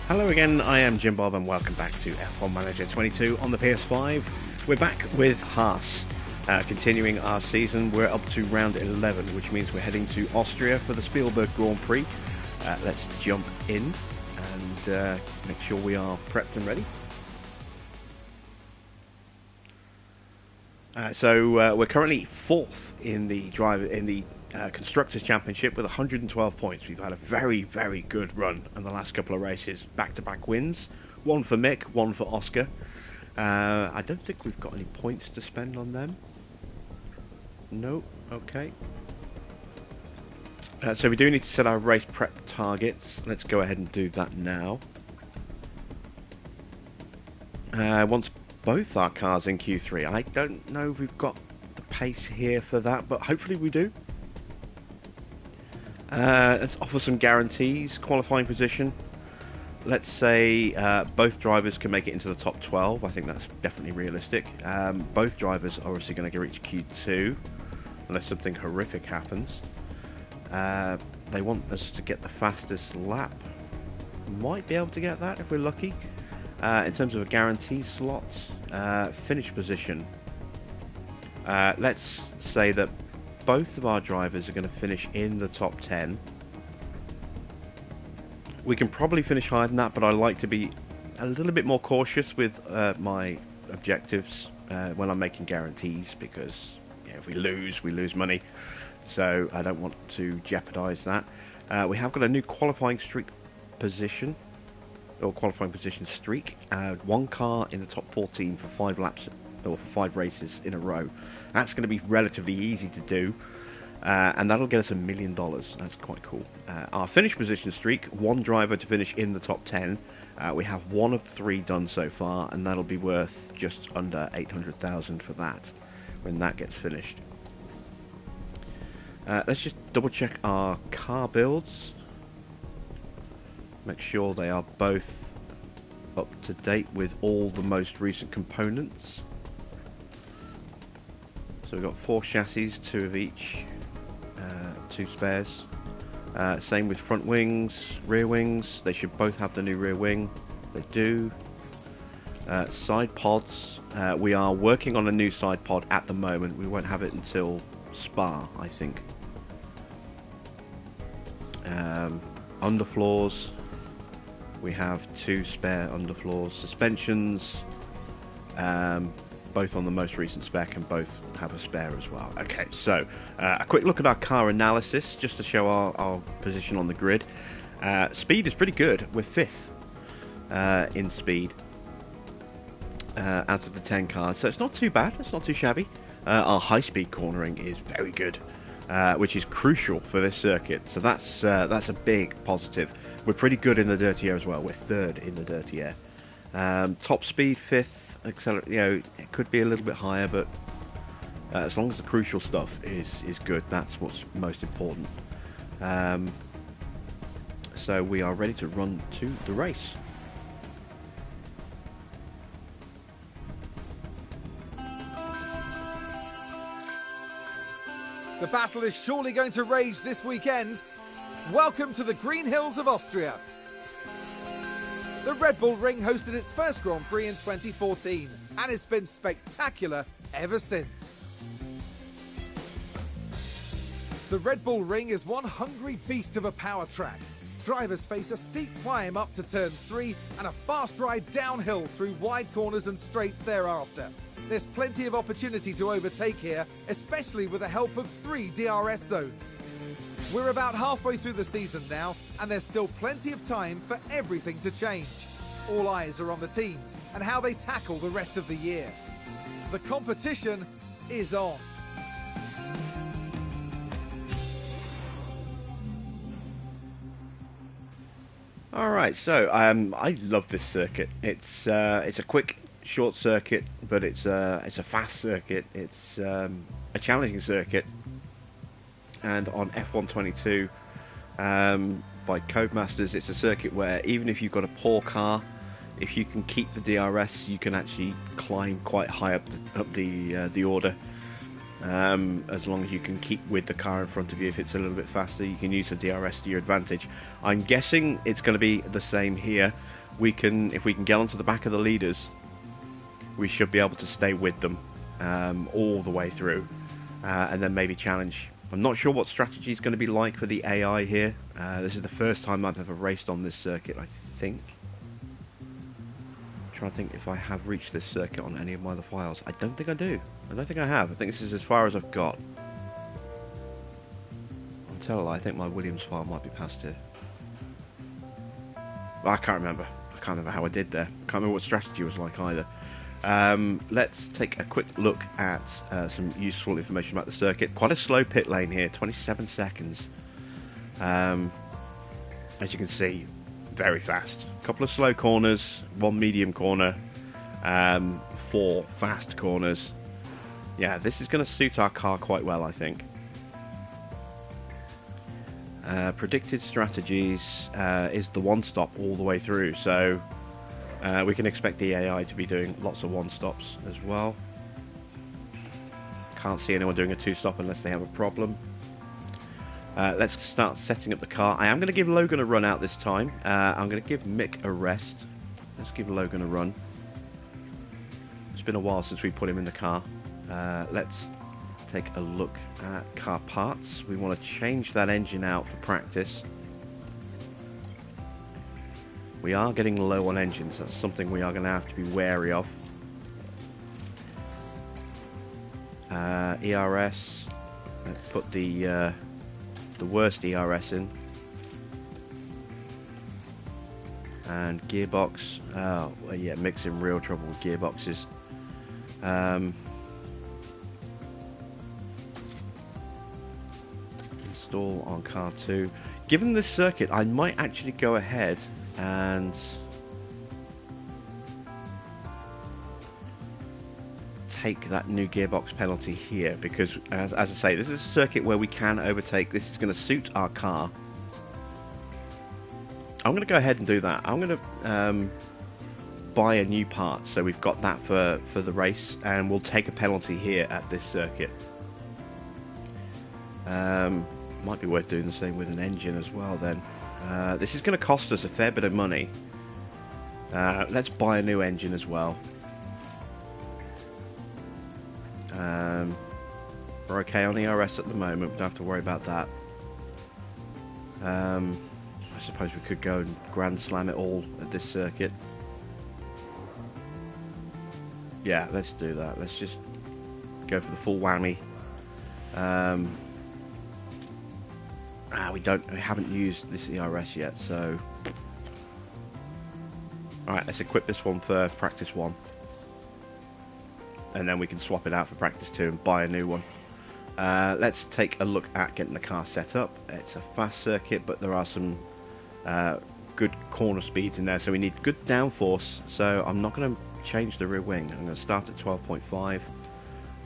Hello again, I am Jim Bob and welcome back to F1 Manager 22 on the PS5. We're back with HAAS. Continuing our season, we're up to round 11, which means we're heading to Austria for the Spielburg Grand Prix. Let's jump in and make sure we are prepped and ready. So we're currently fourth in the Constructors' Championship with 112 points. We've had a very, very good run in the last couple of races. Back-to-back wins. One for Mick, one for Oscar. I don't think we've got any points to spend on them. No, okay. So we do need to set our race prep targets. Let's go ahead and do that now. Once both our cars in Q3. I don't know if we've got the pace here for that, but hopefully we do. Let's offer some guarantees. Qualifying position. Let's say both drivers can make it into the top 12. I think that's definitely realistic. Both drivers are obviously going to reach Q2 unless something horrific happens. They want us to get the fastest lap. Might be able to get that if we're lucky. In terms of a guarantee slot, finish position. Let's say that both of our drivers are going to finish in the top 10. We can probably finish higher than that, but I like to be a little bit more cautious with my objectives when I'm making guarantees, because if we lose money. So I don't want to jeopardize that. We have got a new qualifying streak position, or qualifying position streak. One car in the top 14 for 5 laps or 5 races in a row. That's going to be relatively easy to do, and that'll get us $1 million. That's quite cool. Our finish position streak, one driver to finish in the top 10. We have 1 of 3 done so far, and that'll be worth just under 800,000 for that when that gets finished. Let's just double check our car builds. Make sure they are both up to date with all the most recent components. So we've got 4 chassis, 2 of each, 2 spares. Same with front wings, rear wings. They should both have the new rear wing. They do. Side pods. We are working on a new side pod at the moment. We won't have it until Spa, I think. Underfloors. We have 2 spare underfloors. Suspensions. Both on the most recent spec, and both have a spare as well. Okay, so a quick look at our car analysis just to show our position on the grid. Speed is pretty good. We're 5th in speed out of the 10 cars, so it's not too bad. It's not too shabby. Our high-speed cornering is very good, which is crucial for this circuit. So that's a big positive. We're pretty good in the dirty air as well. We're 3rd in the dirty air. Top speed 5th. Accelerate, it could be a little bit higher, but as long as the crucial stuff is good, that's what's most important. So we are ready to run to the race. The battle is surely going to rage this weekend. Welcome to the Green Hills of Austria. The Red Bull Ring hosted its first Grand Prix in 2014, and it's been spectacular ever since. The Red Bull Ring is one hungry beast of a power track. Drivers face a steep climb up to turn 3 and a fast ride downhill through wide corners and straights thereafter. There's plenty of opportunity to overtake here, especially with the help of 3 DRS zones. We're about halfway through the season now, and there's still plenty of time for everything to change. All eyes are on the teams and how they tackle the rest of the year. The competition is on. Alright, so I love this circuit. It's a quick, short circuit, but it's a fast circuit. It's a challenging circuit. And on F122 by Codemasters, it's a circuit where even if you've got a poor car, if you can keep the DRS, you can actually climb quite high up the order. as long as you can keep with the car in front of you. If it's a little bit faster, you can use the DRS to your advantage. I'm guessing it's going to be the same here. If we can get onto the back of the leaders, we should be able to stay with them all the way through, and then maybe challenge. I'm not sure what strategy is going to be like for the AI here. This is the first time I've ever raced on this circuit, I think. I'm trying to think if I have reached this circuit on any of my other files. I don't think I do. I don't think I have. I think this is as far as I've got. Until I think my Williams file might be past here. I can't remember. I can't remember how I did there. I can't remember what strategy was like either. Let's take a quick look at some useful information about the circuit. Quite a slow pit lane here, 27 seconds. As you can see, very fast. A couple of slow corners, one medium corner, 4 fast corners. Yeah, this is going to suit our car quite well, I think. Predicted strategies is the one-stop all the way through, so we can expect the AI to be doing lots of one-stops as well. Can't see anyone doing a two-stop unless they have a problem. Let's start setting up the car. I am going to give Logan a run out this time. I'm going to give Mick a rest. Let's give Logan a run. It's been a while since we put him in the car. Let's take a look at car parts. We want to change that engine out for practice. We are getting low on engines. That's something we are going to have to be wary of. ERS. Let's put the worst ERS in. And gearbox. Oh, well, yeah, Mick's in real trouble with gearboxes. Install on car 2. Given this circuit, I might actually go ahead and take that new gearbox penalty here, because as I say, this is a circuit where we can overtake. This is going to suit our car. I'm going to go ahead and do that. I'm going to buy a new part, so we've got that for the race, and we'll take a penalty here at this circuit. Might be worth doing the same with an engine as well then. This is going to cost us a fair bit of money. Let's buy a new engine as well. We're okay on ERS at the moment. We don't have to worry about that. I suppose we could go and grand slam it all at this circuit. Yeah, let's do that. Let's just go for the full whammy. We haven't used this ERS yet, so alright, let's equip this one for practice 1, and then we can swap it out for practice 2 and buy a new one. Let's take a look at getting the car set up. It's a fast circuit, but there are some good corner speeds in there, so we need good downforce. So I'm not going to change the rear wing. I'm going to start at 12.5.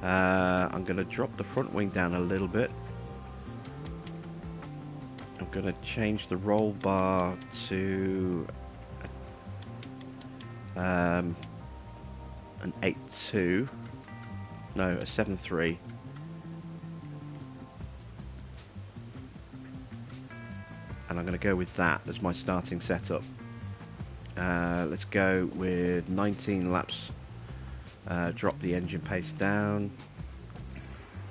I'm going to drop the front wing down a little bit. I'm going to change the roll bar to an 8.2. No, a 7.3. And I'm going to go with that as my starting setup. Let's go with 19 laps. Drop the engine pace down.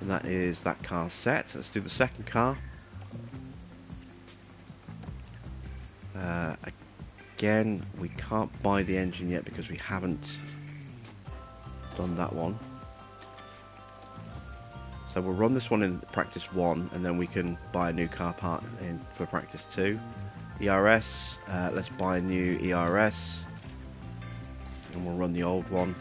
And that is that car set. Let's do the second car. Again, we can't buy the engine yet because we haven't done that one. So we'll run this one in practice 1, and then we can buy a new car part in for practice 2. ERS, let's buy a new ERS, and we'll run the old one.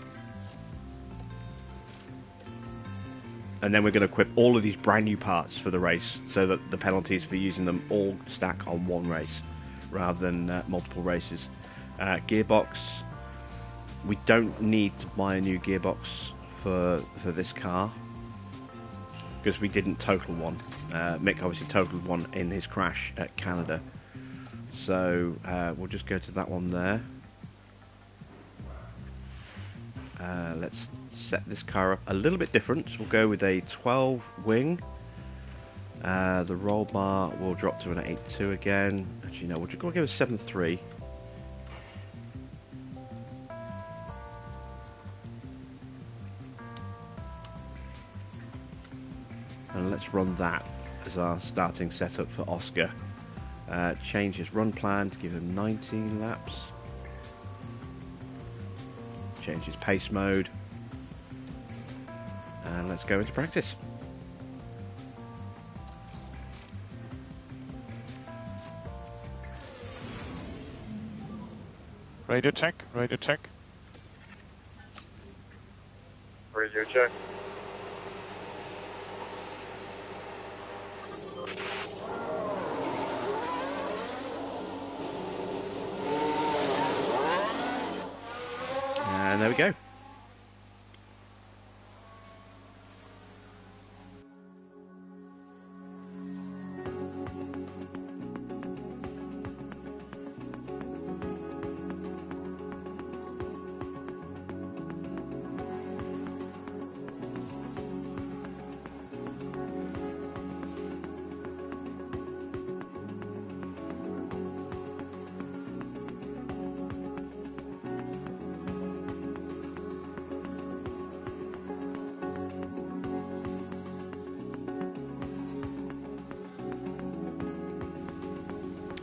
And then we're going to equip all of these brand new parts for the race, so that the penalties for using them all stack on one race, rather than multiple races. Gearbox, we don't need to buy a new gearbox for this car, because we didn't total one. Mick obviously totaled one in his crash at Canada. So we'll just go to that one there. Let's set this car up a little bit different. We'll go with a 12 wing. The roll bar will drop to an 8.2 again. Actually, no, we'll go with 7.3. And let's run that as our starting setup for Oscar. Change his run plan to give him 19 laps. Change his pace mode. And let's go into practice. Radio check, radio check. Radio check. And there we go.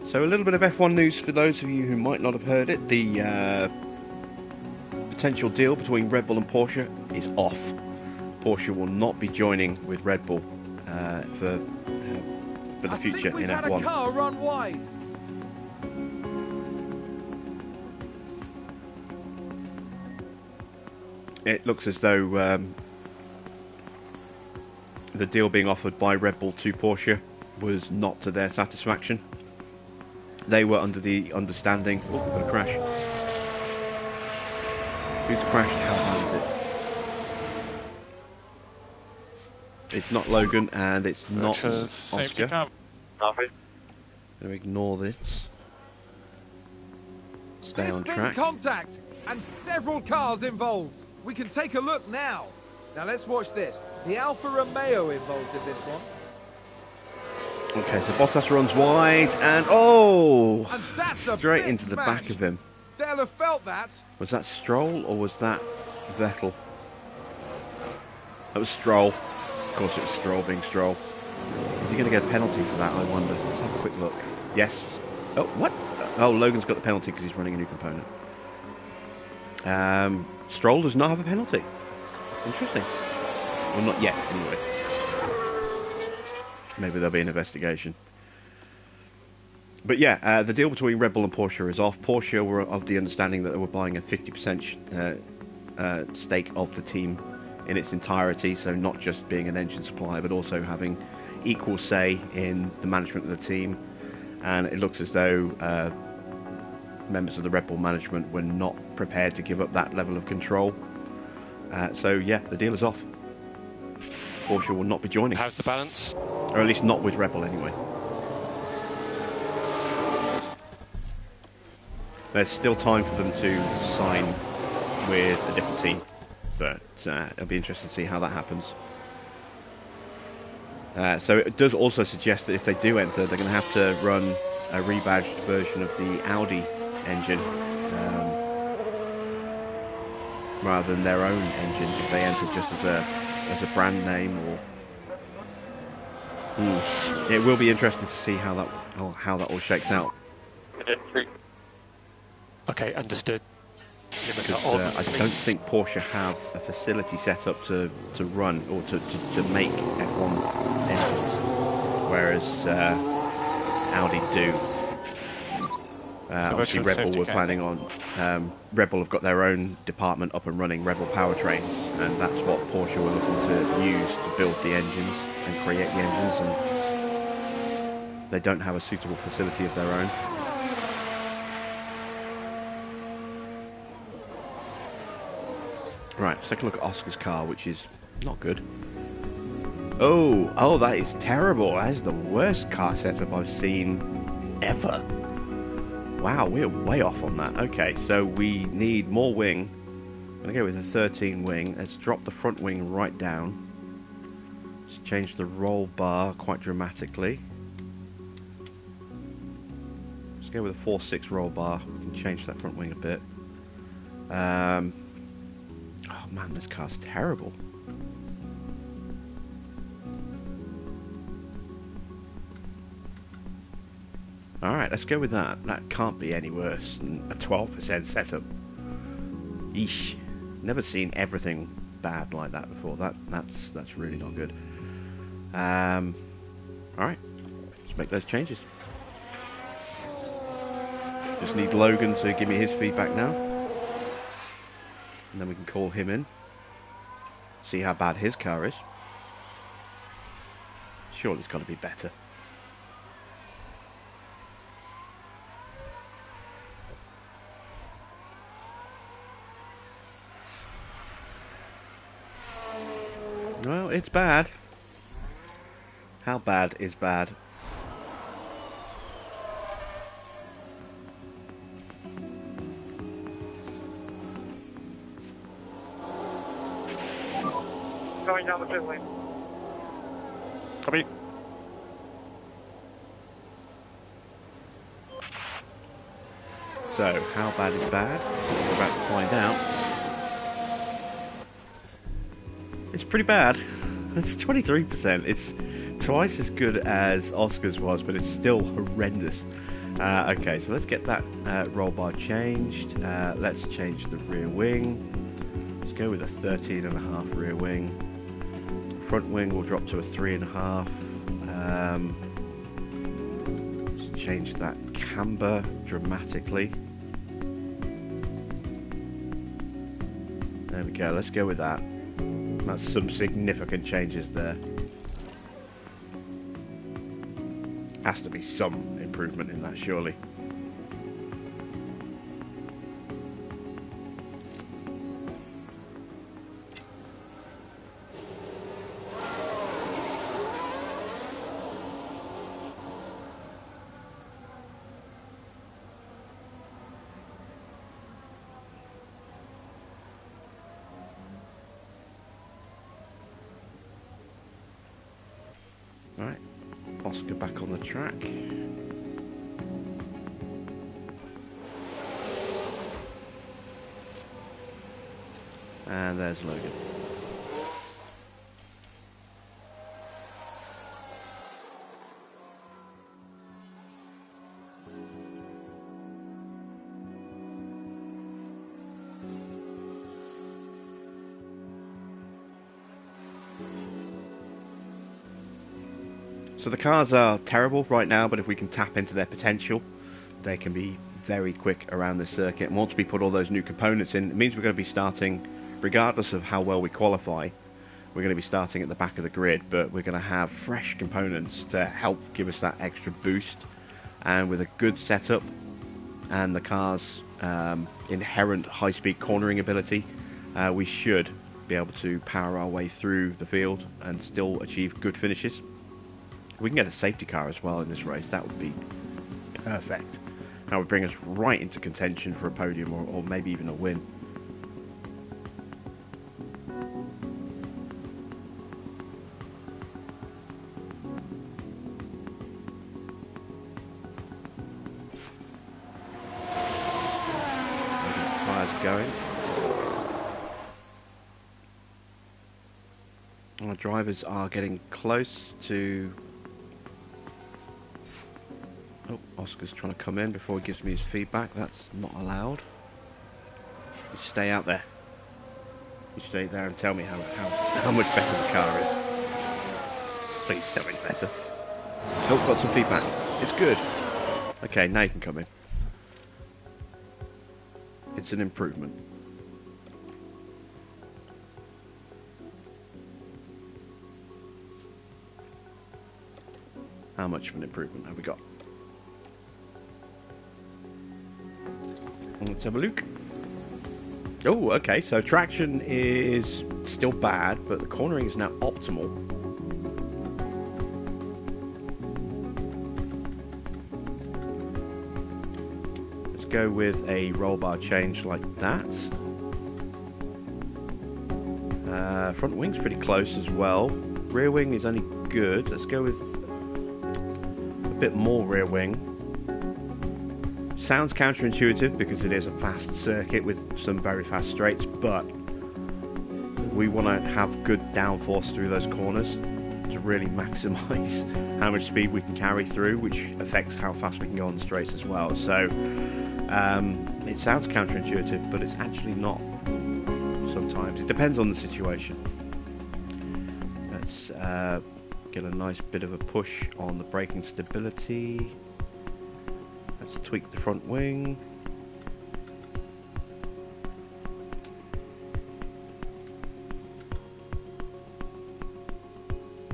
So a little bit of F1 news for those of you who might not have heard it. The potential deal between Red Bull and Porsche is off. Porsche will not be joining with Red Bull for the future in F1. Had a car run wide. It looks as though the deal being offered by Red Bull to Porsche was not to their satisfaction. They were under the understanding... Oh, we've got a crash. Who's crashed? How bad is it? It's not Logan, and it's not Oscar. Copy. Going to ignore this. Stay on track. There's been contact, and several cars involved. We can take a look now. Now let's watch this. The Alfa Romeo involved in this one. Okay, so Bottas runs wide, and oh! And that's a straight big into the smash. back of him. They'll have felt that. Was that Stroll, or was that Vettel? That was Stroll. Of course it was Stroll being Stroll. Is he going to get a penalty for that, I wonder? Let's have a quick look. Yes. Oh, what? Oh, Logan's got the penalty because he's running a new component. Stroll does not have a penalty. Interesting. Well, not yet, anyway. Maybe there'll be an investigation. But yeah, the deal between Red Bull and Porsche is off. Porsche were of the understanding that they were buying a 50% stake of the team in its entirety, so not just being an engine supplier, but also having equal say in the management of the team. And it looks as though members of the Red Bull management were not prepared to give up that level of control. So yeah, the deal is off. Porsche will not be joining. How's the balance? Or at least not with Red Bull anyway. There's still time for them to sign with a different team, but it'll be interesting to see how that happens. So it does also suggest that if they do enter, they're going to have to run a rebadged version of the Audi engine rather than their own engine if they enter just as a brand name. Or it will be interesting to see how that all shakes out. Okay, understood. Because I don't think Porsche have a facility set up to run or to make F1 engines, whereas Audi do. Obviously Red Bull were planning on... Red Bull have got their own department up and running, Red Bull Powertrains, and that's what Porsche were looking to use to build the engines and create the engines, and they don't have a suitable facility of their own. Right, let's take a look at Oscar's car, which is not good. Oh, that is terrible. That is the worst car setup I've seen ever. Wow, we're way off on that. Okay, so we need more wing, I'm going to go with a 13 wing. Let's drop the front wing right down. Let's change the roll bar quite dramatically. Let's go with a 4-6 roll bar. We can change that front wing a bit. Oh man, this car's terrible. Alright, let's go with that. That can't be any worse than a 12% setup. Eesh. Never seen everything bad like that before. That's really not good. Alright, let's make those changes. Just need Logan to give me his feedback now. And then we can call him in. See how bad his car is. Surely it's got to be better. Well, it's bad. How bad is bad? Going down the pit lane. Copy. So, how bad is bad? We're about to find out. It's pretty bad. It's 23%. It's twice as good as Oscar's was, but it's still horrendous. Okay, so let's get that roll bar changed. Let's change the rear wing. Let's go with a 13.5 rear wing. Front wing will drop to a 3.5. Let's change that camber dramatically. There we go, let's go with that. That's some significant changes there. Has to be some improvement in that, surely. Right, Oscar back on the track. And there's Logan. So the cars are terrible right now, but if we can tap into their potential, they can be very quick around this circuit. And once we put all those new components in, it means we're going to be starting, regardless of how well we qualify, we're going to be starting at the back of the grid, but we're going to have fresh components to help give us that extra boost. And with a good setup and the car's inherent high-speed cornering ability, we should be able to power our way through the field and still achieve good finishes. If we can get a safety car as well in this race, that would be perfect. That would bring us right into contention for a podium or maybe even a win. Tyres going. Our drivers are getting close to... Oh, Oscar's trying to come in before he gives me his feedback. That's not allowed. You stay out there. You stay there and tell me how much better the car is. Please tell me it's better. Oh, got some feedback. It's good. Okay, now you can come in. It's an improvement. How much of an improvement have we got? Let's have a look. Oh, okay, so traction is still bad, but the cornering is now optimal. Let's go with a roll bar change like that. Front wing's pretty close as well. Rear wing is only good. Let's go with a bit more rear wing. Sounds counterintuitive because it is a fast circuit with some very fast straights, but we want to have good downforce through those corners to really maximise how much speed we can carry through, which affects how fast we can go on the straights as well. So it sounds counterintuitive, but it's actually not. Sometimes it depends on the situation. Let's get a nice bit of a push on the braking stability. Let's tweak the front wing.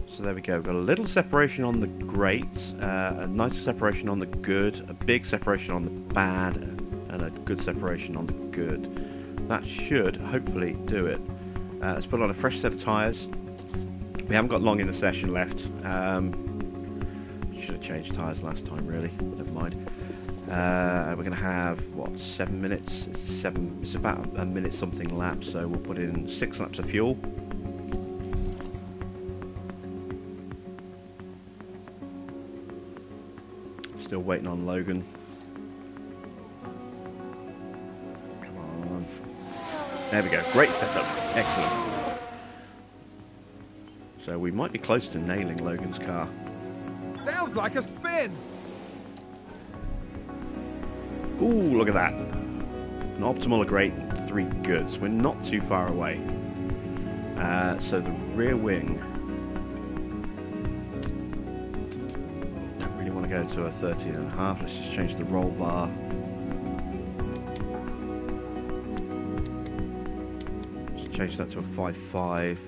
So there we go. We've got a little separation on the great, a nice separation on the good, a big separation on the bad, and a good separation on the good. That should hopefully do it. Let's put on a fresh set of tyres. We haven't got long in the session left. Should have changed tyres last time, really. Never mind. We're going to have, what, 7 minutes? It's about a minute something lap, so we'll put in 6 laps of fuel. Still waiting on Logan. Come on. There we go. Great setup. Excellent. So we might be close to nailing Logan's car. Sounds like a spin. Ooh, look at that. An optimal, a great, 3 goods. We're not too far away. So the rear wing. Don't really want to go to a 13.5. Let's just change the roll bar. Let's change that to a 5.5.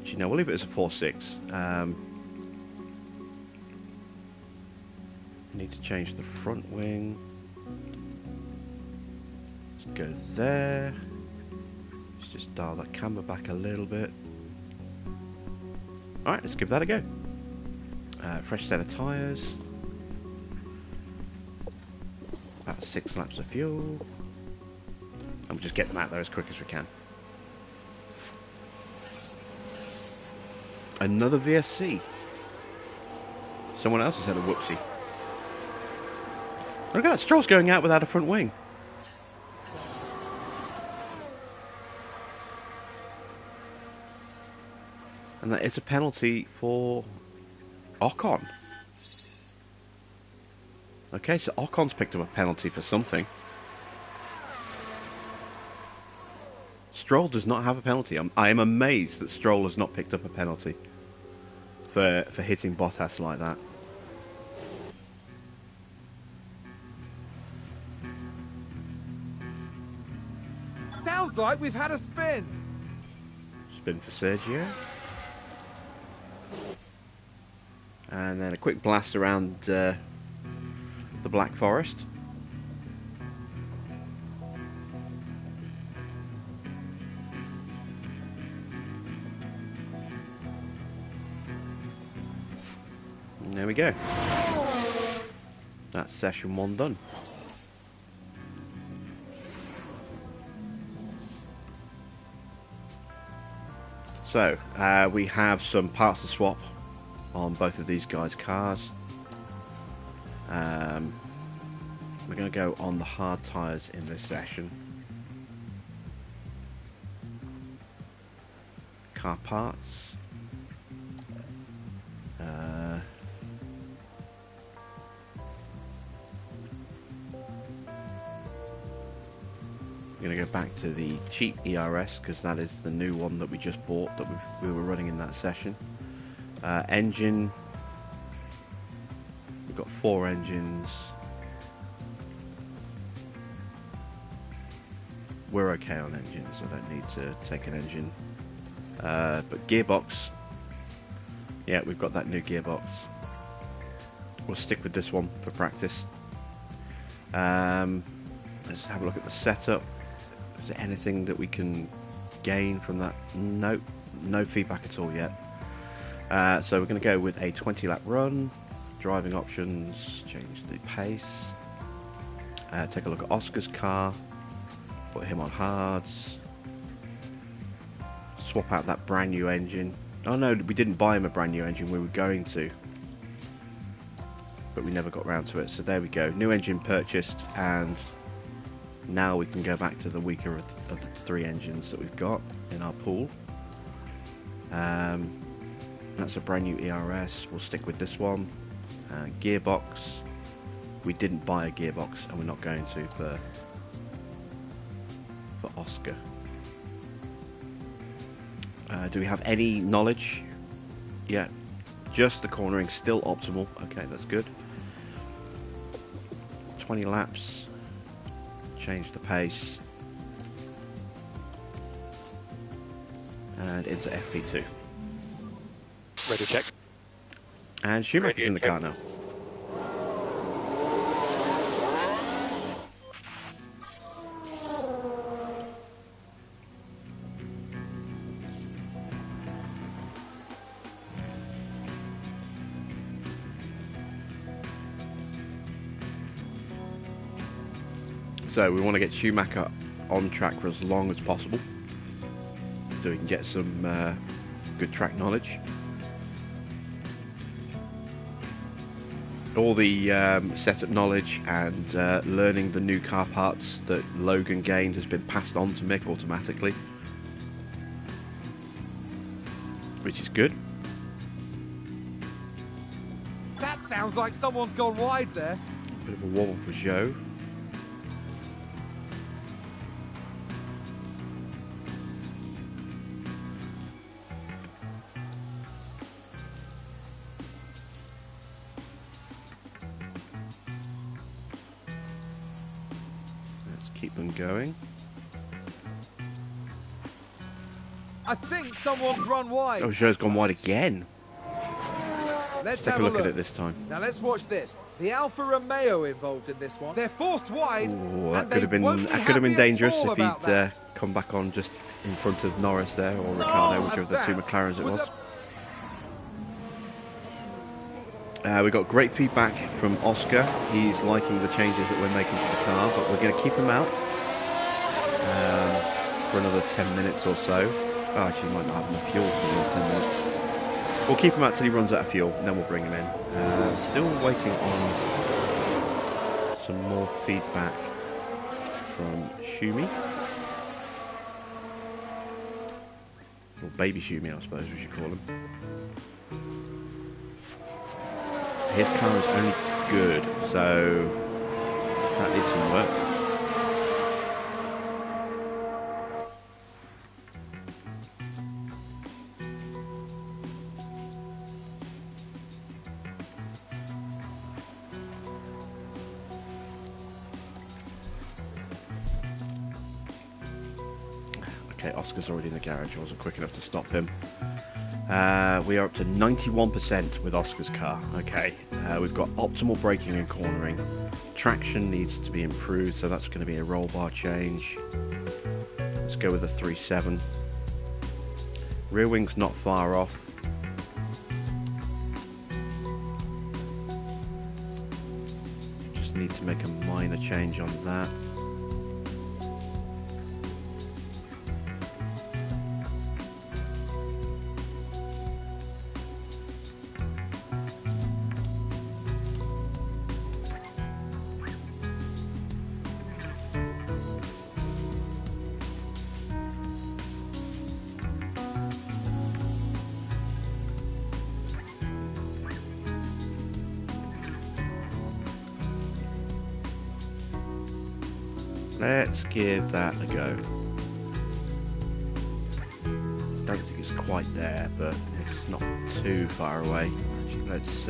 You know, we'll leave it as a 4.6. Need to change the front wing. Let's go there. Let's just dial that camber back a little bit. Alright, let's give that a go. Fresh set of tyres. About 6 laps of fuel. And we'll just get them out there as quick as we can. Another VSC. Someone else has had a whoopsie. Look at that, Stroll's going out without a front wing. And that is a penalty for Ocon. Okay, so Ocon's picked up a penalty for something. Stroll does not have a penalty. I am amazed that Stroll has not picked up a penalty for hitting Bottas like that. Sounds like we've had a spin. Spin for Sergio. And then a quick blast around the Black Forest. And there we go. That's session 1 done. So, we have some parts to swap on both of these guys' cars. We're going to go on the hard tyres in this session. Car parts. I'm going to go back to the cheap ERS because that is the new one that we just bought that we were running in that session. Engine, we've got 4 engines. We're okay on engines, I don't need to take an engine. But gearbox, yeah, we've got that new gearbox. We'll stick with this one for practice. Let's have a look at the setup. Is there anything that we can gain from that? Nope, no feedback at all yet. So we're going to go with a 20 lap run. Driving options, change the pace. Take a look at Oscar's car. Put him on hards. swap out that brand new engine. Oh no, we didn't buy him a brand new engine, we were going to. But we never got round to it, so there we go. New engine purchased, and now we can go back to the weaker of the 3 engines that we've got in our pool. That's a brand new ERS, we'll stick with this one. Gearbox, we didn't buy a gearbox, and we're not going to for Oscar. Do we have any knowledge? Yeah, just the cornering, still optimal. Okay, that's good. 20 laps. Change the pace. And into FP2. Radio check. And Schumacher's Radio in the check. car now. So we want to get Schumacher on track for as long as possible, so we can get some good track knowledge. All the setup knowledge and learning the new car parts that Logan gained has been passed on to Mick automatically, which is good. That sounds like someone's gone wide there. Bit of a wobble for Joe. Keep them going. I think someone's run wide. Oh, Joe's gone wide again. Let's Take have a look at it this time. Now let's watch this. The Alfa Romeo involved in this one. They're forced wide. Ooh, and that could have been happy dangerous at all if he'd about that. come back on just in front of Norris there, or Ricciardo, whichever of the two that McLarens it was was. We got great feedback from Oscar. He's liking the changes that we're making to the car, but we're going to keep him out for another 10 minutes or so. Oh, actually, he might not have enough fuel for another 10 minutes. We'll keep him out till he runs out of fuel, and then we'll bring him in. Still waiting on some more feedback from Schumi. Or Baby Schumi, I suppose we should call him. His car is only good, so that needs some work. Okay, Oscar's already in the garage. I wasn't quick enough to stop him. We are up to 91% with Oscar's car. Okay, we've got optimal braking and cornering. Traction needs to be improved, so that's going to be a roll bar change. Let's go with a 3.7. Rear wing's not far off. Just need to make a minor change on that. Let's give that a go. Don't think it's quite there, but it's not too far away. Actually, let's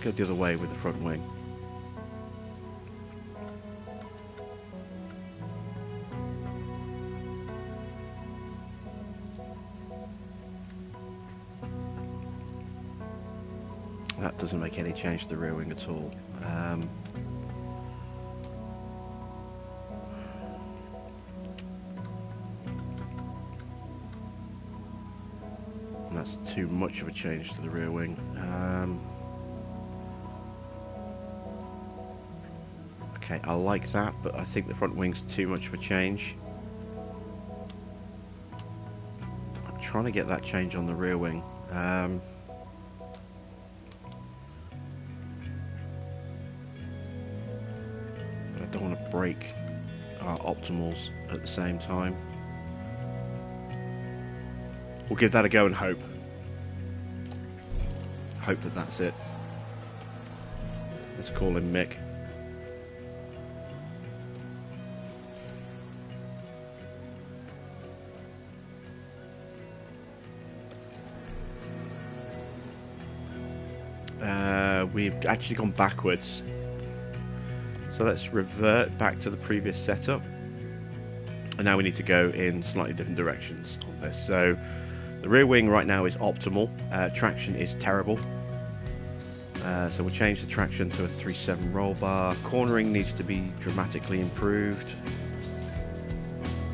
go the other way with the front wing. That doesn't make any change to the rear wing at all. That's too much of a change to the rear wing. Okay, I like that, but I think the front wing's too much of a change. trying to get that change on the rear wing. But I don't want to break our optimals at the same time. We'll give that a go and hope. Hope that that's it. Let's call him Mick. We've actually gone backwards. So let's revert back to the previous setup. And now we need to go in slightly different directions on this. So the rear wing right now is optimal. Traction is terrible. So we'll change the traction to a 3.7 roll bar. Cornering needs to be dramatically improved.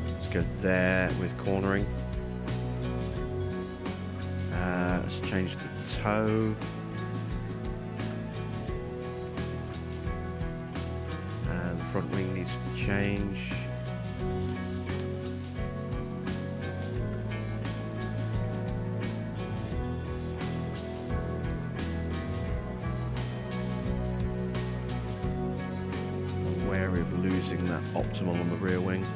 Let's go there with cornering. Let's change the toe. And the front wing needs to change. Losing that optimal on the rear wing.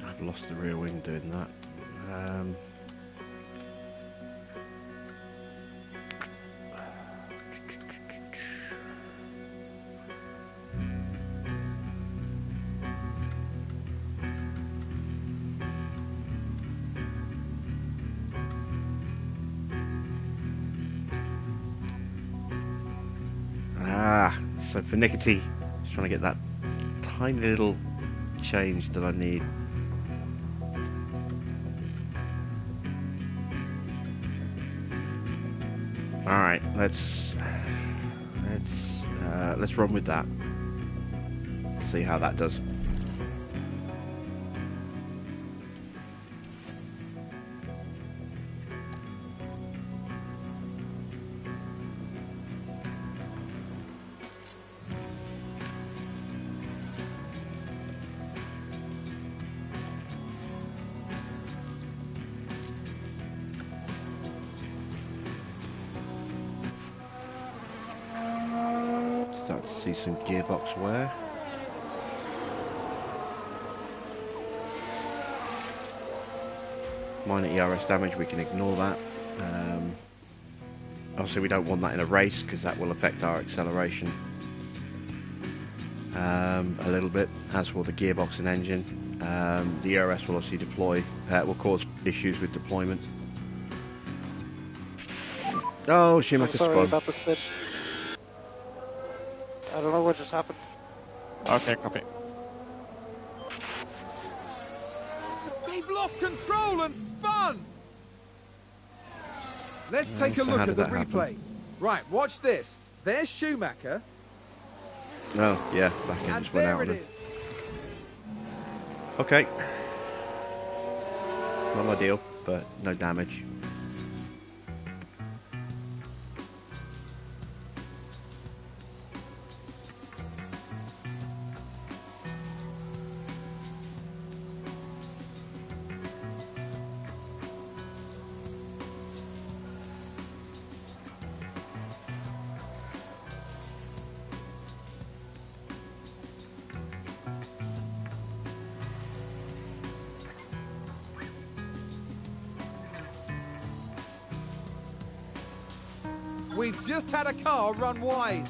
I've lost the rear wing doing that. So finicky. Just trying to get that tiny little change that I need. All right, let's run with that. See how that does. Start to see some gearbox wear. Minor ERS damage, we can ignore that. Obviously we don't want that in a race because that will affect our acceleration a little bit, as will the gearbox and engine. The ERS will obviously will cause issues with deployment. Oh, Schumacher spun. Sorry about the spin. I don't know what just happened. Okay, copy. They've lost control and spun! Let's take a look at the replay. Happen? Right, watch this. There's Schumacher. Oh, yeah, back end And just went there out it on is. it. Okay. Not ideal, but no damage. We've just had a car run wide.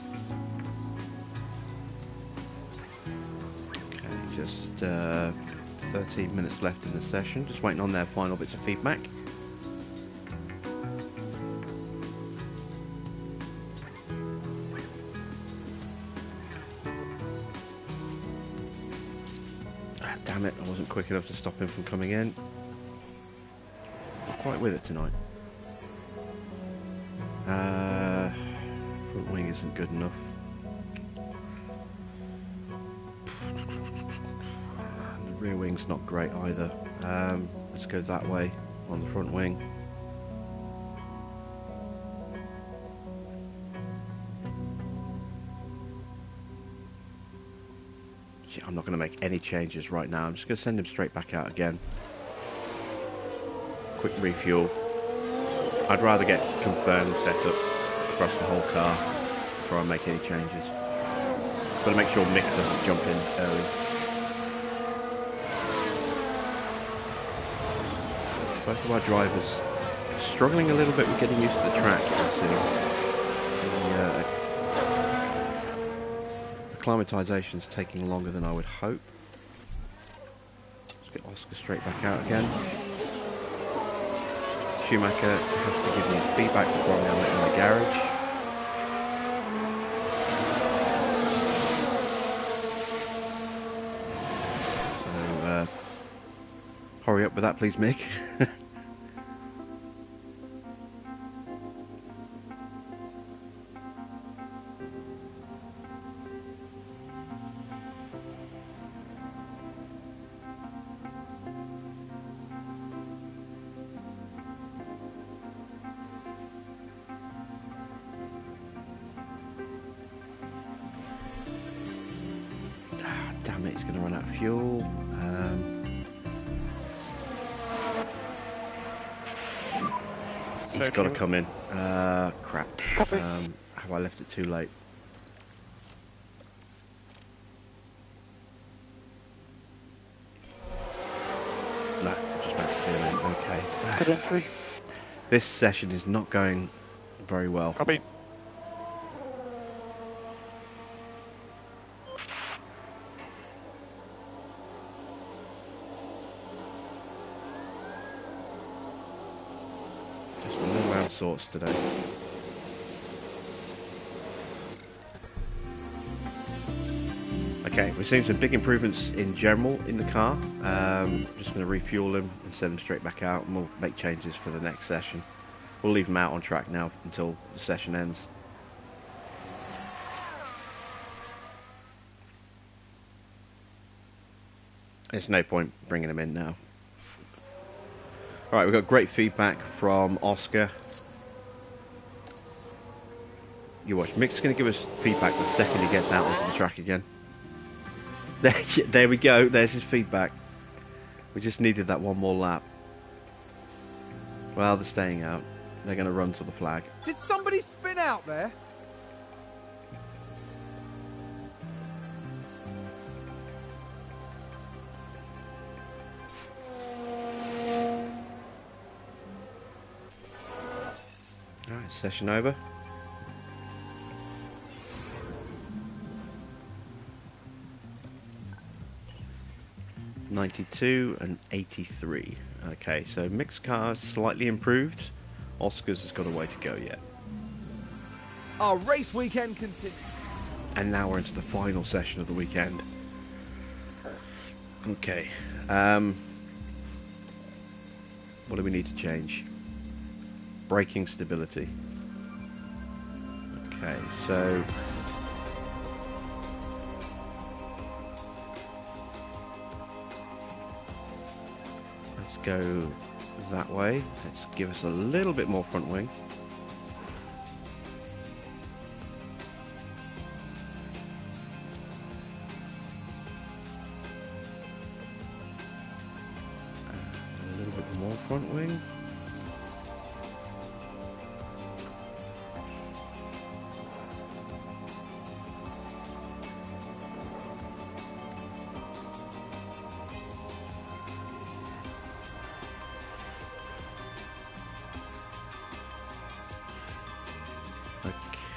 Okay, just 13 minutes left in the session. Just waiting on their final bits of feedback. Damn it, I wasn't quick enough to stop him from coming in. Not quite with it tonight. Front wing isn't good enough. And the rear wing's not great either. Let's go that way on the front wing. I'm not going to make any changes right now. I'm just going to send him straight back out again. Quick refuel. I'd rather get confirmed setup across the whole car before I make any changes. Got to make sure Mick doesn't jump in early. Both of our drivers struggling a little bit with getting used to the track. Acclimatization's taking longer than I would hope. Let's get Oscar straight back out again. Schumacher has to give me his feedback before I'm going to let him in the garage. So, hurry up with that please, Mick. Damn it, he's going to run out of fuel. He's got to come in. Crap. Have I left it too late? No, just managed to get in. Okay. Good entry. This session is not going very well. Copy. Sorts today. Okay, we're seeing some big improvements in general in the car. Just going to refuel him and send him straight back out, and we'll make changes for the next session. We'll leave him out on track now until the session ends. There's no point bringing him in now. Alright, we've got great feedback from Oscar. You watch. Mick's going to give us feedback the second he gets out onto the track again. There we go. There's his feedback. We just needed that one more lap. Well, they're staying out. They're going to run to the flag. Did somebody spin out there? Alright, session over. .92 and 83. Okay, so Mick's car is slightly improved. Oscar's has got a way to go yet. Our race weekend continues. And now we're into the final session of the weekend. Okay. What do we need to change? Braking stability. Okay, so let's go that way. Let's give us a little bit more front wing. A little bit more front wing.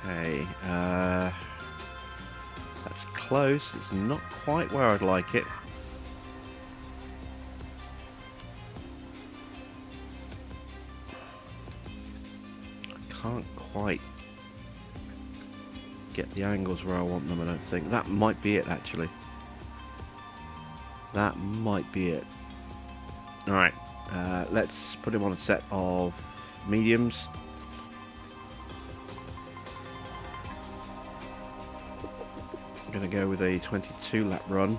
Okay, that's close. It's not quite where I'd like it. I can't quite get the angles where I want them, I don't think. That might be it, actually. That might be it. Alright, let's put him on a set of mediums. I'm going to go with a 22 lap run.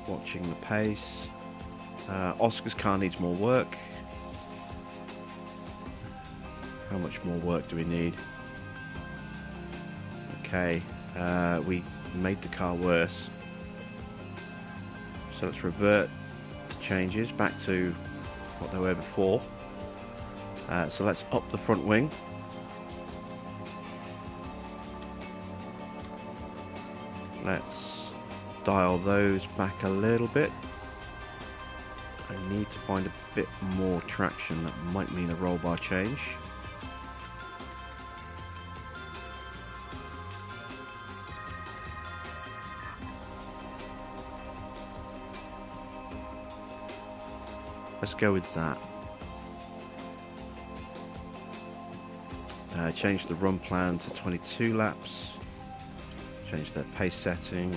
Watching the pace. Oscar's car needs more work. How much more work do we need? Okay, we made the car worse. So let's revert the changes back to what they were before. So let's up the front wing. Let's dial those back a little bit. I need to find a bit more traction. That might mean a roll bar change. Let's go with that. Change the run plan to 22 laps. Change the pace setting.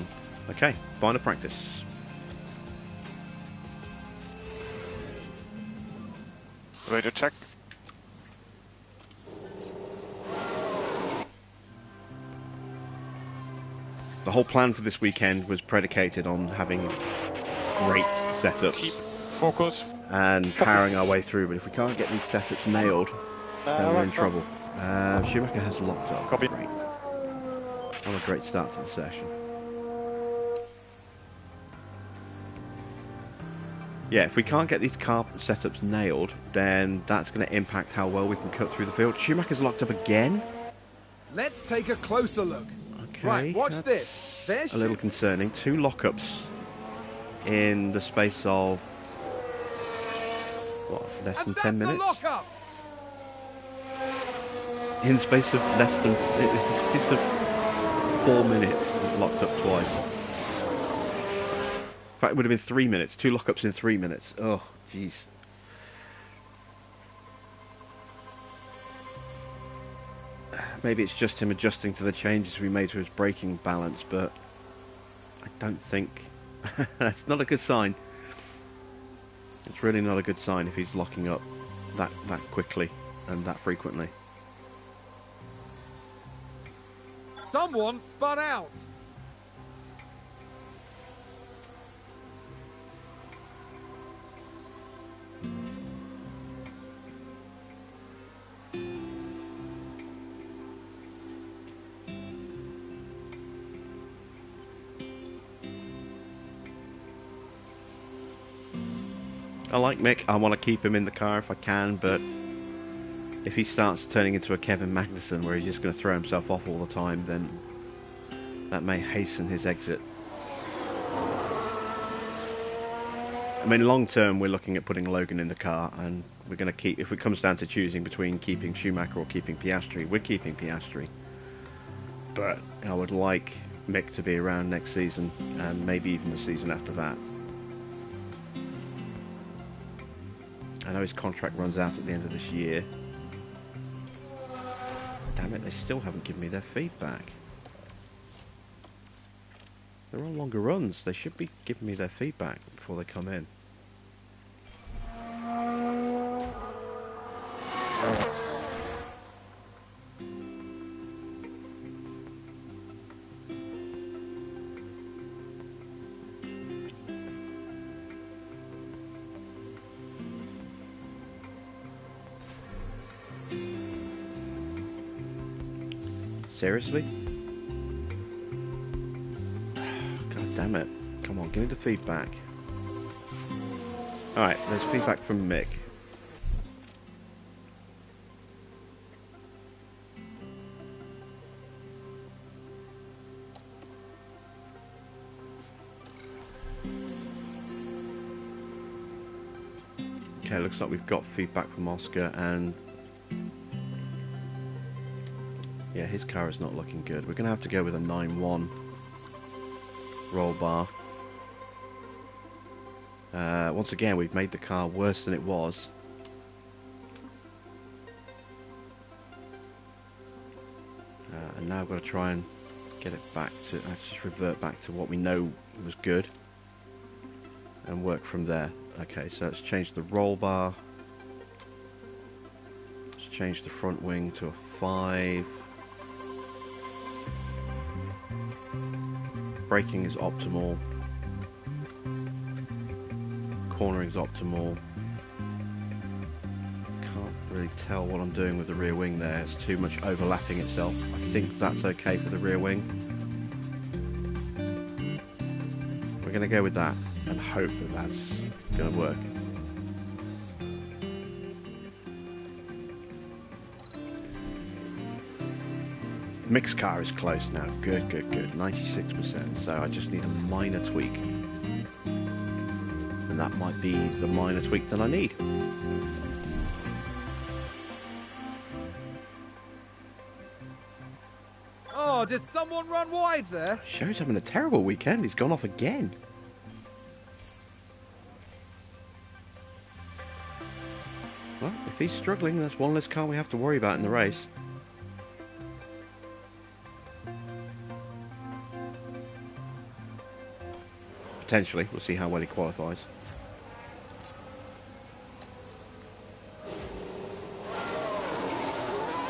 Okay, final practice. Ready to check. The whole plan for this weekend was predicated on having great setups. Keep focus. And powering our way through, but if we can't get these setups nailed, then we're in trouble. Schumacher has locked up. Copy. Great. What a great start to the session. Yeah, if we can't get these car setups nailed, then that's going to impact how well we can cut through the field. Schumacher's locked up again. Let's take a closer look. Okay, Right, watch this. There's a little concerning. 2 lockups in the space of what, less than 10 minutes? Lockup. In the space of less than, in the space of 4 minutes, it's locked up twice. In fact, it would have been 3 minutes. 2 lockups in 3 minutes. Oh, jeez. Maybe it's just him adjusting to the changes we made to his braking balance, but I don't think that's not a good sign. It's really not a good sign if he's locking up that quickly and that frequently. Someone spun out. I like Mick. I want to keep him in the car if I can, but if he starts turning into a Kevin Magnussen where he's just going to throw himself off all the time, then that may hasten his exit. I mean, long term, we're looking at putting Logan in the car, and we're going to keep, if it comes down to choosing between keeping Schumacher or keeping Piastri, we're keeping Piastri. But I would like Mick to be around next season, and maybe even the season after that. I know his contract runs out at the end of this year. Damn it, they still haven't given me their feedback. They're on longer runs. They should be giving me their feedback before they come in. Seriously? God damn it. Come on, give me the feedback. Alright, there's feedback from Mick. Okay, looks like we've got feedback from Oscar, and yeah, his car is not looking good. We're going to have to go with a 9-1 roll bar. Once again, we've made the car worse than it was. And now I've got to try and get it back to, let's just revert back to what we know was good and work from there. Okay, so let's change the roll bar. Let's change the front wing to a 5. Braking is optimal. Cornering is optimal. Can't really tell what I'm doing with the rear wing there. It's too much overlapping itself. I think that's okay for the rear wing. We're going to go with that and hope that that's going to work. Mixed car is close now. Good, good, good. 96%. So I just need a minor tweak. And that might be the minor tweak that I need. Oh, did someone run wide there? Show's having a terrible weekend. He's gone off again. Well, if he's struggling, that's one less car we have to worry about in the race. Potentially. We'll see how well he qualifies.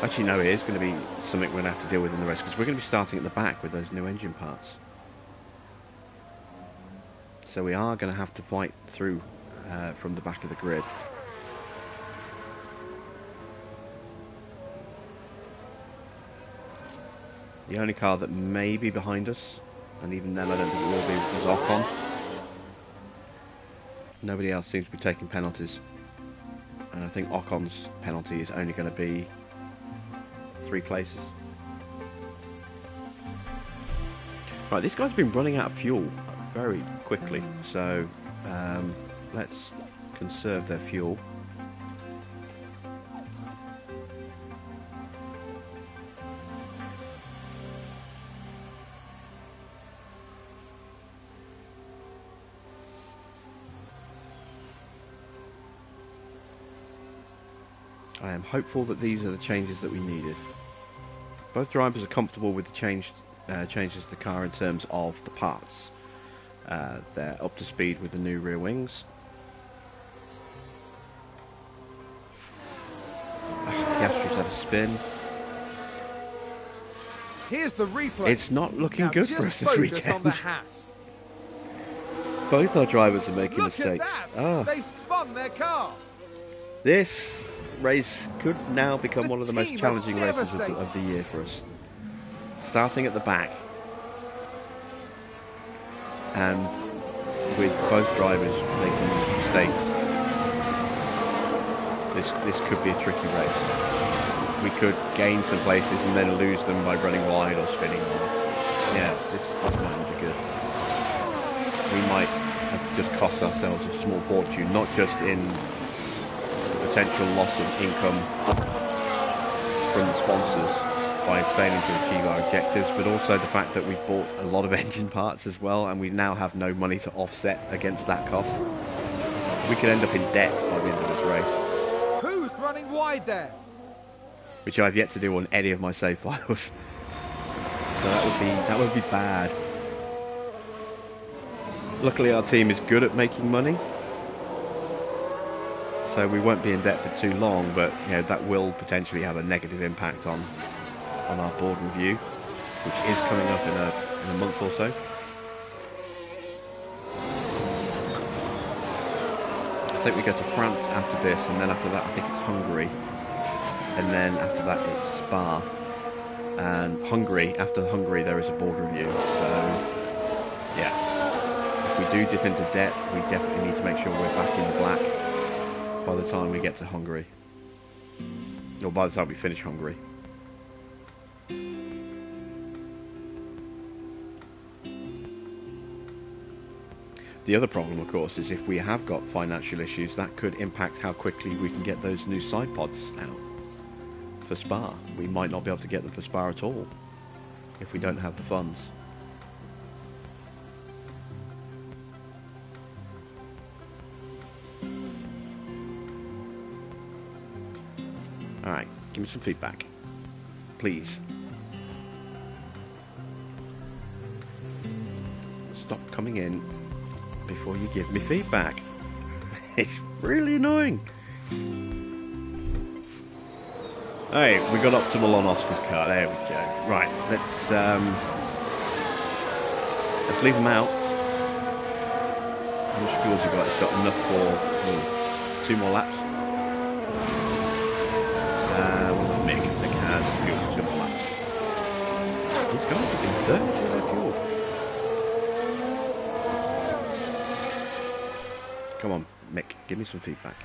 Actually, no, it is going to be something we're going to have to deal with in the race, because we're going to be starting at the back with those new engine parts. So we are going to have to fight through from the back of the grid. The only car that may be behind us, and even then I don't think it will be, is Ocon. Nobody else seems to be taking penalties. And I think Ocon's penalty is only going to be 3 places. Right, this guy's been running out of fuel very quickly, so let's conserve their fuel. I am hopeful that these are the changes that we needed. Both drivers are comfortable with the changes to the car in terms of the parts. They're up to speed with the new rear wings. Piastri's had a spin. Here's the replay. It's not looking now good for us this weekend. On the HAAS. Both our drivers are making Look mistakes. At that. Oh. They've spun their car. This race could now become one of the most challenging races of the year for us. Starting at the back, and with both drivers making mistakes, this could be a tricky race. We could gain some places and then lose them by running wide or spinning wide. Yeah, this might not be good. We might have just cost ourselves a small fortune, not just in potential loss of income from the sponsors by failing to achieve our objectives, but also the fact that we've bought a lot of engine parts as well, and we now have no money to offset against that cost. We could end up in debt by the end of this race. Who's running wide there? Which I've yet to do on any of my save files. So that would be bad. Luckily our team is good at making money, so we won't be in debt for too long, but you know, that will potentially have a negative impact on our board review, which is coming up in a month or so. I think we go to France after this, and then after that I think it's Hungary, and then after that it's Spa, and Hungary. After Hungary there is a board review, so yeah, if we do dip into debt, we definitely need to make sure we're back in the black by the time we get to Hungary, or by the time we finish Hungary. The other problem, of course, is if we have got financial issues, that could impact how quickly we can get those new side pods out for Spa. We might not be able to get them for Spa at all if we don't have the funds. Alright, give me some feedback, please. coming in before you give me feedback. It's really annoying. Hey, we got optimal on Oscar's car. There we go. Right, let's leave him out. How much fuel's he got? He's got enough for 2 more laps. What about Mick? Mick has fuel for 2 more laps. He's got to be 30 fuel. Come on, Mick, give me some feedback.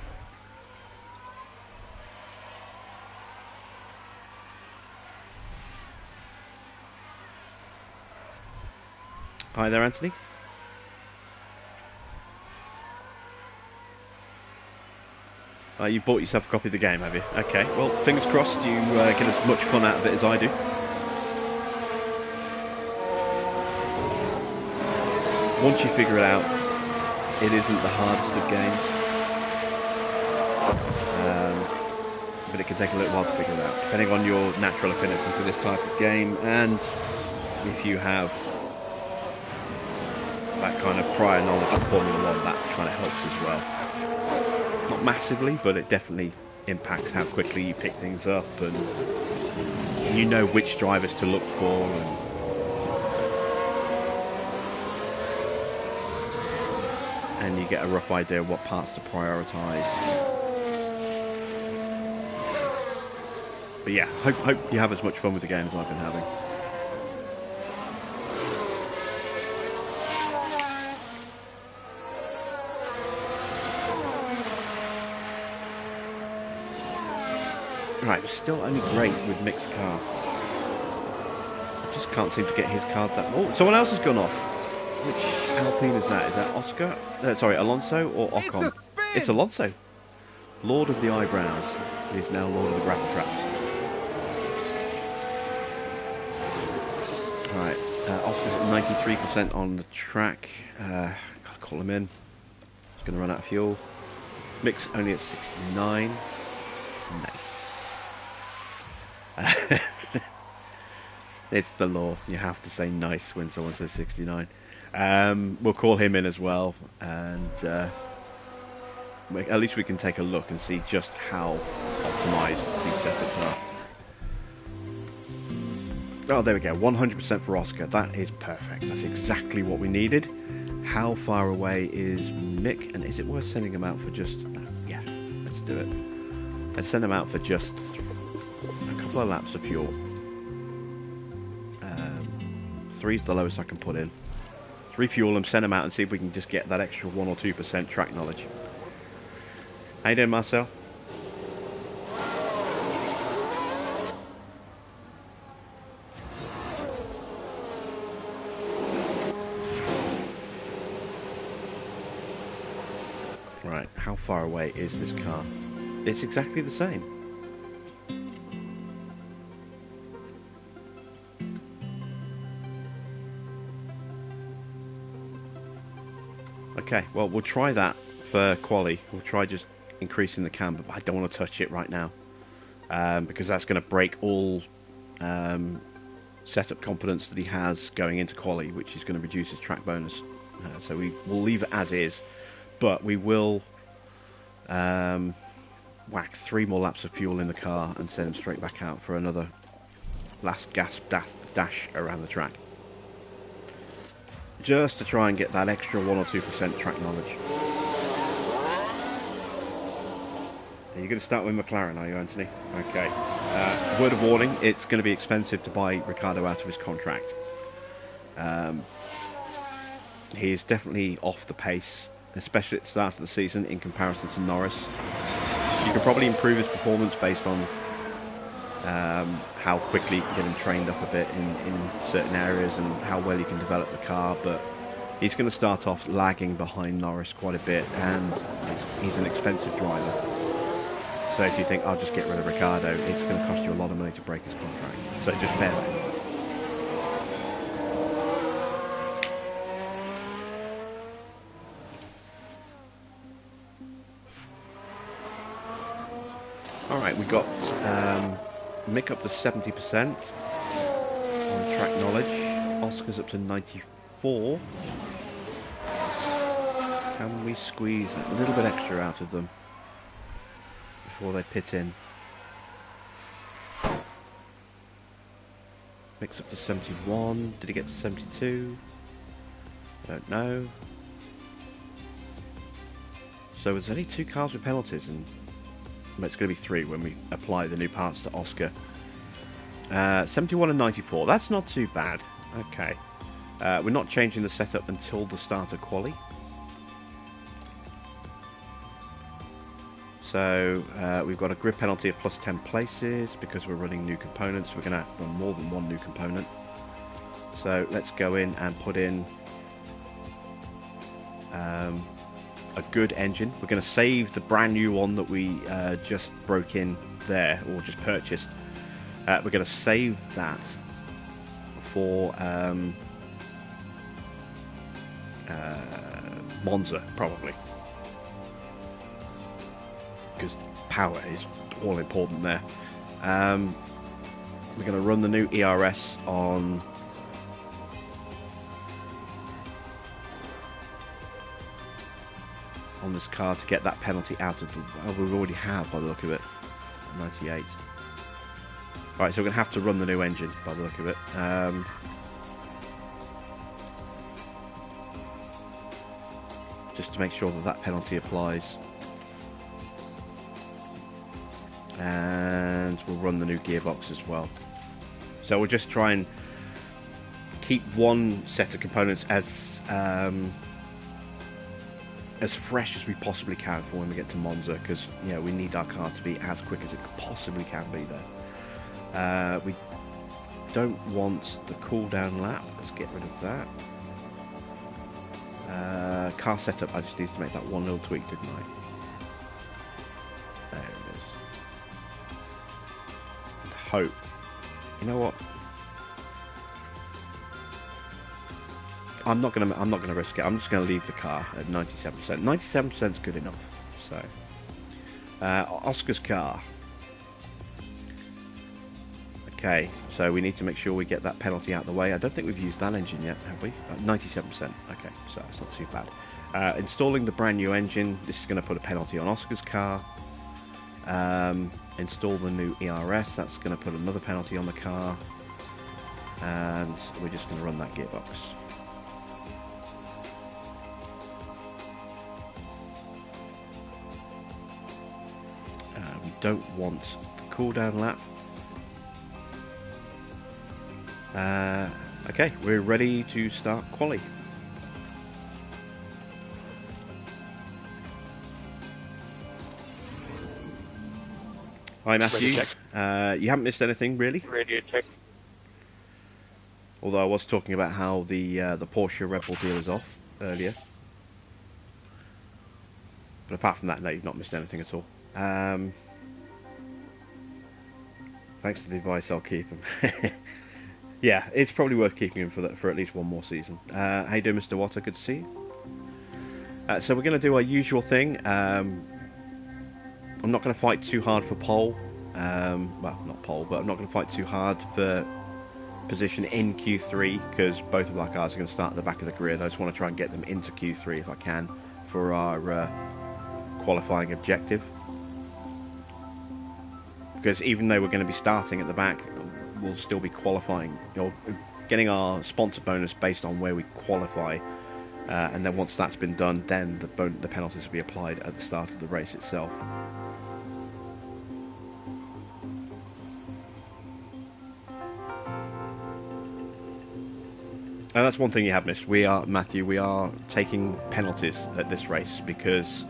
Hi there, Anthony. You bought yourself a copy of the game, have you? Okay, well, fingers crossed you get as much fun out of it as I do. Once you figure it out, it isn't the hardest of games. But it can take a little while to figure it out, depending on your natural affinity for this type of game, and if you have that kind of prior knowledge of Formula 1, that kind of helps as well. Not massively, but it definitely impacts how quickly you pick things up, and you know which drivers to look for, and you get a rough idea of what parts to prioritise. But yeah, hope you have as much fun with the game as I've been having. Right, we're still only great with Mick's car. I just can't seem to get his card that... Oh, someone else has gone off. Which Alpine is that? Is that Oscar? Sorry, Alonso or Ocon? It's Alonso. Lord of the eyebrows. He's now Lord of the gravel traps. Right, Oscar's at 93% on the track. Gotta call him in. He's going to run out of fuel. Mick's only at 69. Nice. It's the law. You have to say nice when someone says 69. We'll call him in as well, and at least we can take a look and see just how optimized these setups are. Oh, there we go. 100% for Oscar. That is perfect. That's exactly what we needed. How far away is Mick? And is it worth sending him out for just... yeah, let's do it. Let's send him out for just a couple of laps of fuel. 3's the lowest I can put in. Let's refuel him, send him out, and see if we can just get that extra 1 or 2% track knowledge. How you doing, Marcel? Right, how far away is this car? It's exactly the same. Okay, well, we'll try that for quali. We'll try just increasing the camber, but I don't want to touch it right now, because that's going to break all setup confidence that he has going into quali, which is going to reduce his track bonus. So we'll leave it as is, but we will whack 3 more laps of fuel in the car and send him straight back out for another last gasp dash around the track, just to try and get that extra 1 or 2% track knowledge. Are you going to start with McLaren, are you, Anthony? Okay. Word of warning, it's going to be expensive to buy Ricciardo out of his contract. He is definitely off the pace, especially at the start of the season in comparison to Norris. You can probably improve his performance based on how quickly you can get him trained up a bit in certain areas and how well you can develop the car, but he's going to start off lagging behind Norris quite a bit, and he's an expensive driver. So if you think, I'll just get rid of Ricciardo, it's going to cost you a lot of money to break his contract. So just bear that in mind. Alright, we got Mick up to 70% on track knowledge. Oscar's up to 94. Can we squeeze a little bit extra out of them before they pit in? Mix up to 71. Did he get to 72? I don't know. So there's only 2 cars with penalties, and well, it's going to be 3 when we apply the new parts to Oscar. 71 and 94. That's not too bad. Okay. We're not changing the setup until the start of quali. So we've got a grid penalty of plus 10 places because we're running new components. We're going to run more than one new component. So let's go in and put in a good engine. We're going to save the brand new one that we just broke in there, or just purchased. We're going to save that for Monza, probably, because power is all important there. We're going to run the new ERS on this car to get that penalty out of the... Oh, we already have by the look of it. 98. Right, so we're going to have to run the new engine by the look of it. Just to make sure that that penalty applies. And we'll run the new gearbox as well. So we'll just try and keep one set of components as fresh as we possibly can for when we get to Monza, because we need our car to be as quick as it possibly can be there. We don't want the cooldown lap. Let's get rid of that. Car setup, I just need to make that one little tweak, didn't I? There it is. And hope. You know what? I'm not gonna risk it. I'm just gonna leave the car at 97%. 97% is good enough. So, Oscar's car. Okay, so we need to make sure we get that penalty out of the way. I don't think we've used that engine yet, have we? 97%. Okay, so it's not too bad. Installing the brand new engine. This is going to put a penalty on Oscar's car. Install the new ERS. That's going to put another penalty on the car. And we're just going to run that gearbox. We don't want the cooldown lap. Okay, we're ready to start quali. Hi Matthew, you haven't missed anything really? Radio check. Although I was talking about how the Porsche Red Bull deal is off earlier. But apart from that, no, you've not missed anything at all. Thanks to the advice, I'll keep them. Yeah, it's probably worth keeping him for at least one more season. How you doing, Mr. Water? Good to see you. So we're going to do our usual thing. I'm not going to fight too hard for pole. Well, not pole, but I'm not going to fight too hard for position in Q3, because both of our cars are going to start at the back of the grid. I just want to try and get them into Q3 if I can for our qualifying objective. Because even though we're going to be starting at the back, we'll still be qualifying, getting our sponsor bonus based on where we qualify, and then once that's been done, then the penalties will be applied at the start of the race itself. And that's one thing you have missed. Matthew, we are taking penalties at this race because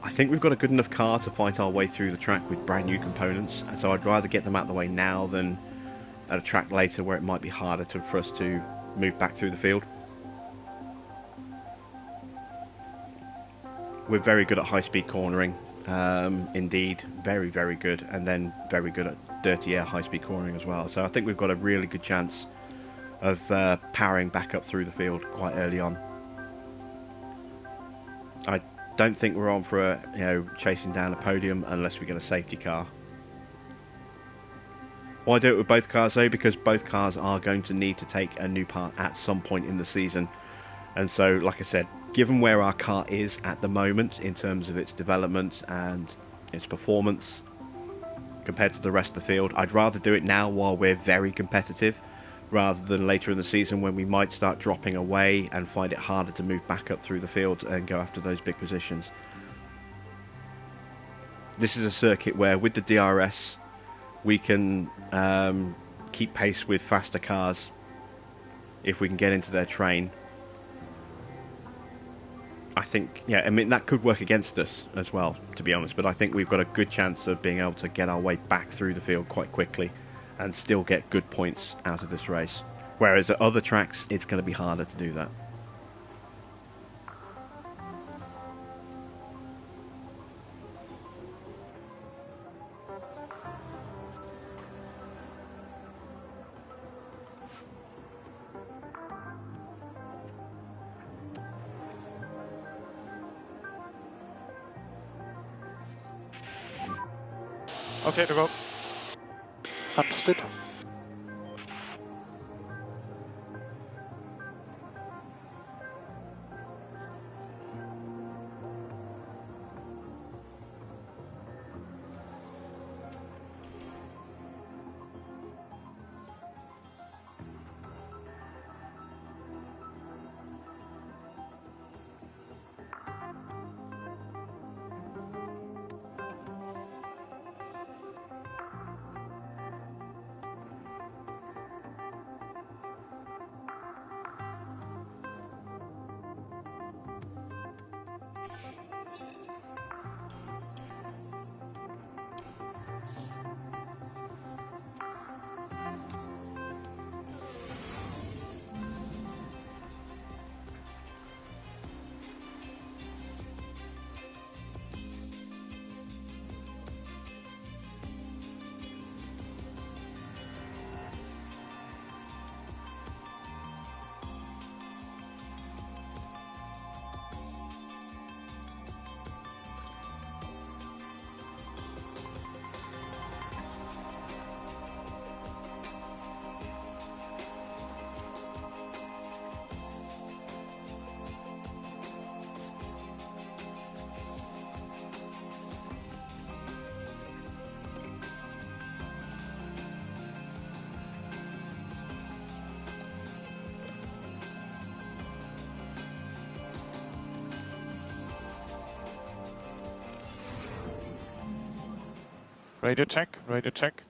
I think we've got a good enough car to fight our way through the track with brand new components, and so I'd rather get them out of the way now than at a track later where it might be harder for us to move back through the field. We're very good at high-speed cornering, indeed, very, very good, and then very good at dirty air high-speed cornering as well. So I think we've got a really good chance of powering back up through the field quite early on. I don't think we're on for chasing down a podium unless we get a safety car. Why do it with both cars though? Because both cars are going to need to take a new part at some point in the season. And so, like I said, given where our car is at the moment in terms of its development and its performance compared to the rest of the field, I'd rather do it now while we're very competitive rather than later in the season when we might start dropping away and find it harder to move back up through the field and go after those big positions. This is a circuit where with the DRS we can keep pace with faster cars if we can get into their train. I think, yeah, I mean, that could work against us as well, to be honest, but I think we've got a good chance of being able to get our way back through the field quite quickly and still get good points out of this race. Whereas at other tracks, it's going to be harder to do that. Okay to go. Understood. Radio check, radio check.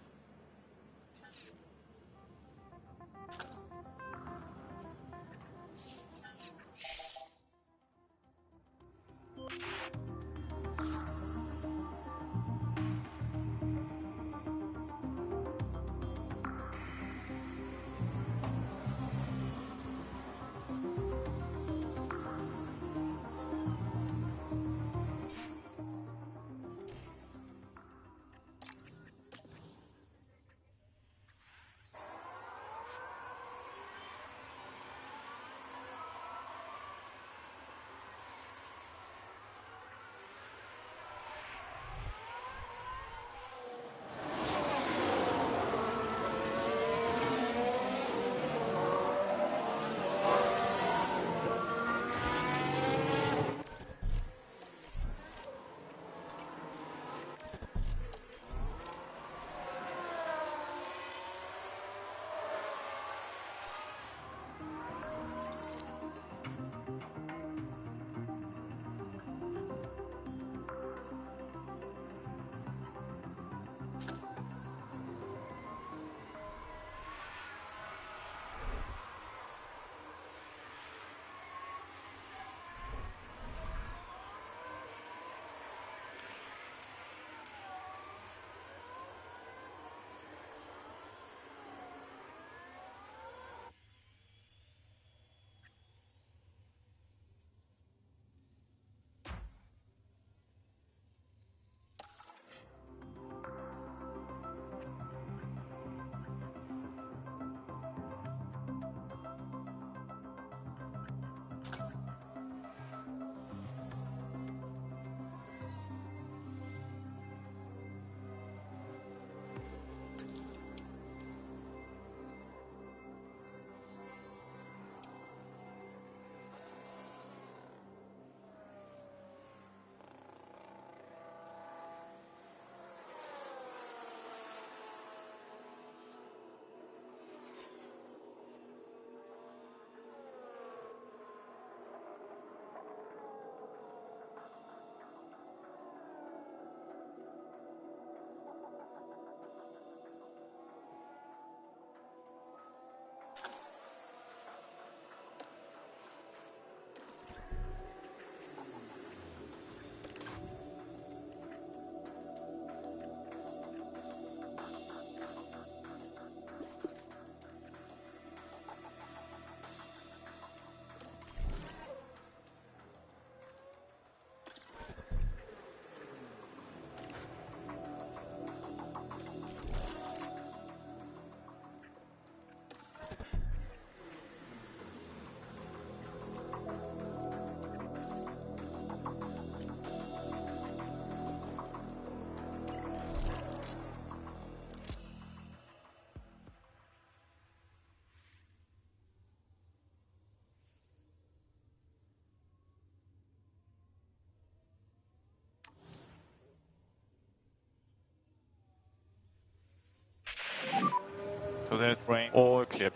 So there's rain. All clear.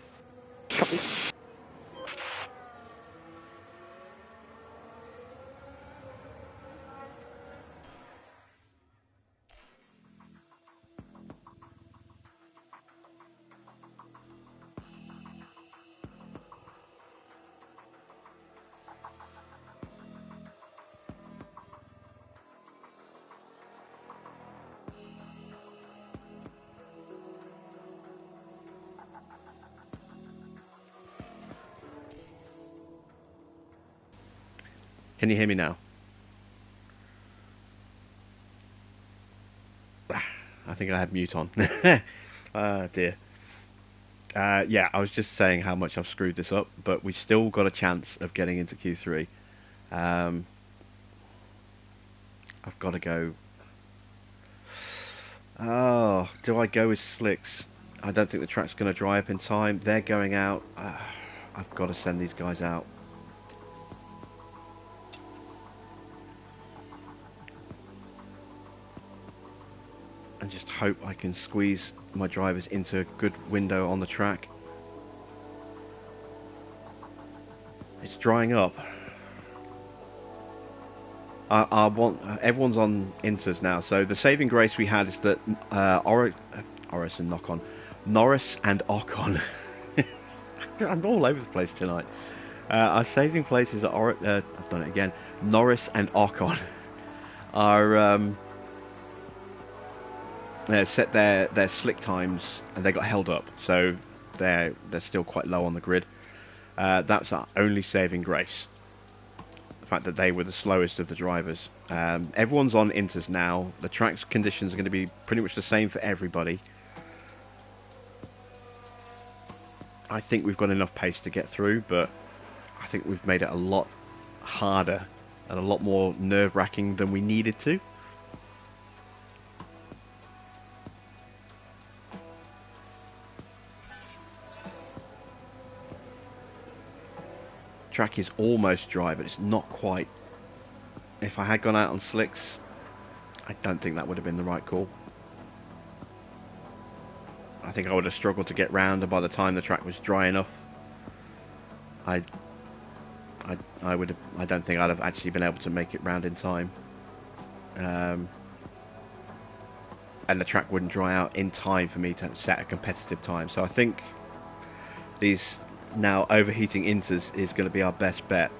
Copy. Can you hear me now? I think I had mute on. Ah, dear. Yeah, I was just saying how much I've screwed this up, but we still got a chance of getting into Q3. I've got to go. Oh, do I go with slicks? I don't think the track's going to dry up in time. They're going out. I've got to send these guys out. And just hope I can squeeze my drivers into a good window on the track. It's drying up. I want everyone's on inters now. So the saving grace we had is that Norris and Ocon. I'm all over the place tonight. Our saving places at I've done it again. Norris and Ocon are set their slick times, and they got held up, so they're still quite low on the grid. That's our only saving grace. The fact that they were the slowest of the drivers. Everyone's on inters now. The track's conditions are going to be pretty much the same for everybody. I think we've got enough pace to get through, but I think we've made it a lot harder and a lot more nerve-wracking than we needed to. Track is almost dry, but it's not quite. If I had gone out on slicks, I don't think that would have been the right call. I think I would have struggled to get round, and by the time the track was dry enough, I don't think I'd have actually been able to make it round in time. And the track wouldn't dry out in time for me to set a competitive time. So I think these now overheating inters is going to be our best bet.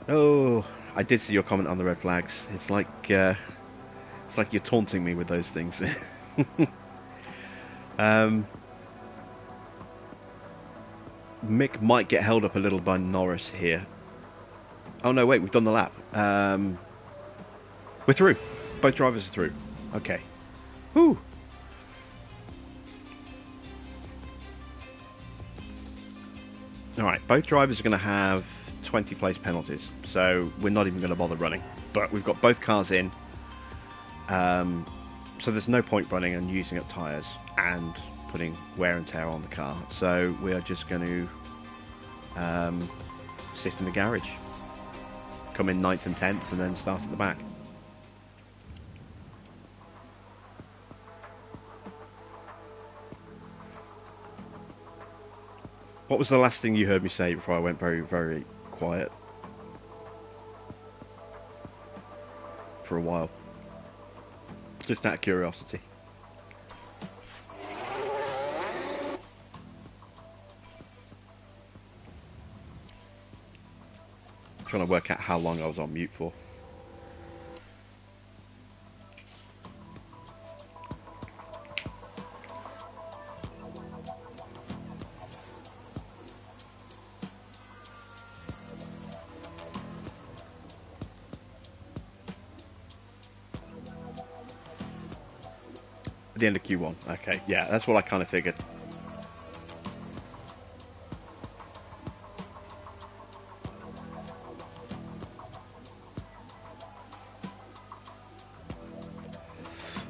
Oh, I did see your comment on the red flags. It's like you're taunting me with those things. Mick might get held up a little by Norris here. Oh no, wait, we've done the lap. We're through. Both drivers are through. Okay. Woo! Alright, both drivers are going to have 20 place penalties, so we're not even going to bother running. But we've got both cars in, so there's no point running and using up tyres and putting wear and tear on the car. So we are just going to sit in the garage, come in 9th and 10th, and then start at the back. What was the last thing you heard me say before I went very, very quiet? For a while. Just out of curiosity. Trying to work out how long I was on mute for. At the end of Q1. Okay, yeah, that's what I kind of figured.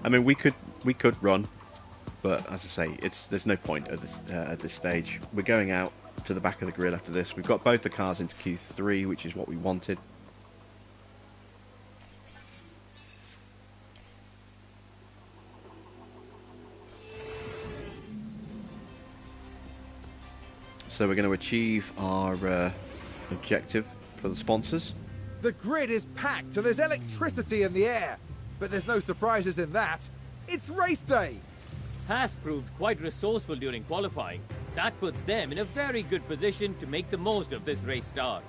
I mean, we could run, but as I say, there's no point at this stage. We're going out to the back of the grid after this. We've got both the cars into Q3, which is what we wanted. So we're going to achieve our objective for the sponsors. The grid is packed and there's electricity in the air. But there's no surprises in that. It's race day. HAAS proved quite resourceful during qualifying. That puts them in a very good position to make the most of this race start.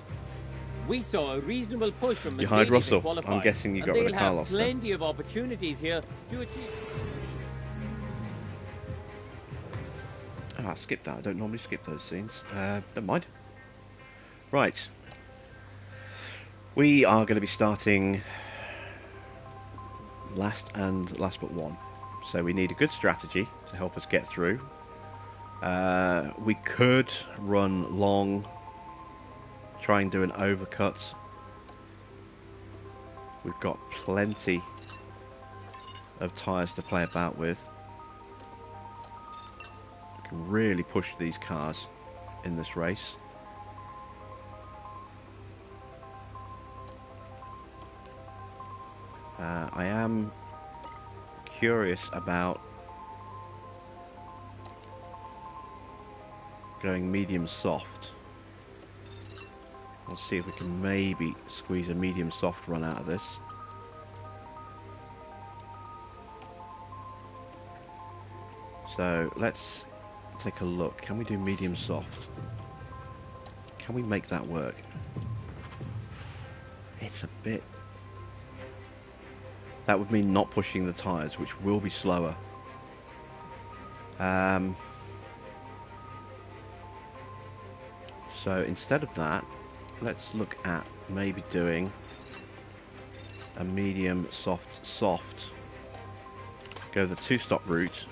We saw a reasonable push from You Mercedes hired Russell. in qualifying, I'm guessing you got and rid of they'll have Carlos, then. plenty of opportunities here to achieve... Oh, I skipped that. I don't normally skip those scenes. Never mind. Right. We are going to be starting last but one. So we need a good strategy to help us get through. We could run long, try and do an overcut. We've got plenty of tyres to play about with. We can really push these cars in this race. I am curious about going medium soft. Let's see if we can maybe squeeze a medium soft run out of this. So let's take a look. Can we do medium soft? Can we make that work? It's a bit... That would mean not pushing the tyres, which will be slower. So instead of that, let's look at maybe doing a medium soft. Go the two-stop route.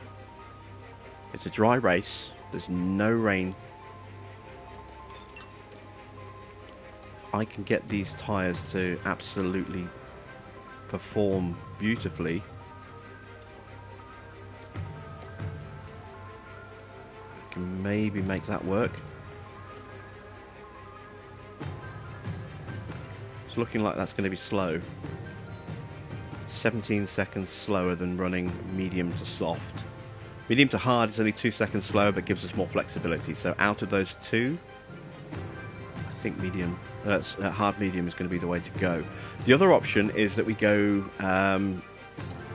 It's a dry race. There's no rain. I can get these tyres to absolutely perform beautifully. I can maybe make that work. It's looking like that's going to be slow. 17 seconds slower than running medium to soft. Medium to hard is only 2 seconds slower, but gives us more flexibility. So out of those two, I think medium, hard medium is going to be the way to go. The other option is that we go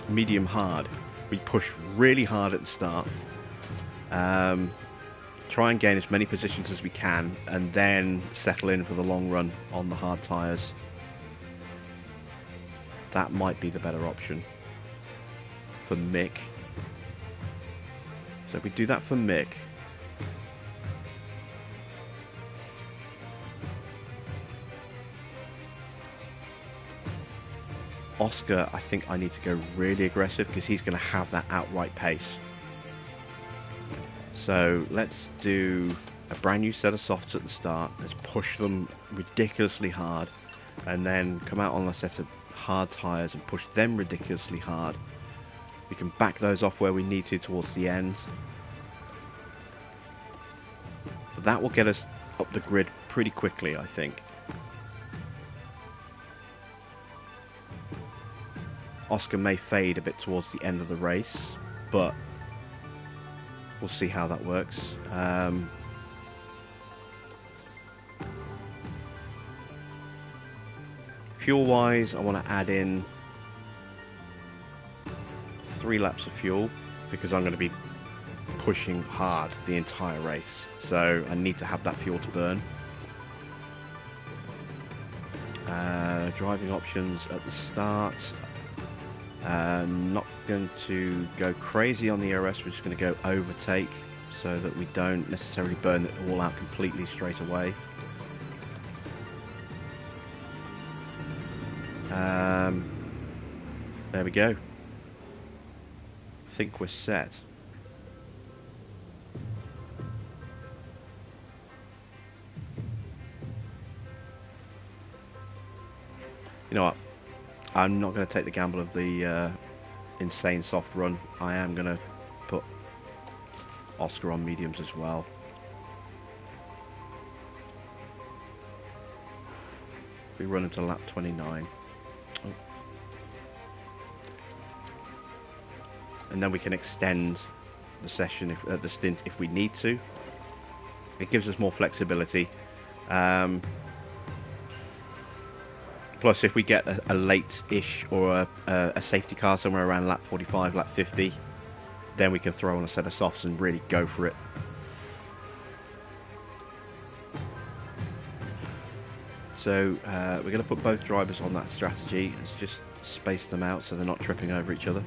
medium hard. We push really hard at the start. Try and gain as many positions as we can, and then settle in for the long run on the hard tyres. That might be the better option for Mick. So if we do that for Mick, Oscar, I think I need to go really aggressive because he's going to have that outright pace. So let's do a brand new set of softs at the start. Let's push them ridiculously hard, and then come out on a set of hard tyres and push them ridiculously hard. We can back those off where we need to towards the end. But that will get us up the grid pretty quickly, I think. Oscar may fade a bit towards the end of the race, but we'll see how that works. Fuel-wise, I want to add in 3 laps of fuel because I'm going to be pushing hard the entire race. So I need to have that fuel to burn. Driving options at the start. Not going to go crazy on the ERS, we're just going to go overtake so that we don't necessarily burn it all out completely straight away. There we go. I think we're set. You know what? I'm not going to take the gamble of the insane soft run. I am going to put Oscar on mediums as well. We run into lap 29. Oh. And then we can extend the session, the stint, if we need to. It gives us more flexibility. Plus, if we get a late-ish or a safety car somewhere around lap 45, lap 50, then we can throw on a set of softs and really go for it. So we're going to put both drivers on that strategy. Let's just space them out so they're not tripping over each other.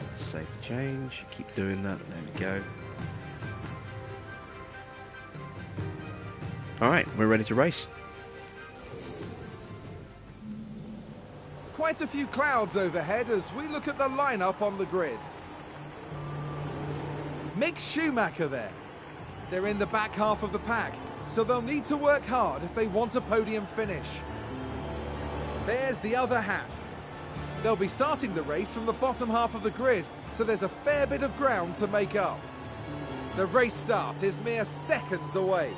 Let's save the change. Keep doing that. There we go. Alright, we're ready to race. Quite a few clouds overhead as we look at the lineup on the grid. Mick Schumacher there. They're in the back half of the pack, so they'll need to work hard if they want a podium finish. There's the other HAAS. They'll be starting the race from the bottom half of the grid, so there's a fair bit of ground to make up. The race start is mere seconds away.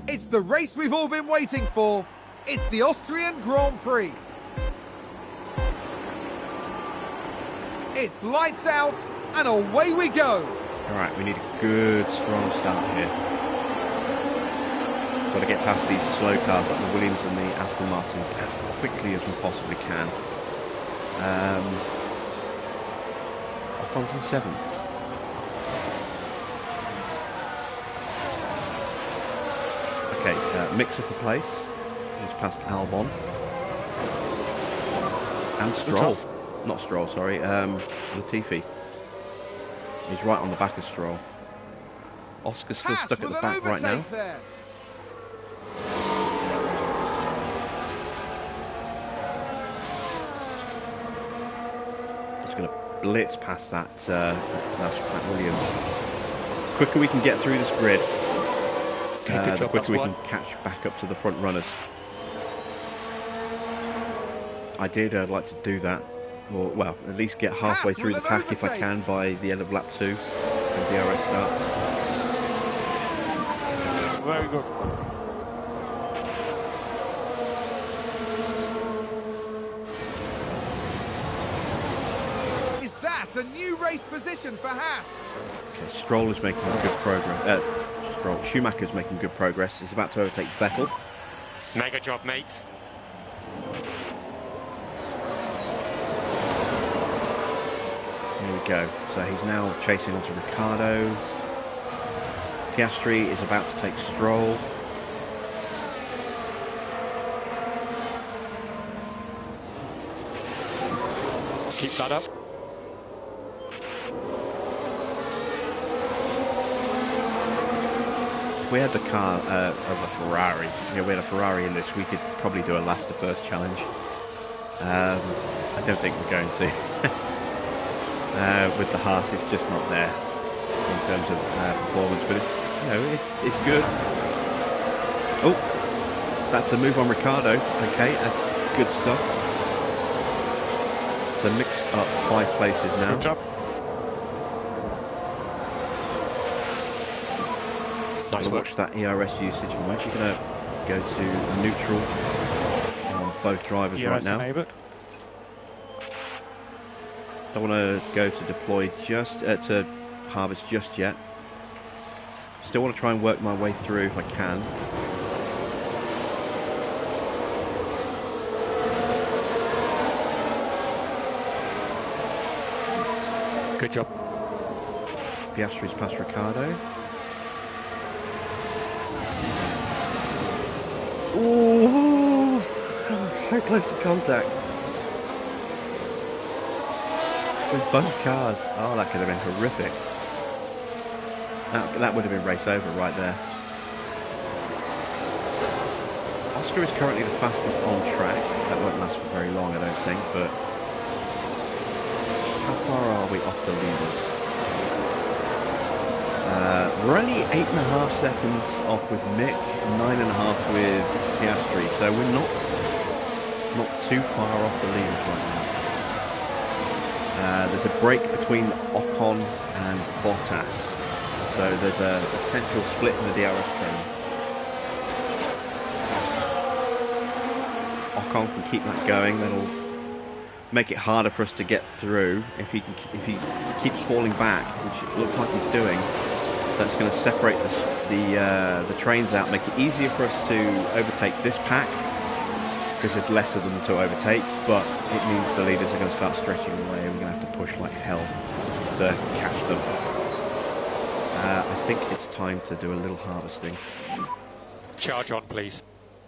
It's the race we've all been waiting for. It's the Austrian Grand Prix. It's lights out and away we go. Alright, we need a good strong start here. Got to get past these slow cars like the Williams and the Aston Martins as quickly as we possibly can. Ocon's in 7th. Okay, mix up a place. He's past Albon. And Stroll. Not Stroll, sorry. Latifi. He's right on the back of Stroll. Oscar's still stuck at the back right now. There. Just going to blitz past that Williams. The quicker we can get through this grid, the quicker we can catch back up to the front runners. I'd like to do that, or well, at least get halfway through the pack if I can by the end of lap 2 when DRS starts. Very good. Is that a new race position for HAAS? Okay, Stroll is making good progress. Schumacher's making good progress. He's about to overtake Vettel. Mega job, mates. There we go. So he's now chasing onto Ricciardo. Piastri is about to take Stroll. Keep that up. If we had the car of a Ferrari, we had a Ferrari in this, we could probably do a last to first challenge. I don't think we're going to. With the HAAS, it's just not there in terms of performance, but it's good. Oh, that's a move on Ricciardo. Okay, that's good stuff. So mixed up 5 places now. Good job. Nice work. Watch that ERS usage. I'm actually going to go to neutral on both drivers right now. Enabled. Don't want to go to deploy just to harvest just yet. Still want to try and work my way through if I can. Good job. Piastri's past Ricciardo. Ooh, so close to contact. With both cars. Oh, that could have been horrific. That would have been race over right there. Oscar is currently the fastest on track. That won't last for very long, I don't think, but how far are we off the leaders? We're only 8.5 seconds off with Mick, 9.5 with Piastri, so we're not too far off the leaders right now. There's a break between Ocon and Bottas, so there's a potential split in the DRS train. Ocon can keep that going, make it harder for us to get through. If he keeps falling back, which it looks like he's doing, that's going to separate the trains out, make it easier for us to overtake this pack, because there's less of them to overtake, but it means the leaders are going to start stretching away and we're going to have to push like hell to catch them. I think it's time to do a little harvesting. Charge on, please.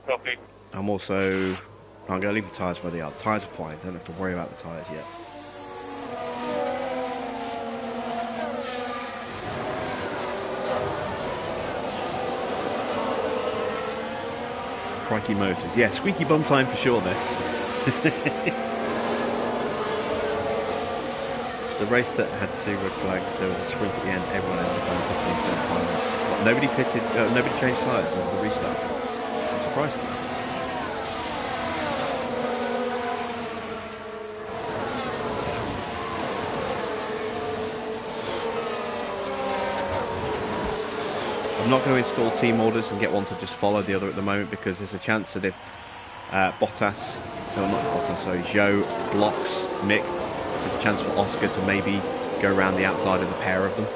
Copy. I'm going to leave the tyres where they are. The tyres are fine, don't have to worry about the tyres yet. Crikey motors. Yeah, squeaky bum time for sure there. The race that had 2 red flags, there was a sprint at the end, everyone ended up on 15% tyres. Nobody pitted, nobody changed tyres over the restart. I'm surprised. I'm not going to install team orders and get one to just follow the other at the moment, because there's a chance that if Joe blocks Mick, there's a chance for Oscar to maybe go around the outside of the pair of them.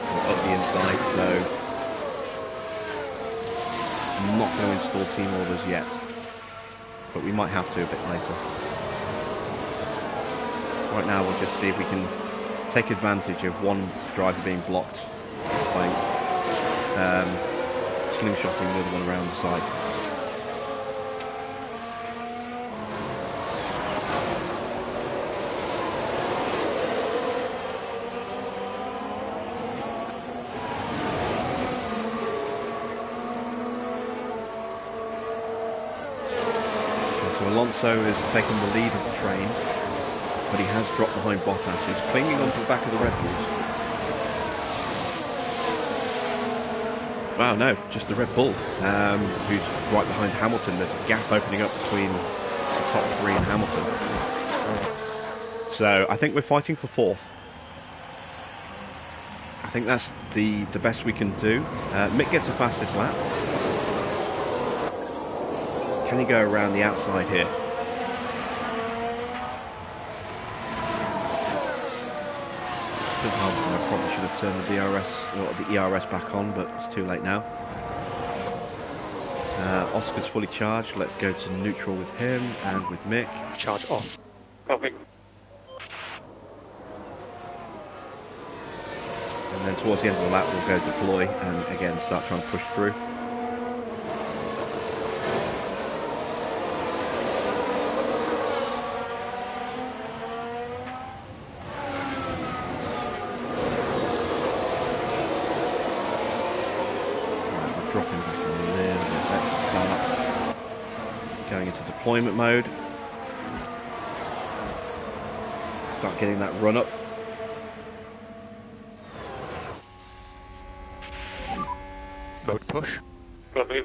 Or up the inside, so I'm not going to install team orders yet. But we might have to a bit later. Right now we'll just see if we can take advantage of one driver being blocked by slingshotting the other one around the side. So Alonso has taken the lead of the train, but he has dropped behind Bottas, who's clinging onto the back of the Red Bulls. Wow, no, just the Red Bull, who's right behind Hamilton. There's a gap opening up between the top 3 and Hamilton. So I think we're fighting for 4th. I think that's the best we can do. Mick gets the fastest lap. Can he go around the outside here? Still Hamilton. I probably should have turned the DRS or the ERS back on, but it's too late now. Oscar's fully charged. Let's go to neutral with him and with Mick. Charge off. Copy. And then towards the end of the lap we'll go deploy and again start trying to push through. Dropping back a little bit. Let's start going into deployment mode. Start getting that run up. Mode push. Copy.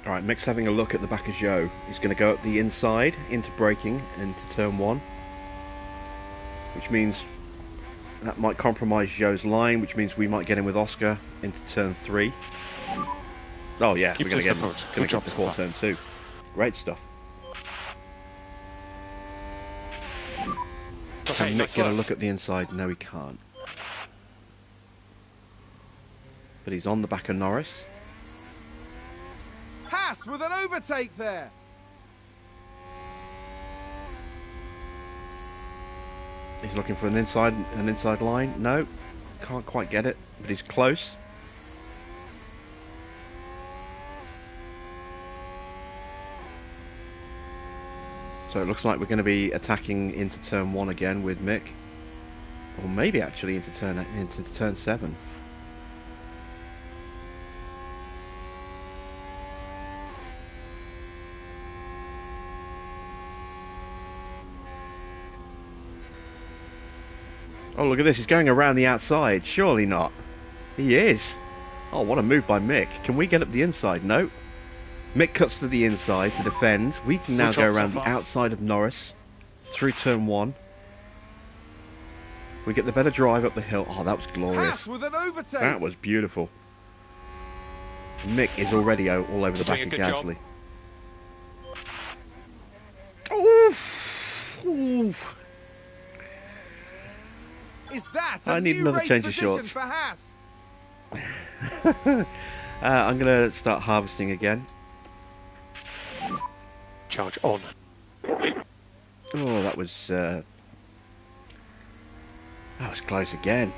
Alright, Mick's having a look at the back of Joe. He's going to go up the inside into braking into turn 1. Which means that might compromise Joe's line, which means we might get in with Oscar into turn 3. Oh yeah, we're going to get before turn 2. Great stuff. Okay, Can Mick nice get a work. look at the inside? No, he can't. But he's on the back of Norris. HAAS with an overtake there. He's looking for an inside line. No, can't quite get it, but he's close. So it looks like we're going to be attacking into turn 1 again with Mick, or maybe actually into turn 7. Oh, look at this. He's going around the outside. Surely not. He is. Oh, what a move by Mick. Can we get up the inside? No. Mick cuts to the inside to defend. We can now go around the outside of Norris through turn 1. We get the better drive up the hill. Oh, that was glorious. HAAS with an overtake. That was beautiful. Mick is already all over the back Doing of a good Gasly. Ooh. Is that I a need new another race change of position shorts. for HAAS? I'm going to start harvesting again. Charge on. Oh, that was close again.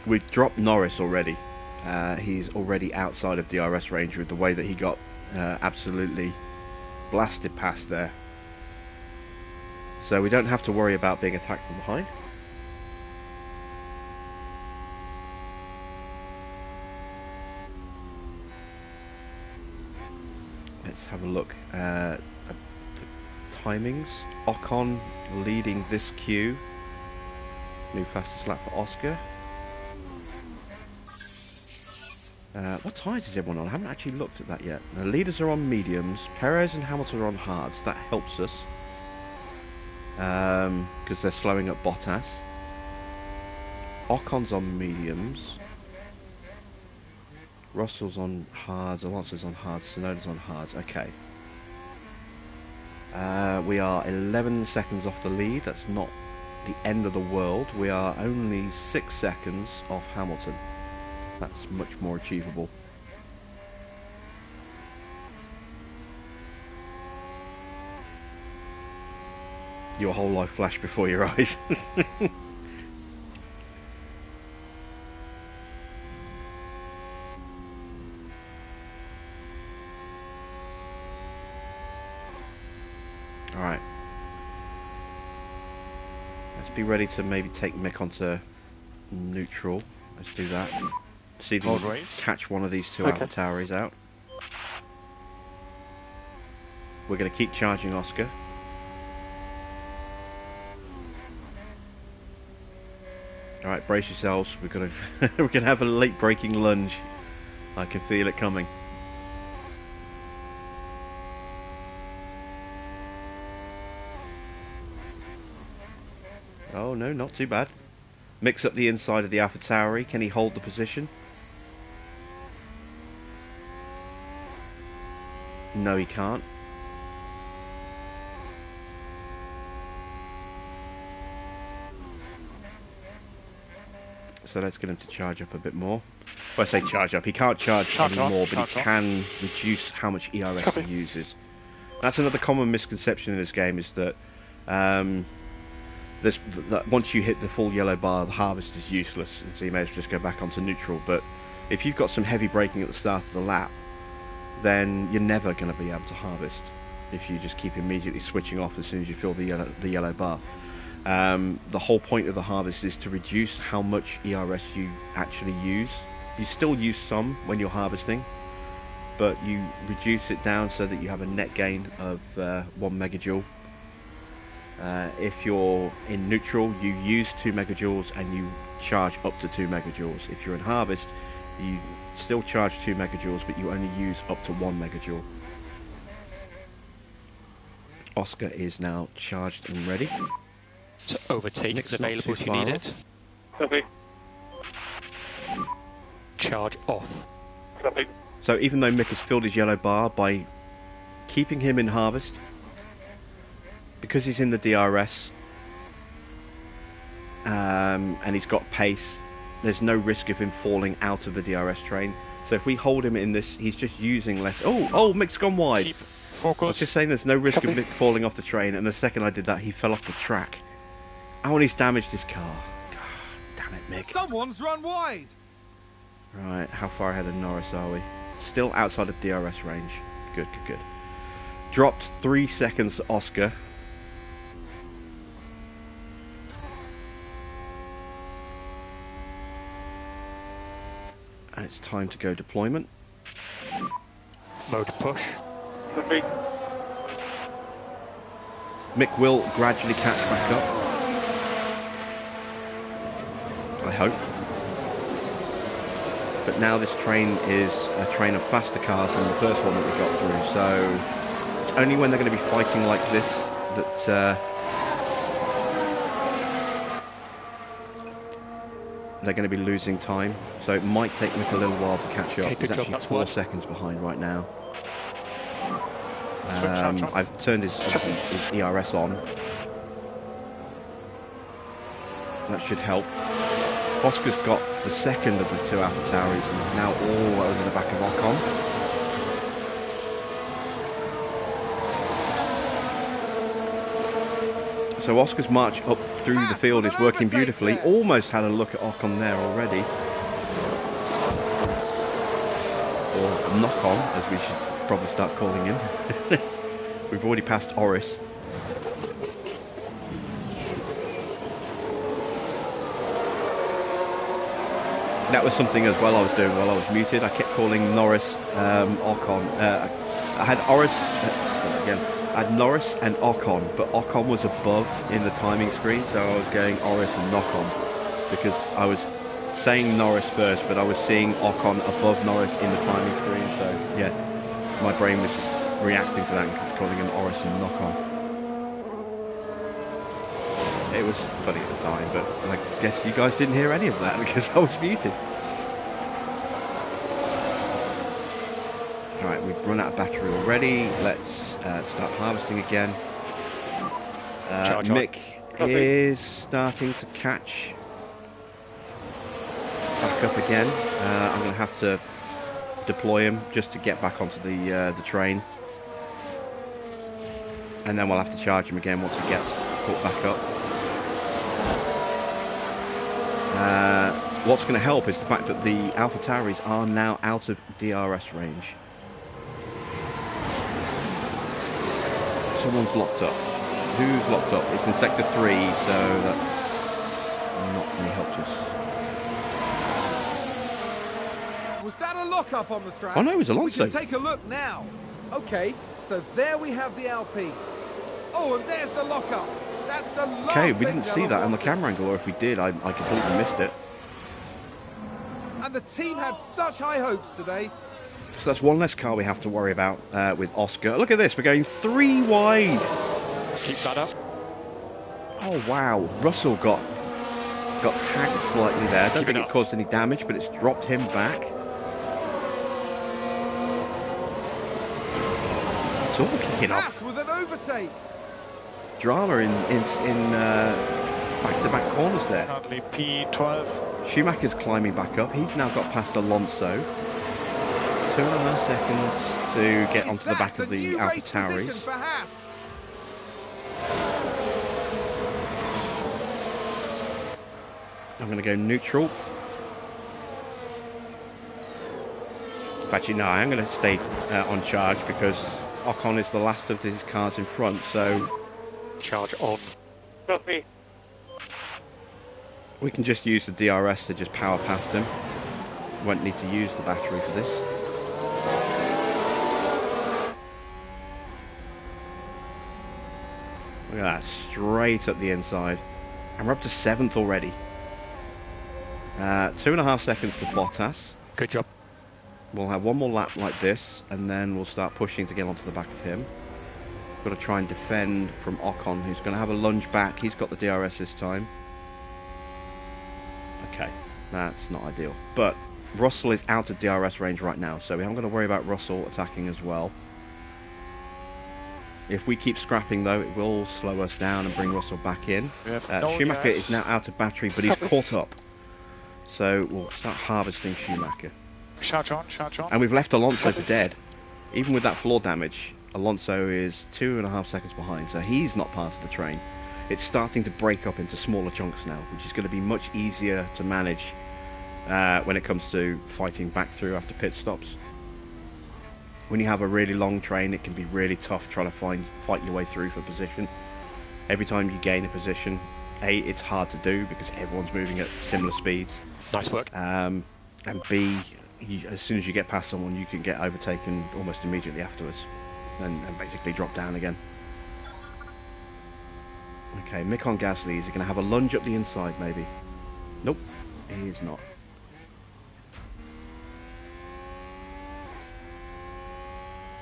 We've dropped Norris already. He's already outside of DRS range with the way that he got absolutely blasted past there. So we don't have to worry about being attacked from behind. Let's have a look at the timings. Ocon leading this queue. New fastest lap for Oscar. What tyres is everyone on? I haven't actually looked at that yet. The leaders are on mediums. Perez and Hamilton are on hards. That helps us. Because they're slowing up Bottas. Ocon's on mediums. Russell's on hards. Alonso's on hards. Tsunoda's on hards. Okay. We are 11 seconds off the lead. That's not the end of the world. We are only 6 seconds off Hamilton. That's much more achievable. Your whole life flashed before your eyes. Alright. Let's be ready to maybe take Mick onto neutral. Let's do that. See if we can catch one of these two Alpha Tauris out. We're going to keep charging Oscar. Alright, brace yourselves. We're going to have a late braking lunge. I can feel it coming. Oh no, not too bad. Mix up the inside of the Alpha Tauri. Can he hold the position? No, he can't. So let's get him to charge up a bit more. Well, I say charge up. He can't charge anymore, but he can reduce how much ERS he uses. That's another common misconception in this game, is that once you hit the full yellow bar, the harvest is useless, and so you may as well just go back onto neutral. But if you've got some heavy braking at the start of the lap, then you're never going to be able to harvest if you just keep immediately switching off as soon as you feel the yellow bar. The whole point of the harvest is to reduce how much ERS you actually use. You still use some when you're harvesting, but you reduce it down so that you have a net gain of 1 megajoule. If you're in neutral, you use 2 megajoules and you charge up to 2 megajoules. If you're in harvest, you still charge 2 megajoules, but you only use up to 1 megajoule. Oscar is now charged and ready. So overtake is available if you need it. Copy. Charge off. Copy. So even though Mick has filled his yellow bar, by keeping him in harvest, because he's in the DRS and he's got pace, there's no risk of him falling out of the DRS train. So if we hold him in this, he's just using less. Oh, Mick's gone wide. Keep I focus. was just saying there's no risk of Mick falling off the train, and the second I did that, he fell off the track. Oh, and he's damaged his car. God, damn it, Mick. Someone's run wide. Right, how far ahead of Norris are we? Still outside of DRS range. Good. Dropped 3 seconds to Oscar. And it's time to go deployment. Mode push. Copy. Mick will gradually catch back up. I hope. But now this train is a train of faster cars than the first one that we got through, so it's only when they're going to be fighting like this that they're going to be losing time. So it might take Mick a little while to catch up. Okay, He's good job, actually that's 4 one. seconds behind right now. I've turned his ERS on. That should help. Oscar's got the second of the two Alpha Tauris and is now all over the back of Ocon. So Oscar's march up through the field is working beautifully. Almost had a look at Ocon there already. Or knock on, as we should probably start calling him. We've already passed Oris. That was something as well I was doing while I was muted. I kept calling Norris Ocon. I had Oris again. I had Norris and Ocon, but Ocon was above in the timing screen, so I was going Oris and Knock-on because I was saying Norris first, but I was seeing Ocon above Norris in the timing screen. So yeah, my brain was reacting to that and just calling him Oris and Knock-on. It was funny at the time, but I guess you guys didn't hear any of that because I was muted. Alright, we've run out of battery already. Let's start harvesting again. Mick is starting to catch back up again. I'm going to have to deploy him just to get back onto the train. And then we'll have to charge him again once he gets caught back up. What's going to help is the fact that the Alpha Tauris are now out of DRS range. Someone's locked up. Who's locked up? It's in Sector 3, so that's not really helped us. Was that a lock-up on the track? Oh no, it was Alonso. We can take a look now. Okay, so there we have the Alpine. Oh, and there's the lock-up. That's the last Okay, we thing didn't see that on the wanted. camera angle, or if we did, I completely missed it. And the team had such high hopes today. So that's one less car we have to worry about with Oscar. Look at this, we're going 3 wide. Keep that up. Oh wow, Russell got tagged slightly there. I don't Keep think it it up. caused any damage, but it's dropped him back. It's all kicking off. HAAS with an overtake. Drama in back-to-back corners there. Currently P12. Schumacher's climbing back up. He's now got past Alonso. 2.5 seconds to get onto the back of the Alpha Tauris. For HAAS. I'm going to go neutral. In fact, no, I am going to stay on charge because Ocon is the last of these cars in front, so Charge on. Copy. we can just use the DRS to just power past him. Won't need to use the battery for this. Look at that, straight up the inside. And we're up to 7th already. 2.5 seconds to Bottas. Good job. We'll have one more lap like this, and then we'll start pushing to get onto the back of him. Got to try and defend from Ocon, who's going to have a lunge back. He's got the DRS this time. Okay, that's not ideal. But Russell is out of DRS range right now, so we haven't got to worry about Russell attacking as well. If we keep scrapping, though, it will slow us down and bring Russell back in. We have no Schumacher gas. is now out of battery, but he's caught up. So we'll start harvesting Schumacher. Charge on, charge on. And we've left Alonso for dead. Even with that floor damage, Alonso is 2.5 seconds behind, so he's not part of the train. It's starting to break up into smaller chunks now, which is going to be much easier to manage when it comes to fighting back through after pit stops. When you have a really long train, it can be really tough trying to fight your way through for position. Every time you gain a position, A, it's hard to do because everyone's moving at similar speeds. Nice work. And B, as soon as you get past someone, you can get overtaken almost immediately afterwards and basically drop down again. Okay, Mick on Gasly, is he going to have a lunge up the inside maybe? Nope, he is not.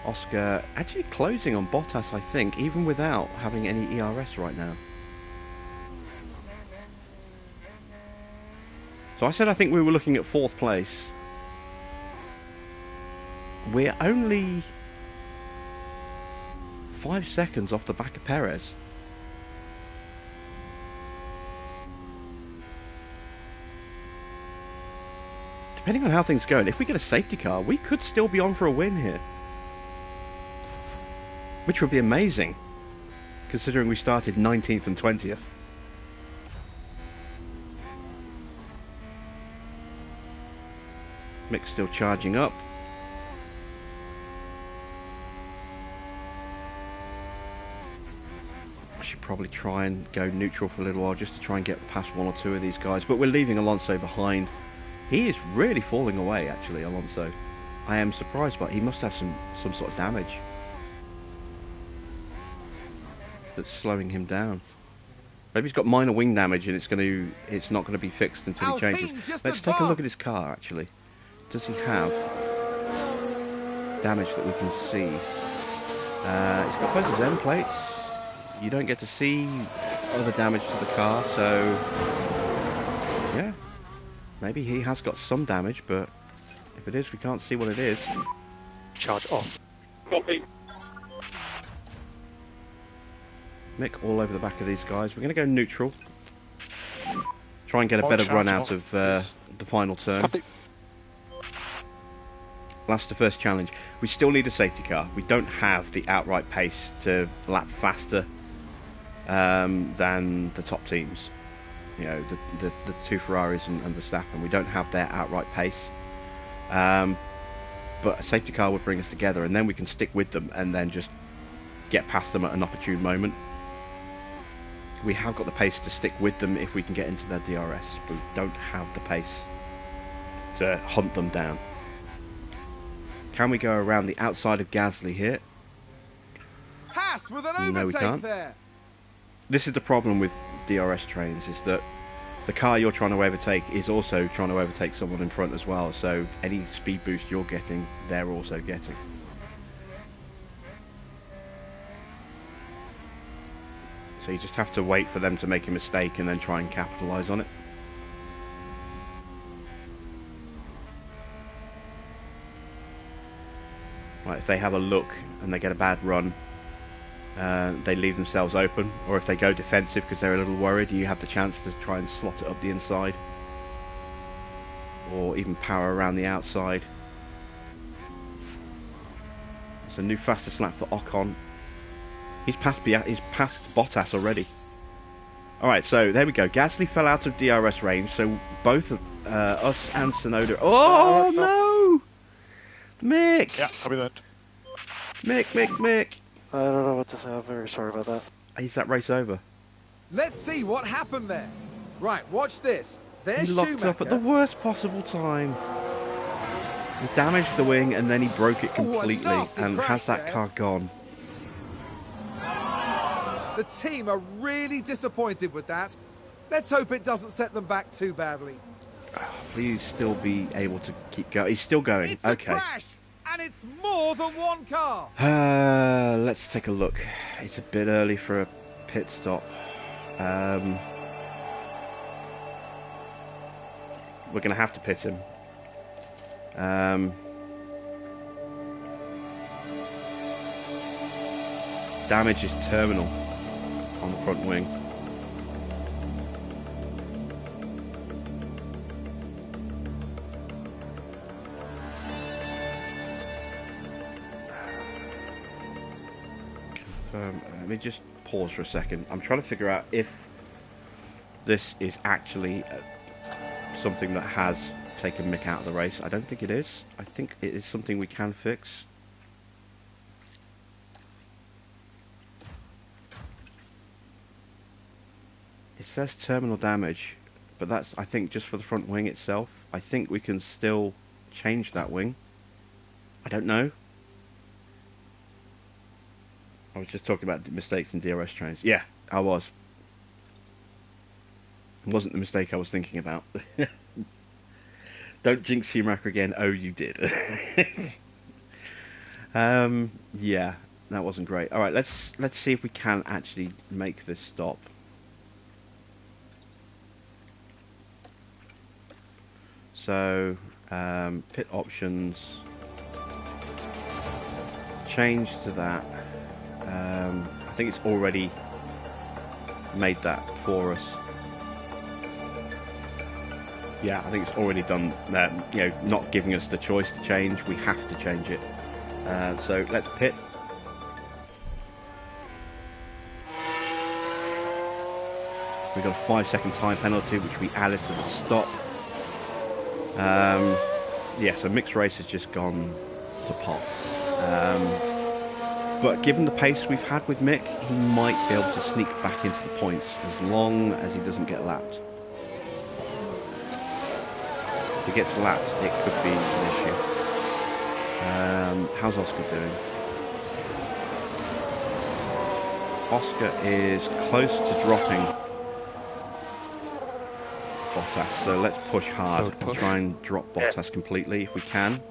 Oscar actually closing on Bottas, I think, even without having any ERS right now. So I said I think we were looking at 4th place. We're only 5 seconds off the back of Perez. Depending on how things go, and if we get a safety car, we could still be on for a win here. Which would be amazing, considering we started 19th and 20th. Mick's still charging up. I should probably try and go neutral for a little while just to try and get past one or two of these guys, but we're leaving Alonso behind. He is really falling away, actually, Alonso. I am surprised, but he must have some sort of damage that's slowing him down. Maybe he's got minor wing damage and it's not gonna be fixed until he changes. Let's take a look at his car, actually. Does he have damage that we can see? He's got both his end plates. You don't get to see other damage to the car, so yeah. Maybe he has got some damage, but if it is, we can't see what it is. Charge off. Copy. Mick all over the back of these guys. We're going to go neutral. Try and get a better run out of the final turn. Copy. That's the first challenge. We still need a safety car. We don't have the outright pace to lap faster than the top teams. You know, the two Ferraris and Verstappen. We don't have their outright pace. But a safety car would bring us together, and then we can stick with them and then just get past them at an opportune moment. We have got the pace to stick with them if we can get into their DRS, but we don't have the pace to hunt them down. Can we go around the outside of Gasly here? HAAS with an No, we overtake can't. there. This is the problem with DRS trains, is that the car you're trying to overtake is also trying to overtake someone in front as well, so any speed boost you're getting, they're also getting. So you just have to wait for them to make a mistake and then try and capitalise on it. Right, if they have a look and they get a bad run, they leave themselves open, or if they go defensive because they're a little worried, you have the chance to try and slot it up the inside, or even power around the outside. It's a new fastest lap for Ocon. He's passed Bottas already. Alright, so there we go. Gasly fell out of DRS range, so both us and Tsunoda... Oh, no! Mick! Yeah, copy that. Mick! I don't know what to say. I'm very sorry about that. Is that race over? Let's see what happened there. Right, watch this. There's He locked Schumacher. up at the worst possible time. He damaged the wing and then he broke it completely nasty and crash has that there. car gone. The team are really disappointed with that. Let's hope it doesn't set them back too badly. Please still be able to keep going. He's still going. It's Okay. a crash, and it's more than one car. Let's take a look. It's a bit early for a pit stop. We're going to have to pit him. Damage is terminal on the front wing. Let me just pause for a second. I'm trying to figure out if this is actually something that has taken Mick out of the race. I don't think it is. I think it is something we can fix. It says terminal damage, but that's, I think, just for the front wing itself. I think we can still change that wing. I don't know. I was just talking about mistakes in DRS trains. Yeah, I was. It wasn't the mistake I was thinking about. Don't jinx Schumacher again. Oh, you did. Yeah, that wasn't great. All right, let's see if we can actually make this stop. So, pit options. Change to that. I think it's already made that for us. Yeah, I think it's already done that, you know, not giving us the choice to change. We have to change it. So let's pit. We've got a 5-second time penalty, which we added to the stop. Yeah, so mixed race has just gone to pot. But given the pace we've had with Mick, he might be able to sneak back into the points as long as he doesn't get lapped. If he gets lapped, it could be an issue. How's Oscar doing? Oscar is close to dropping Bottas, so let's push hard and try and drop Bottas completely if we can.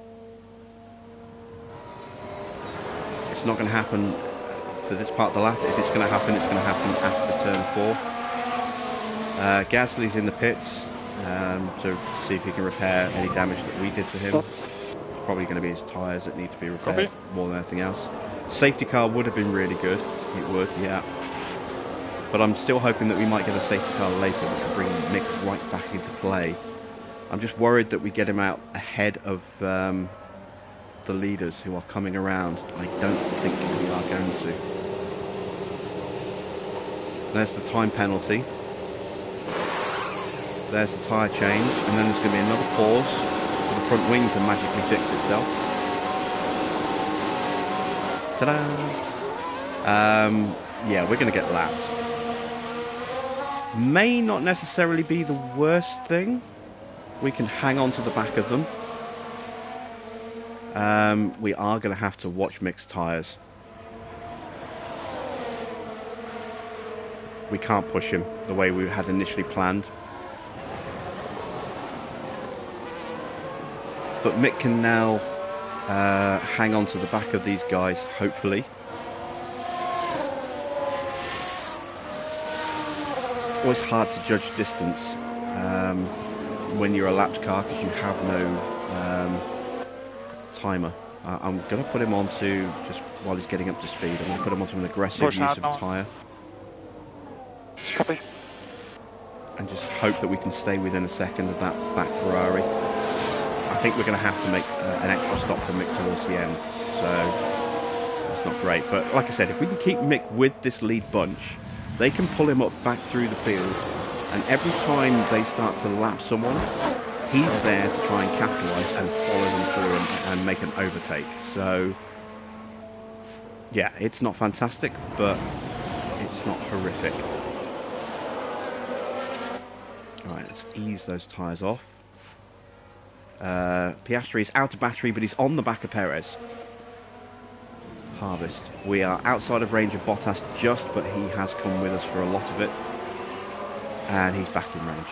It's not going to happen for this part of the lap. If it's going to happen, it's going to happen after turn 4. Gasly's in the pits to see if he can repair any damage that we did to him. Probably going to be his tyres that need to be repaired more than anything else. Safety car would have been really good. It would, yeah. But I'm still hoping that we might get a safety car later, which will bring Mick right back into play. I'm just worried that we get him out ahead of the leaders who are coming around. I don't think we are going to. There's the time penalty. There's the tyre change, and then there's going to be another pause for the front wing to magically fix itself. Ta-da! Yeah, we're going to get lapped. May not necessarily be the worst thing. We can hang on to the back of them. We are going to have to watch mixed tyres. We can't push him the way we had initially planned. But Mick can now hang on to the back of these guys, hopefully. Always hard to judge distance when you're a lapped car because you have no timer. I'm going to put him onto, just while he's getting up to speed, I'm going to put him onto an aggressive use of a tyre. Copy. And just hope that we can stay within a second of that back Ferrari. I think we're going to have to make an extra stop for Mick towards the end, so that's not great. But like I said, if we can keep Mick with this lead bunch, they can pull him up back through the field, and every time they start to lap someone, he's there to try and capitalise and follow them through and make an overtake. So yeah, it's not fantastic, but it's not horrific. Alright, let's ease those tyres off. Piastri is out of battery, but he's on the back of Perez. Harvest. We are outside of range of Bottas just, but he has come with us for a lot of it. And he's back in range.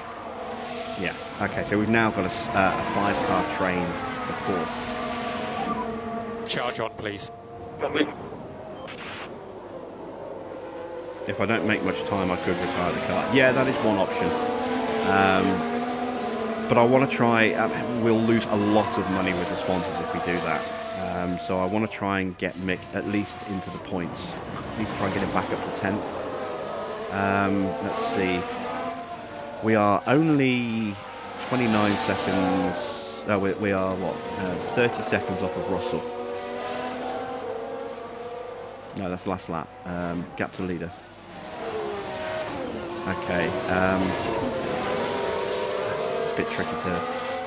Yeah, okay, so we've now got a 5-car train for 4th. Charge on, please. If I don't make much time, I could retire the car. Yeah, that is one option. But I want to try, we'll lose a lot of money with the sponsors if we do that. So I want to try and get Mick at least into the points. At least try and get him back up to 10th. Let's see. We are only 29 seconds. No, we are what? 30 seconds off of Russell. No, that's the last lap. Gap to leader. Okay. A bit tricky to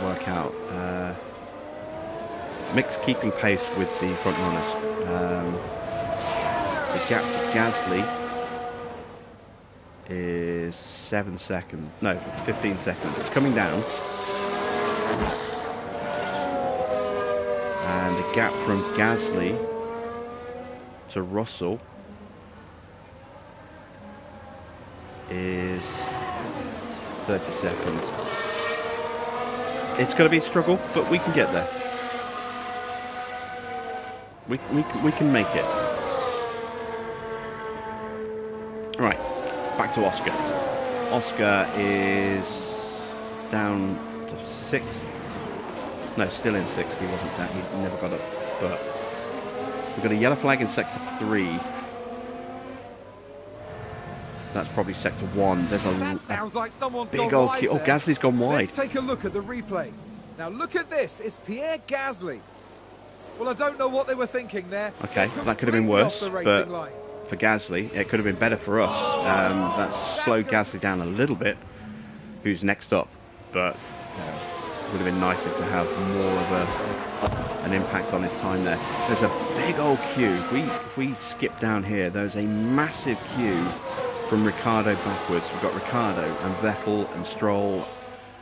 work out. Mick's keeping pace with the front runners. The gap to Gasly is 15 seconds. It's coming down. And the gap from Gasly to Russell is 30 seconds. It's going to be a struggle, but we can get there. We can make it. Right, back to Oscar. Oscar is down to 6th. No, still in 6th. He wasn't down. He never got up. But we've got a yellow flag in sector 3. That's probably sector 1. There's That a sounds like someone's big gone old wide queue. Oh, there. Gasly's gone wide. Let's take a look at the replay. Now look at this. It's Pierre Gasly. Well, I don't know what they were thinking there. Okay, They're that could have been completely worse, off the but racing line. for Gasly, it could have been better for us. That's slowed Gasly down a little bit, who's next up, but it would have been nicer to have more of an impact on his time there. There's a big old queue. If we skip down here, there's a massive queue from Ricciardo backwards. We've got Ricciardo and Vettel and Stroll,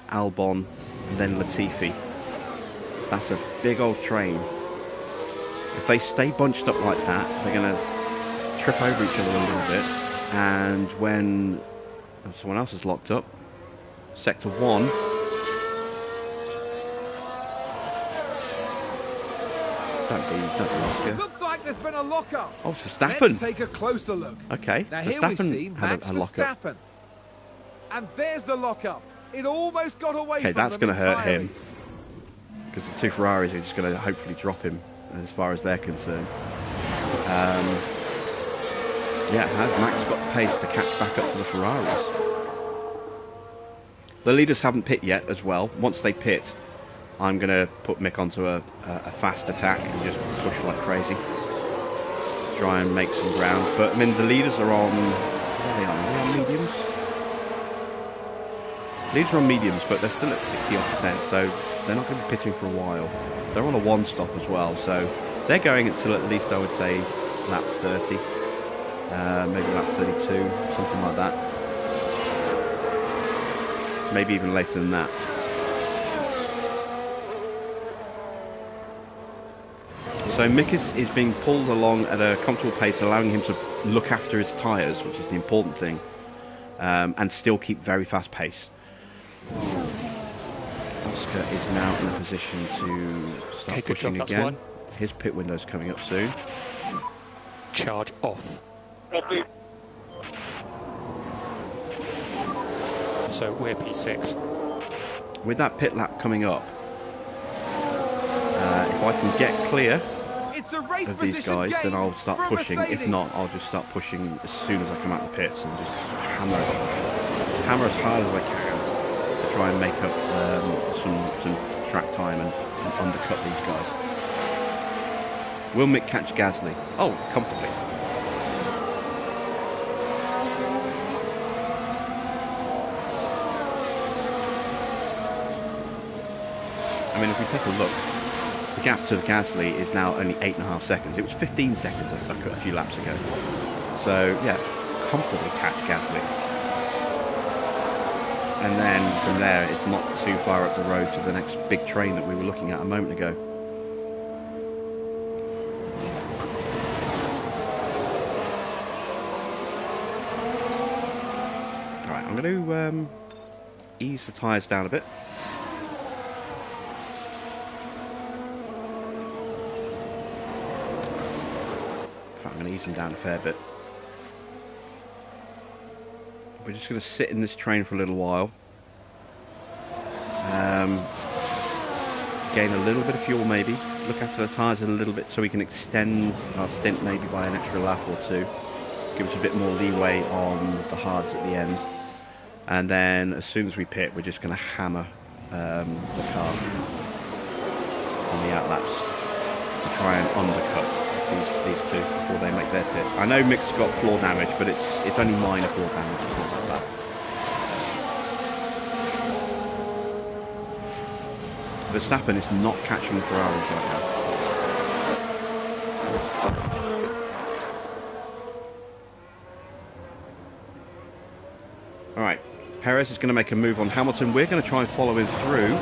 Albon, and then Latifi. That's a big old train. If they stay bunched up like that, they're going to trip over each other a little bit. And when someone else is locked up, sector 1. Don't be Oscar. Looks like there's been a lockup. Oh, Verstappen. Let's take a closer look. Okay, Now here we see Verstappen Max had a lockup. Verstappen. And there's the lockup. It almost got away Okay, from that's them going to hurt entirely. him. Because the two Ferraris are just going to hopefully drop him as far as they're concerned. Yeah, has Max got the pace to catch back up to the Ferraris? The leaders haven't pit yet as well. Once they pit, I'm going to put Mick onto a fast attack and just push like crazy. Try and make some ground. But, I mean, the leaders are on... Where are they on? Are they on mediums? Leaders are on mediums, but they're still at 60%, so they're not going to be pitting for a while. They're on a one-stop as well, so they're going until at least, I would say, lap 30. Maybe lap 32, something like that. Maybe even later than that. So Mick is being pulled along at a comfortable pace, allowing him to look after his tyres, which is the important thing, and still keep very fast pace. Oscar is now in a position to start pushing again. His pit window's coming up soon. Charge off. Copy. So we're P6. With that pit lap coming up, if I can get clear It's a race of these position guys, then gain I'll start for pushing. If Mercedes. not, I'll just start pushing as soon as I come out of the pits and just hammer as hard as I can to try and make up some track time and undercut these guys. Will Mick catch Gasly? Oh, comfortably. I mean, if we take a look, the gap to Gasly is now only 8.5 seconds. It was 15 seconds a few laps ago. So, yeah, comfortably catch Gasly. And then from there, it's not too far up the road to the next big train that we were looking at a moment ago. Alright, I'm going to ease the tyres down a bit. I'm going to ease them down a fair bit. We're just going to sit in this train for a little while. Gain a little bit of fuel maybe. Look after the tyres a little bit so we can extend our stint maybe by an extra lap or two. Give us a bit more leeway on the hards at the end. And then as soon as we pit, we're just going to hammer the car on the outlaps to try and undercut these two before they make their pit. I know Mick's got floor damage, but it's only minor floor damage. It's not like that. Verstappen is not catching Ferraris right now. Alright, Perez is going to make a move on Hamilton. We're going to try and follow him through.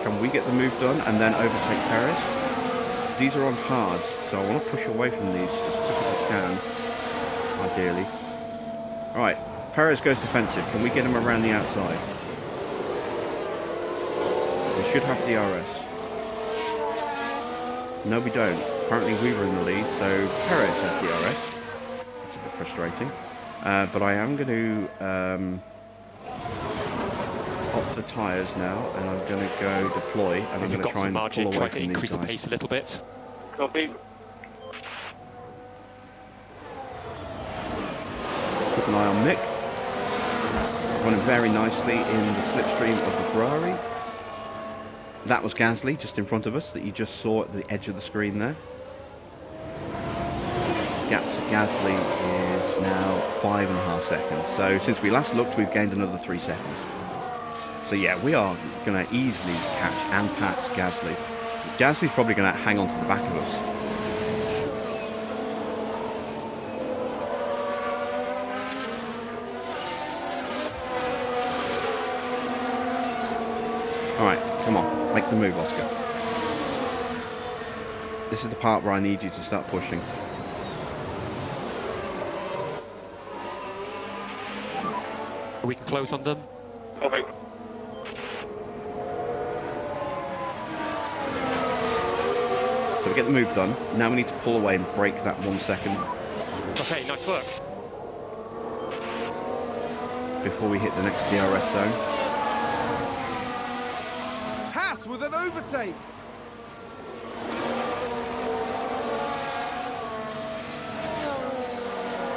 Can we get the move done and then overtake Perez? These are on hards, so I want to push away from these as quick as I can, ideally. Alright, Perez goes defensive. Can we get him around the outside? We should have DRS. No, we don't. Apparently we were in the lead, so Perez has DRS. That's a bit frustrating. But I am going to pop the tyres now, and I'm going to go deploy, and I'm going to try and pull away try from to increase these the guys. pace a little bit. Copy. keep an eye on Mick. Running very nicely in the slipstream of the Ferrari. That was Gasly just in front of us that you just saw at the edge of the screen there. Gap to Gasly is now 5.5 seconds. So since we last looked, we've gained another 3 seconds. So yeah, we are going to easily catch and pass Gasly. Gasly's probably going to hang on to the back of us. Alright, come on, make the move, Oscar. This is the part where I need you to start pushing. We can close on them. Copy. So we get the move done. Now we need to pull away and break that 1 second Okay, nice work. before we hit the next DRS zone. HAAS with an overtake.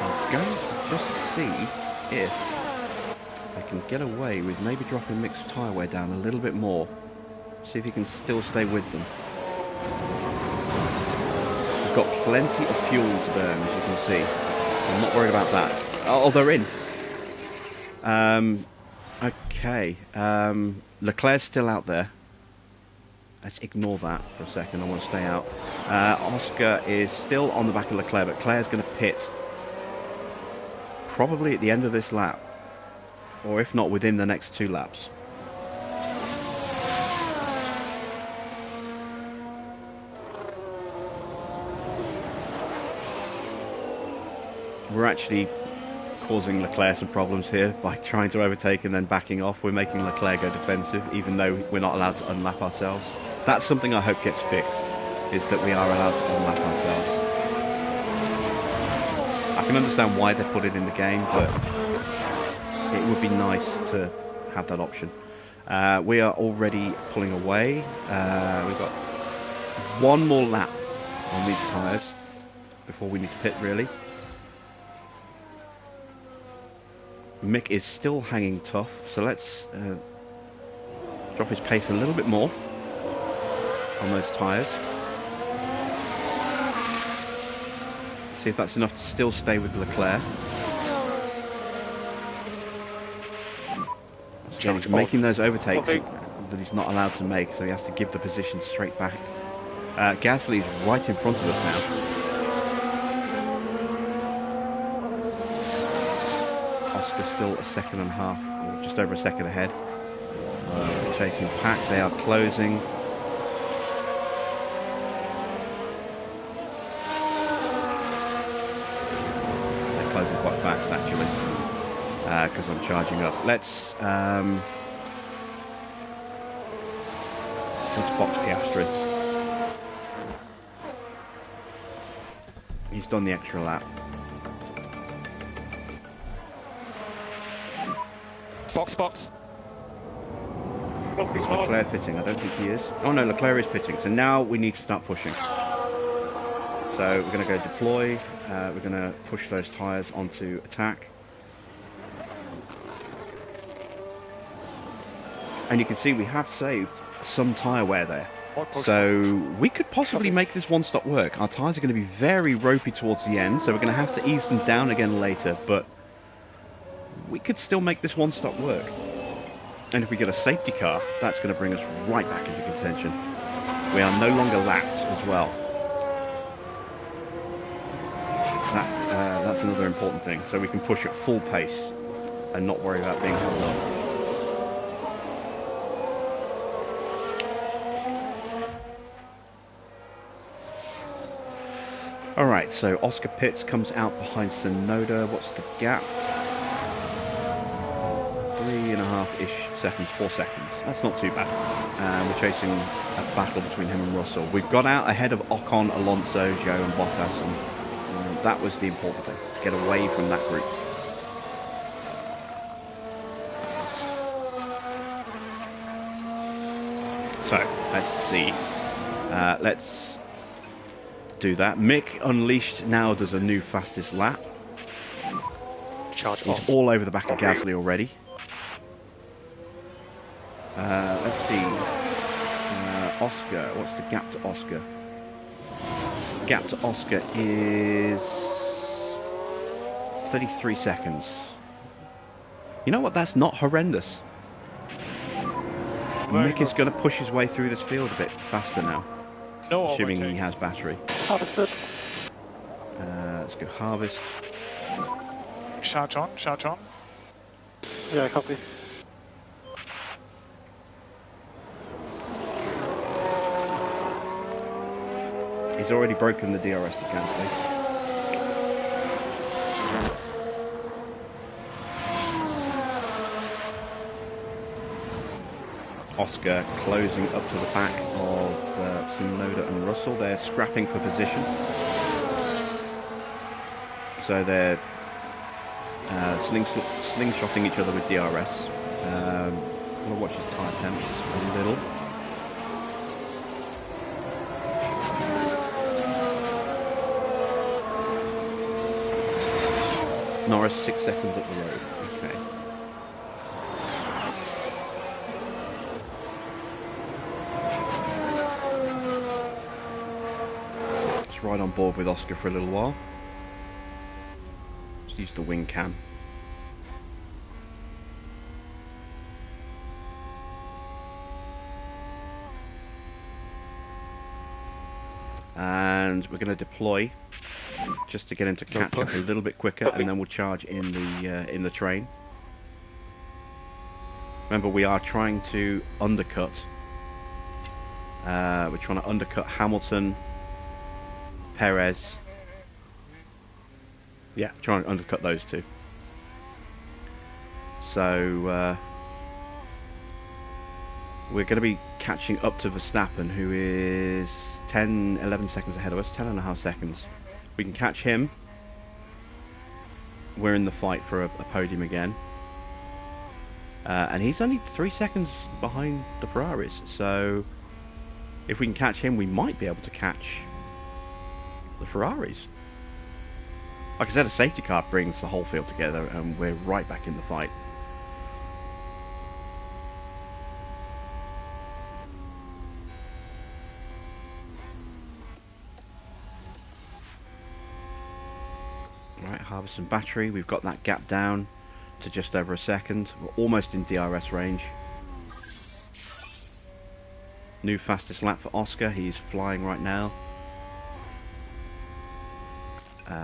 I'm going to just see if I can get away with maybe dropping Mick's tyre wear down a little bit more. See if he can still stay with them. We've got plenty of fuel to burn, as you can see. I'm not worried about that. Oh, they're in. Okay. Leclerc's still out there. Let's ignore that for a second. I want to stay out. Oscar is still on the back of Leclerc, but Leclerc's going to pit probably at the end of this lap, or if not within the next 2 laps. We're actually causing Leclerc some problems here by trying to overtake and then backing off. We're making Leclerc go defensive, even though we're not allowed to unlap ourselves. That's something I hope gets fixed, is that we are allowed to unlap ourselves. I can understand why they put it in the game, but it would be nice to have that option. We are already pulling away. We've got 1 more lap on these tyres before we need to pit, really. Mick is still hanging tough, so let's drop his pace a little bit more on those tyres. See if that's enough to still stay with Leclerc. So he's making those overtakes that he's not allowed to make, so he has to give the position straight back. Gasly's right in front of us now. Oscar's still 1.5 seconds, or just over 1 second ahead. Chasing pack, they are closing. They're closing quite fast actually, because I'm charging up. Let's box Piastri. He's done the extra lap. Box. Is Leclerc pitting? I don't think he is. Oh no, Leclerc is pitting. So now we need to start pushing. So we're going to go deploy. We're going to push those tyres onto attack. And you can see we have saved some tyre wear there. So we could possibly make this one-stop work. Our tyres are going to be very ropey towards the end, so we're going to have to ease them down again later, but we could still make this one-stop work. And if we get a safety car, that's going to bring us right back into contention. We are no longer lapped as well. That's another important thing. So we can push at full pace and not worry about being held up. Alright, so Oscar Pitts comes out behind Sonoda. What's the gap? 3.5-ish seconds, 4 seconds. That's not too bad. We're chasing a battle between him and Russell. We've got out ahead of Ocon, Alonso, Joe and Bottas, and that was the important thing, to get away from that group. So, let's see. Let's do that. Mick Unleashed now does a new fastest lap. Charge He's off. all over the back of Gasly already. Let's see. Oscar, what's the gap to Oscar? Gap to Oscar is 33 seconds. You know what? That's not horrendous. Very Mick is good. going to push his way through this field a bit faster now, No assuming he overtake. has battery. Harvested. Let's go harvest. Charge on, charge on. Yeah, copy. He's already broken the DRS to cancel. Oscar closing up to the back of Tsunoda and Russell. They're scrapping for position. So they're slingshotting each other with DRS. I'm going to watch his tyre temps a little. Norris 6 seconds up the road. Okay. Let's ride on board with Oscar for a little while. Let's use the wing cam. And we're going to deploy just to get him to catch up a little bit quicker, and then we'll charge in the train. Remember, we are trying to undercut. We're trying to undercut Hamilton, Perez. Yeah, trying to undercut those two. So we're going to be catching up to Verstappen, who is 11 seconds ahead of us, 10.5 seconds. We can catch him. We're in the fight for a podium again. And he's only 3 seconds behind the Ferraris. So if we can catch him, we might be able to catch the Ferraris. Like I said, a safety car brings the whole field together, and we're right back in the fight. Right, harvest some battery. We've got that gap down to just over a second. We're almost in DRS range. New fastest lap for Oscar. He's flying right now.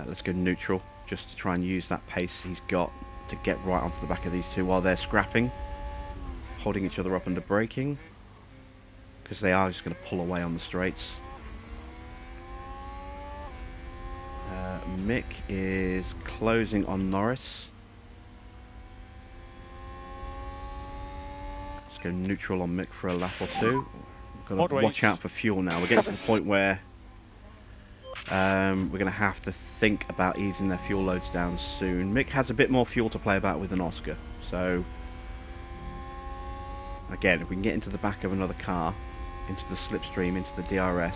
Let's go neutral, just to try and use that pace he's got to get right onto the back of these two while they're scrapping, holding each other up under braking, because they are just going to pull away on the straights. Mick is closing on Norris. Let's go neutral on Mick for a lap or two. We've got to watch out for fuel now. We're getting to the point where we're going to have to think about easing their fuel loads down soon. Mick has a bit more fuel to play about with than Oscar. So, again, if we can get into the back of another car, into the slipstream, into the DRS,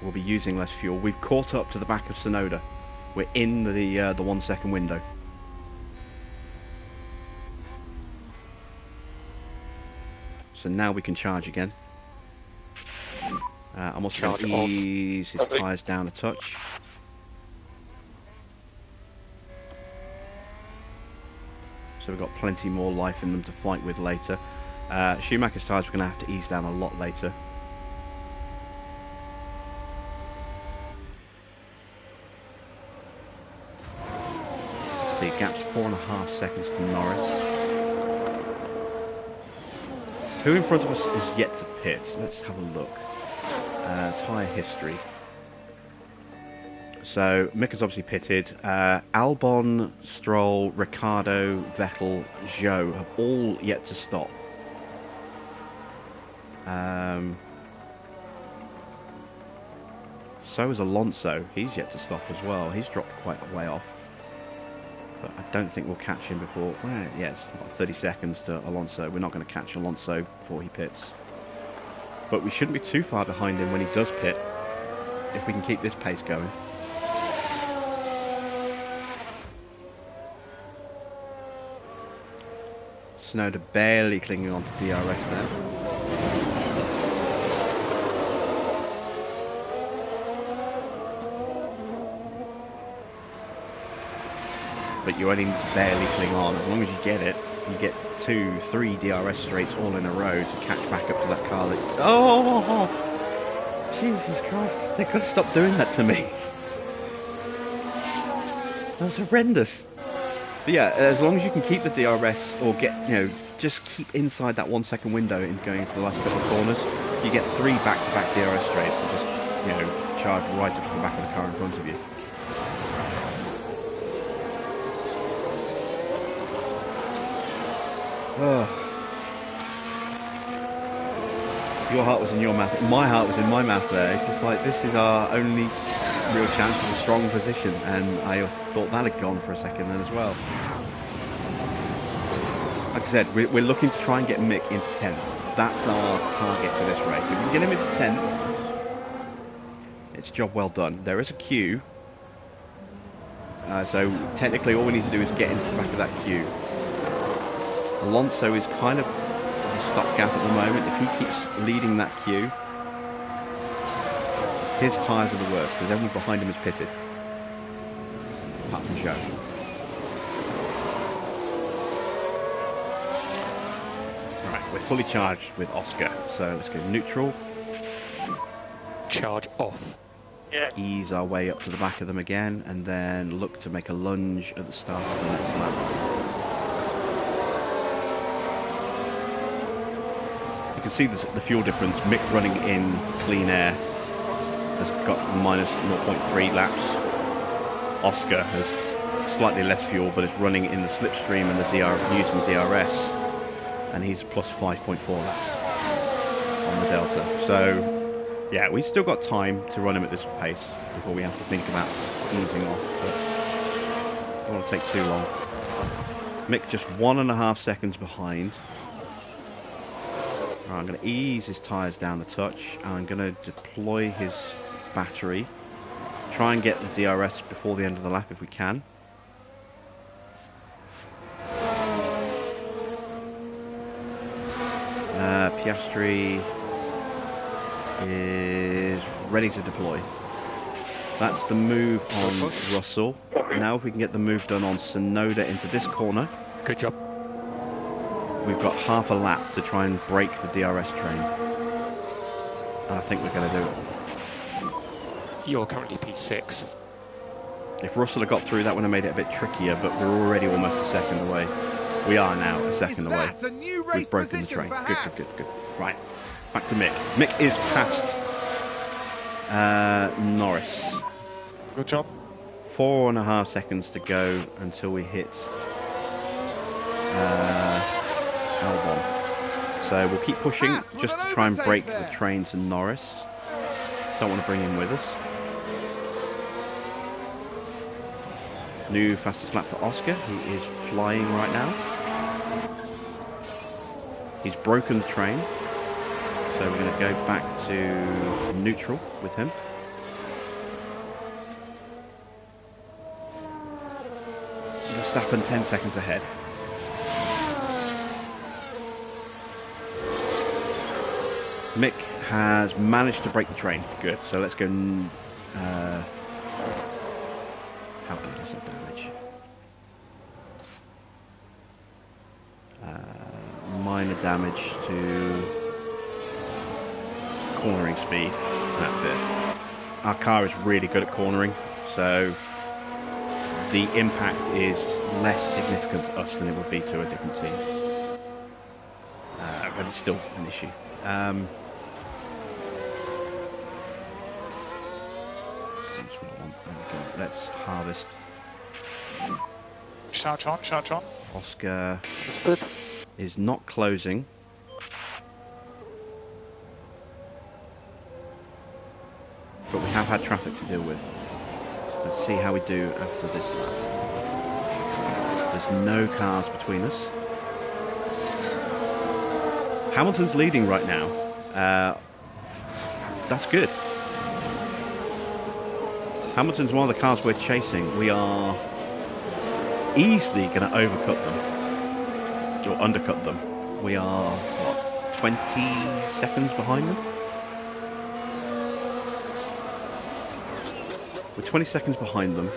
we'll be using less fuel. We've caught up to the back of Tsunoda. We're in the 1 second window. So now we can charge again. I'm also going to ease his tyres down a touch. So we've got plenty more life in them to fight with later. Schumacher's tyres we're going to have to ease down a lot later. Let's see, gap's 4.5 seconds to Norris. Who in front of us is yet to pit? Let's have a look. Tyre history. So Mick has obviously pitted. Albon, Stroll, Ricciardo, Vettel, Zhou have all yet to stop. So is Alonso. He's yet to stop as well. He's dropped quite a way off. But I don't think we'll catch him before... Well, yeah, it's about 30 seconds to Alonso. We're not going to catch Alonso before he pits. But we shouldn't be too far behind him when he does pit, if we can keep this pace going. Snowder barely clinging on to DRS there. But you only need to barely cling on. As long as you get it, you get 2, 3 DRS straights all in a row to catch back up to that car that... Oh! Jesus Christ, they could have stopped doing that to me. That was horrendous. But yeah, as long as you can keep the DRS or get, just keep inside that 1 second window into going into the last couple of corners, you get 3 back-to-back DRS straights and just, charge right up to the back of the car in front of you. Oh. Your heart was in your mouth. My heart was in my mouth there. It's just like, this is our only real chance of a strong position, and I thought that had gone for a second then as well. Like I said, we're looking to try and get Mick into 10th. That's our target for this race. If we can get him into 10th, it's a job well done. There is a queue, so technically all we need to do is get into the back of that queue. Alonso is kind of a stopgap at the moment. If he keeps leading that queue, his tyres are the worst because everyone behind him is pitted. Apart from Joe. Right, we're fully charged with Oscar. So let's go neutral. Charge off. Yeah. Ease our way up to the back of them again, and then look to make a lunge at the start of the next lap. You can see the fuel difference. Mick running in clean air has got minus 0.3 laps. Oscar has slightly less fuel, but is running in the slipstream and the using DRS, and he's plus 5.4 laps on the Delta. So, yeah, we've still got time to run him at this pace before we have to think about easing off, but don't want to take too long. Mick just 1.5 seconds behind. Right, I'm going to ease his tyres down a touch, and I'm going to deploy his battery. Try and get the DRS before the end of the lap if we can. Piastri is ready to deploy. That's the move on Russell. Now if we can get the move done on Tsunoda into this corner. Good job. We've got half a lap to try and break the DRS train. And I think we're going to do it. You're currently P6. If Russell had got through, that would have made it a bit trickier, but we're already almost a second away. We are now a second away. A new race We've broken the train. for Good, HAAS. good. Right, back to Mick. Mick is past Norris. Good job. 4.5 seconds to go until we hit Albon. So we'll keep pushing HAAS with just an to try and overtake break there. the train to Norris. Don't want to bring him with us. New fastest lap for Oscar, who is flying right now. He's broken the train, so we're going to go back to neutral with him. Verstappen 10 seconds ahead. Mick has managed to break the train. Good. So let's go. How bad is that damage? Minor damage to cornering speed. That's it. Our car is really good at cornering, so the impact is less significant to us than it would be to a different team. But it's still an issue. Let's harvest. Charge on, charge on. Oscar Understood. is not closing. But we have had traffic to deal with. Let's see how we do after this lap. There's no cars between us. Hamilton's leading right now. That's good. Hamilton's one of the cars we're chasing. We are easily going to overcut them. or undercut them. We are, what, 20 seconds behind them? We're 20 seconds behind them,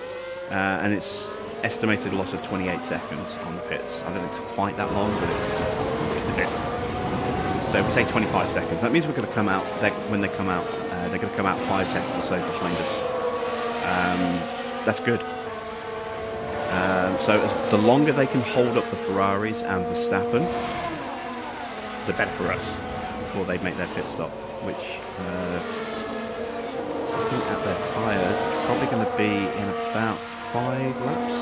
and it's estimated loss of 28 seconds on the pits. I don't think it's quite that long, but it's a bit. So if we say 25 seconds, that means we're going to come out, when they come out, they're going to come out 5 seconds or so behind us. That's good. So the longer they can hold up the Ferraris and Verstappen, the better for us before they make their pit stop, which I think at their tyres is probably going to be in about 5 laps.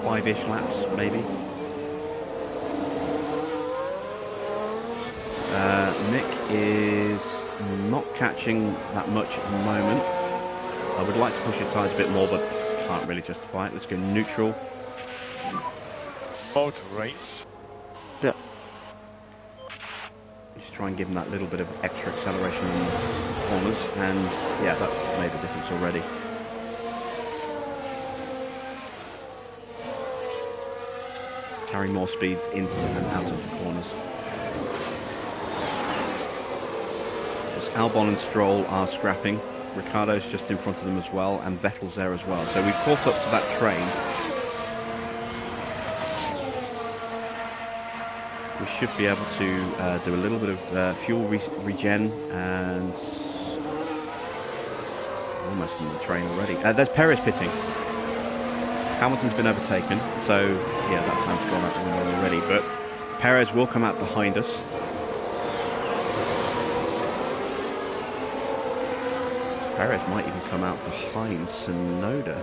5-ish laps, maybe. Mick is not catching that much at the moment. I would like to push his tyres a bit more, but can't really justify it. Let's go neutral. Motor race. Yeah. Just try and give him that little bit of extra acceleration in the corners, and yeah, that's made a difference already. Carry more speed into and out of the corners. Albon and Stroll are scrapping. Ricciardo's just in front of them as well, and Vettel's there as well. So we've caught up to that train. We should be able to do a little bit of fuel regen, and almost on the train already. There's Perez pitting. Hamilton's been overtaken, so yeah, that plan's gone out the window already. But Perez will come out behind us. Perez might even come out behind Tsunoda.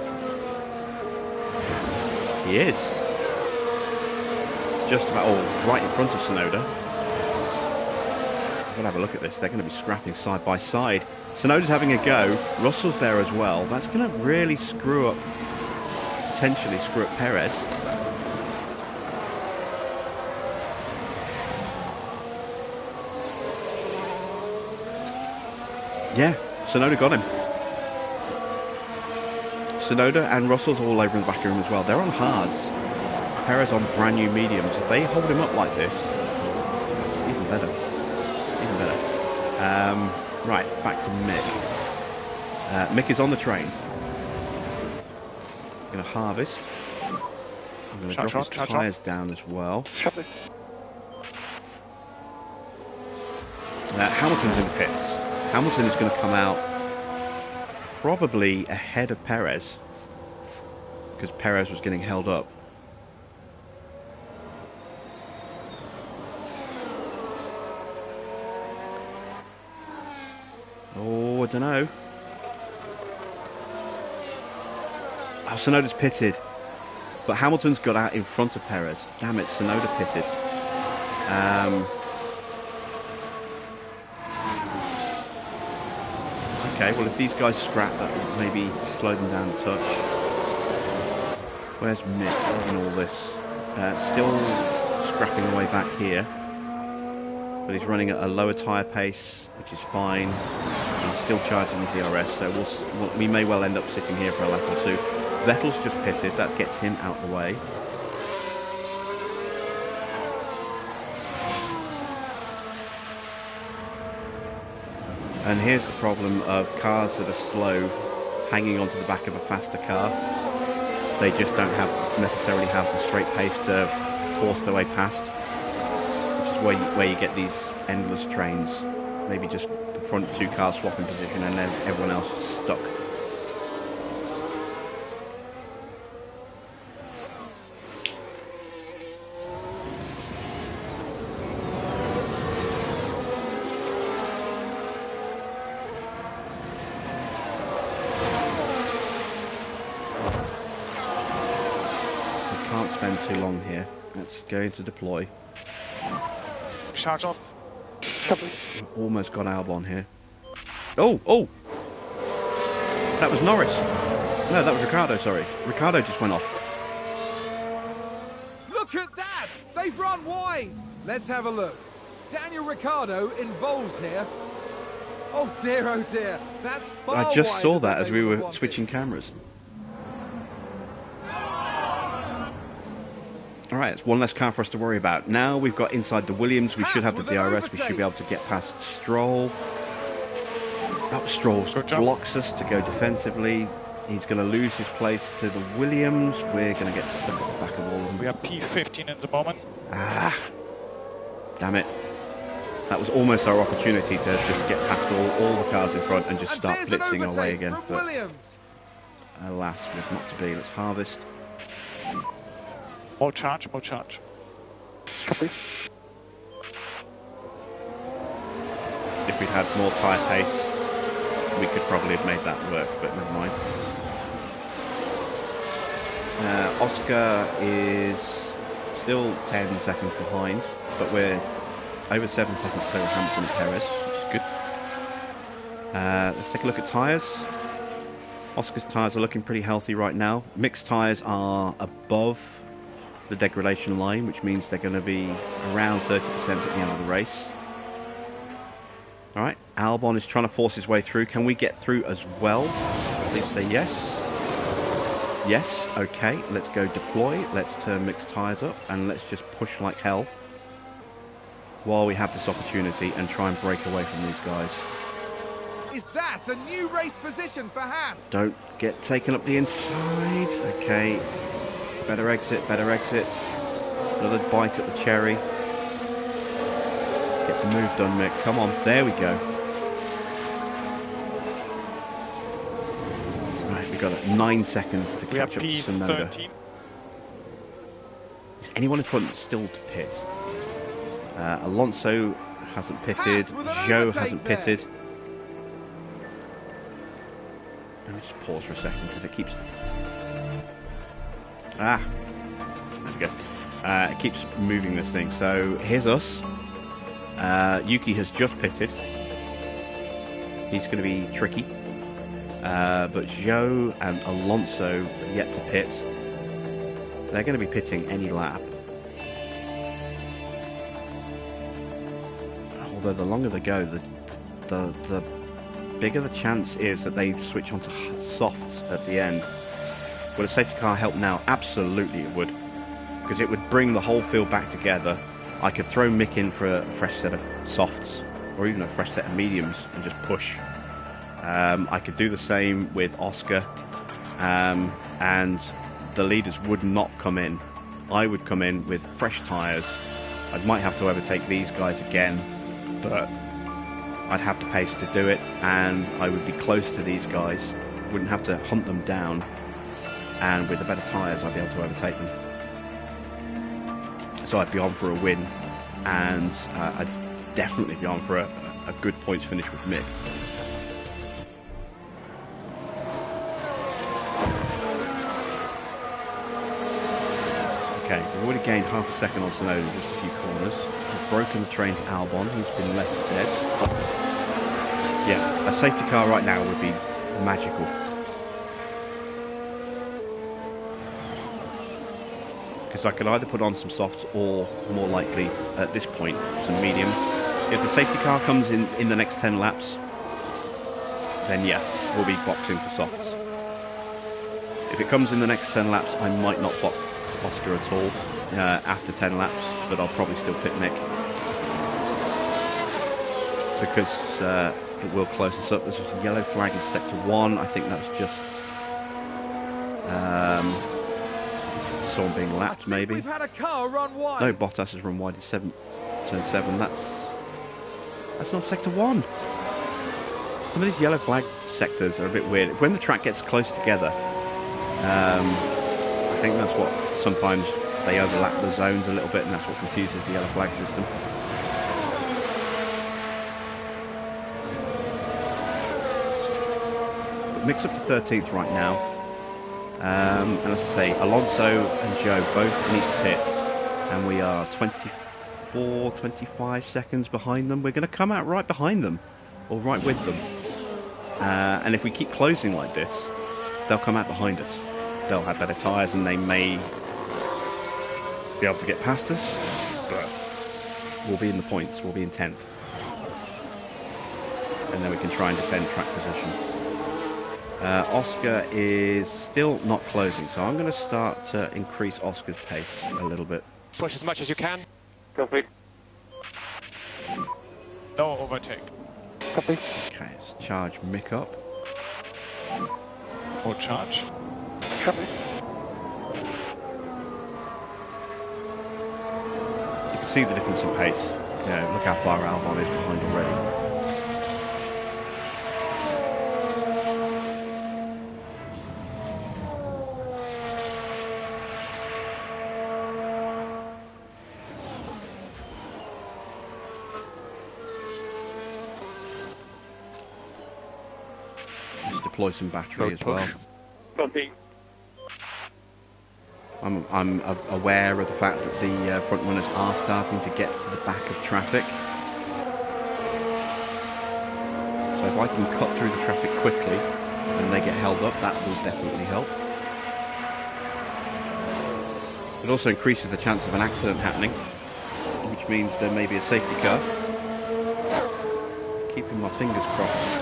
He is. Just about, right in front of Tsunoda. I'm going to have a look at this. They're going to be scrapping side by side. Tsunoda's having a go. Russell's there as well. That's going to really potentially screw up Perez. Yeah. Tsunoda got him. Tsunoda and Russell's all over the back of him as well. They're on hards. Perez on brand new mediums. If they hold him up like this, that's even better. Even better. Right, back to Mick. Mick is on the train. I'm going to harvest. I'm going to drop his tyres down as well. Hamilton's in the pits. Hamilton is going to come out probably ahead of Perez because Perez was getting held up. Oh, I don't know. Oh, Tsunoda's pitted, but Hamilton's got out in front of Perez. Damn it, Tsunoda pitted. Okay, well if these guys scrap, that will maybe slow them down a touch. Where's Mick in all this? Still scrapping away back here. But he's running at a lower tyre pace, which is fine. He's still charging the DRS, so we may well end up sitting here for a lap or two. Vettel's just pitted, that gets him out the way. And here's the problem of cars that are slow hanging onto the back of a faster car. They just don't necessarily have the straight pace to force their way past, which is where you get these endless trains. Maybe just the front two cars swapping position and then everyone else is stuck. Too long here. Let's go into deploy. Charge on. We've almost got Albon here. Oh! That was Norris. No, that was Ricciardo, sorry. Ricciardo just went off. Look at that! They've run wide! Let's have a look. Daniel Ricciardo involved here. Oh dear, that's far I just wider saw than that as they we were wanted. switching cameras. Alright, it's one less car for us to worry about. Now we've got inside the Williams, we should have the DRS, we should be able to get past Stroll. That Stroll blocks us to go defensively. He's going to lose his place to the Williams. We're going to get stuck at the back of all of them. We are P15 at the moment. Ah, damn it. That was almost our opportunity to just get past all the cars in front and just start blitzing our way again. But alas, was not to be. Let's harvest. More charge, more charge. Copy. If we'd had more tyre pace, we could probably have made that work, but never mind. Oscar is still 10 seconds behind, but we're over 7 seconds clear of Hamilton and Perez, which is good. Let's take a look at tyres. Oscar's tyres are looking pretty healthy right now. Mixed tyres are above the degradation line, which means they're going to be around 30% at the end of the race. Alright, Albon is trying to force his way through. Can we get through as well? Please say yes. Yes, okay, let's go deploy. Let's turn mixed tyres up and let's just push like hell while we have this opportunity and try and break away from these guys. Is that a new race position for HAAS? Don't get taken up the inside. Okay, better exit, better exit. Another bite at the cherry. Get the move done, Mick. Come on, there we go. Right, we've got 9 seconds to catch up to Tsunoda. P13. Is anyone in front still to pit? Alonso hasn't pitted. Joe hasn't pitted. Let me just pause for a second because it keeps... Ah! There we go. It keeps moving this thing. So here's us. Yuki has just pitted. He's going to be tricky. But Joe and Alonso are yet to pit. They're going to be pitting any lap. Although the longer they go, the bigger the chance is that they switch onto softs at the end. Would a safety car help now? Absolutely it would. Because it would bring the whole field back together. I could throw Mick in for a fresh set of softs, or even a fresh set of mediums, and just push. I could do the same with Oscar, and the leaders would not come in. I would come in with fresh tyres. I might have to overtake these guys again, but I'd have the pace to do it, and I would be close to these guys. Wouldn't have to hunt them down, and with the better tyres I'd be able to overtake them. So I'd be on for a win, and I'd definitely be on for a good points finish with Mick. Okay, we've already gained half a second on Tsunoda in just a few corners. We've broken the train to Albon, who's been left dead. Yeah, a safety car right now would be magical. Because I could either put on some softs or, more likely, at this point, some mediums. If the safety car comes in the next 10 laps, then yeah, we'll be boxing for softs. If it comes in the next 10 laps, I might not box Oscar at all after 10 laps, but I'll probably still pit Mick. Because it will close us up. This was a yellow flag in sector 1. I think that was just someone being lapped, maybe. We've had a car run wide. No, Bottas has run wide in turn 7. That's not sector 1. Some of these yellow flag sectors are a bit weird. When the track gets close together, I think that's what sometimes they overlap the zones a little bit, and that's what confuses the yellow flag system. Mix up to 13th right now. And as I say, Alonso and Joe both need to pit, and we are 24, 25 seconds behind them. We're going to come out right behind them, or right with them. And if we keep closing like this, they'll come out behind us. They'll have better tyres and they may be able to get past us, but we'll be in the points, we'll be in 10th. And then we can try and defend track position. Oscar is still not closing, so I'm going to start to increase Oscar's pace a little bit. Push as much as you can. Copy. No overtake. Copy. Okay, let's charge Mick up. Or charge. Copy. You can see the difference in pace. Look how far Albon is behind already. Deploy some battery as well. Copy. I'm aware of the fact that the front runners are starting to get to the back of traffic. So if I can cut through the traffic quickly and they get held up, that will definitely help. It also increases the chance of an accident happening, which means there may be a safety car. Keeping my fingers crossed.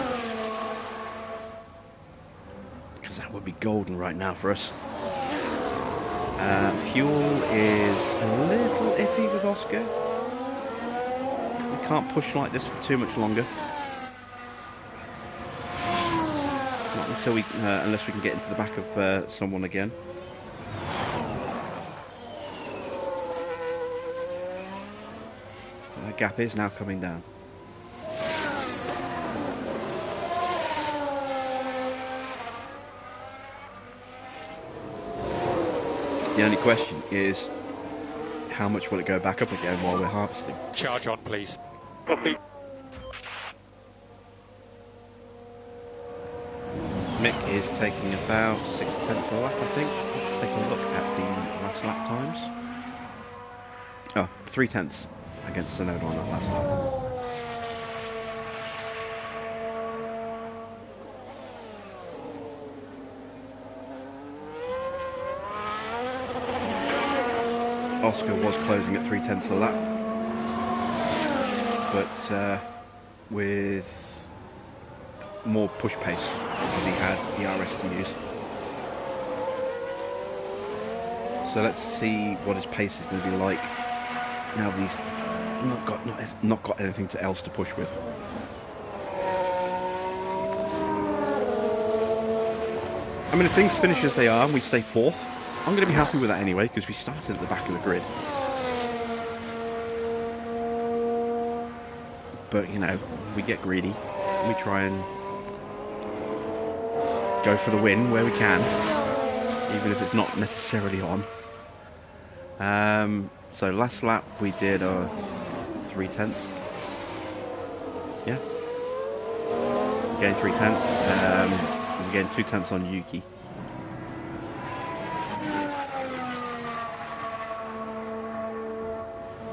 That would be golden right now for us. Fuel is a little iffy with Oscar. We can't push like this for too much longer. Not until we, unless we can get into the back of someone again. That gap is now coming down. The only question is, how much will it go back up again while we're harvesting? Charge on, please. Copy. Mick is taking about 6/10 a lap, I think. Let's take a look at the last lap times. Oh, 3/10 against Sonoda on that last lap. Oscar was closing at 3/10 a lap, but with more push pace because he had the RS to use. So let's see what his pace is going to be like now that he's not got anything else to push with. I mean, if things finish as they are and we stay fourth, I'm going to be happy with that anyway, because we started at the back of the grid. But, you know, we get greedy. We try and go for the win where we can, even if it's not necessarily on. So last lap we did 3/10. Yeah. We gained 3/10. We gained 2/10 on Yuki.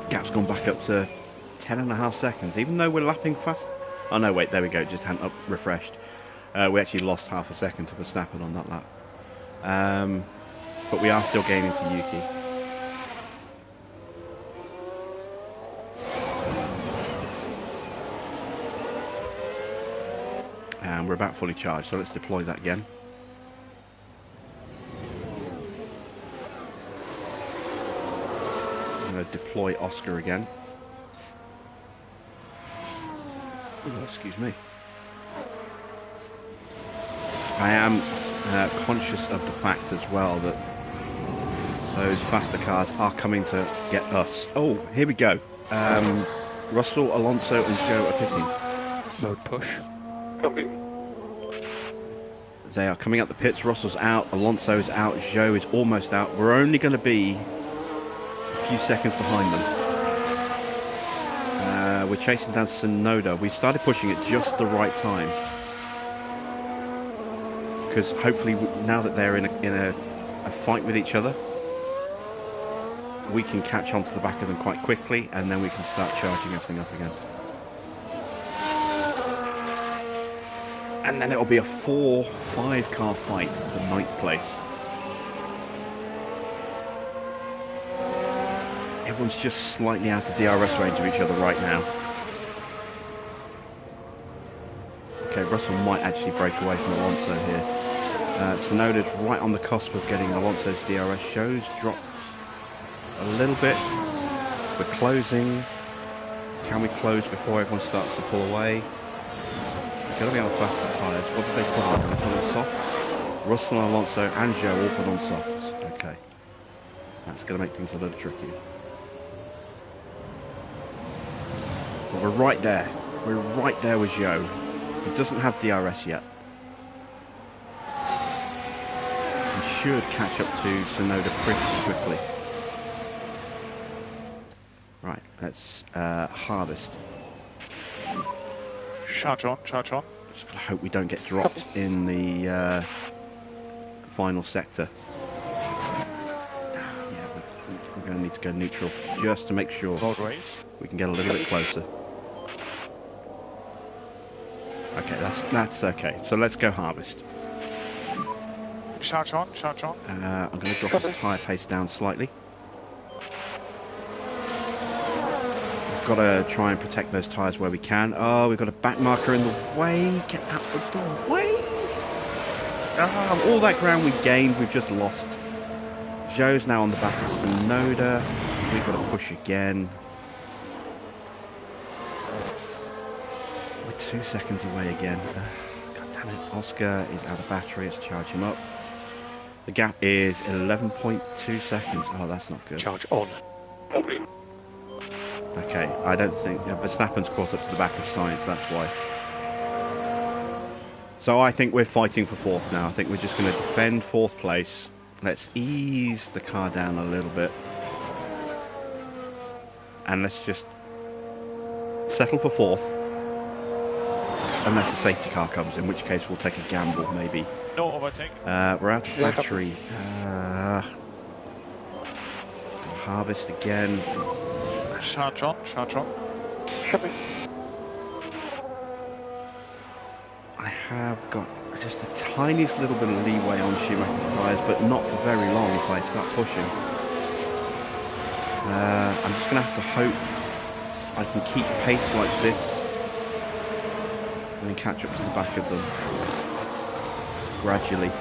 Gap's gone back up to 10.5 seconds, even though we're lapping fast. Oh no, wait, there we go, just hadn't refreshed. We actually lost half a second to Verstappen on that lap. But we are still gaining to Yuki. And we're about fully charged, so let's deploy that again. I'm going to deploy Oscar again. Oh, excuse me. I am conscious of the fact as well that those faster cars are coming to get us. Oh, here we go. Russell, Alonso and Joe are pitting. Mode push. Copy. They are coming out the pits. Russell's out, Alonso's out, Joe is almost out. We're only going to be a few seconds behind them. We're chasing down Sonoda. We started pushing at just the right time, because hopefully now that they're in a fight with each other, we can catch on to the back of them quite quickly, and then we can start charging everything up again. And then it'll be a 4-5 car fight for 9th place. Everyone's just slightly out of DRS range of each other right now. Okay, Russell might actually break away from Alonso here. Sonoda's right on the cusp of getting Alonso's DRS. Joe's dropped a little bit. We're closing. Can we close before everyone starts to pull away? We're going to be on faster tyres. What did they put on? Did they put on softs? Russell, Alonso and Joe all put on softs. Okay. That's going to make things a little tricky. But we're right there. We're right there with Joe. He doesn't have DRS yet. He should catch up to Tsunoda pretty quickly. Right, let's harvest. Charge on, charge on. Just gotta hope we don't get dropped in the final sector. Yeah, we're going to need to go neutral just to make sure Roadways. we can get a little bit closer. Okay, that's okay. So let's go harvest. Charge on, charge on. I'm going to drop his tyre pace down slightly. We've got to try and protect those tyres where we can. Oh, we've got a back marker in the way. Get out of the way. All that ground we gained, we've just lost. Joe's now on the back of Tsunoda. We've got to push again. We're 2 seconds away again. God damn it. Oscar is out of battery. Let's charge him up. The gap is 11.2 seconds. Oh, that's not good. Charge on. Copy. Okay, I don't think... Verstappen's caught up to the back of Sainz, that's why. So I think we're fighting for fourth now. I think we're just going to defend fourth place. Let's ease the car down a little bit. And let's just settle for fourth. Unless a safety car comes, in which case we'll take a gamble, maybe. No overtake. We're out of battery. Harvest again. Charge on, charge on. Copy. I have got just the tiniest little bit of leeway on Schumacher's tyres, but not for very long if I start pushing. I'm just going to have to hope I can keep pace like this and then catch up to the back of them gradually.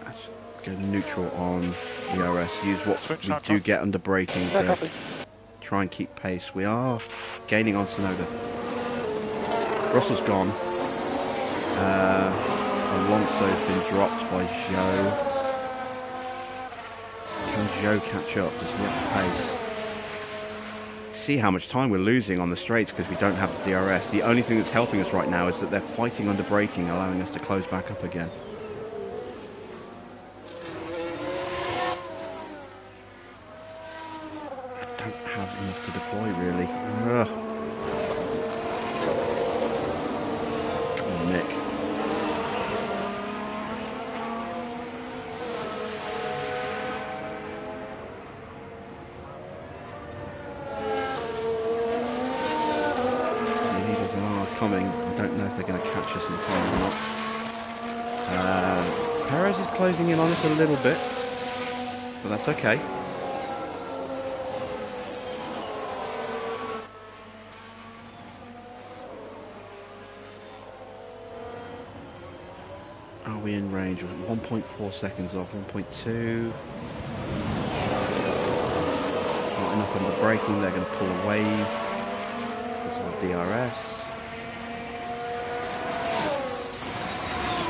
Let's go neutral on ERS. Use what we do get under braking to try and keep pace. We are gaining on Tsunoda. Russell's gone. Alonso's been dropped by Joe. Can Joe catch up? Does he have the pace? See how much time we're losing on the straights because we don't have the DRS. The only thing that's helping us right now is that they're fighting under braking, allowing us to close back up again. I don't have enough to deploy really. Ugh. Nick. The leaders are coming. I don't know if they're going to catch us in time or not. Perez is closing in on us a little bit, but that's okay. Are we in range? 1.4 seconds off, 1.2. Not enough under braking, they're going to pull away. That's our DRS.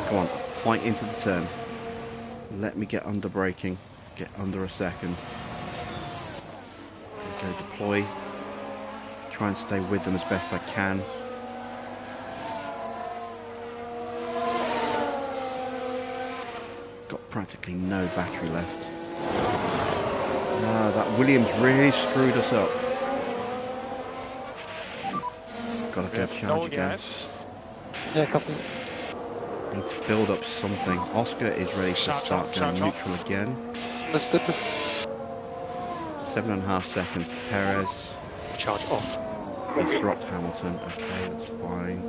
Come on, fight into the turn. Let me get under braking. Get under a second. Okay, deploy. Try and stay with them as best I can. Got practically no battery left. Ah, that Williams really screwed us up. Gotta go charge No again. gas. Yeah, copy. Need to build up something. Oscar is ready to Charge start on, going charge on. neutral again. That's good. 7.5 seconds to Perez. Charge off. He's dropped Hamilton. Okay, that's fine.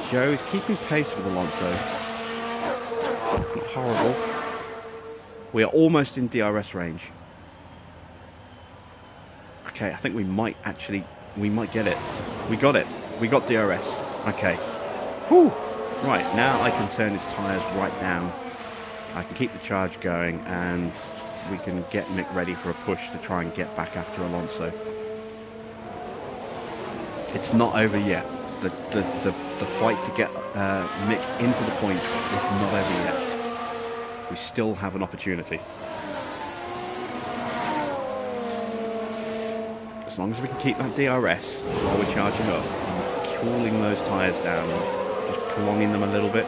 Joe is keeping pace with Alonso. Not horrible. We are almost in DRS range. Okay, I think we might get it. We got it. We got DRS. Okay. Whew. Right, now I can turn his tyres right down I can keep the charge going, and we can get Mick ready for a push to try and get back after Alonso. It's not over yet. The fight to get Mick into the point is not over yet. We still have an opportunity. As long as we can keep that DRS while we're charging up, and cooling those tyres down, just prolonging them a little bit,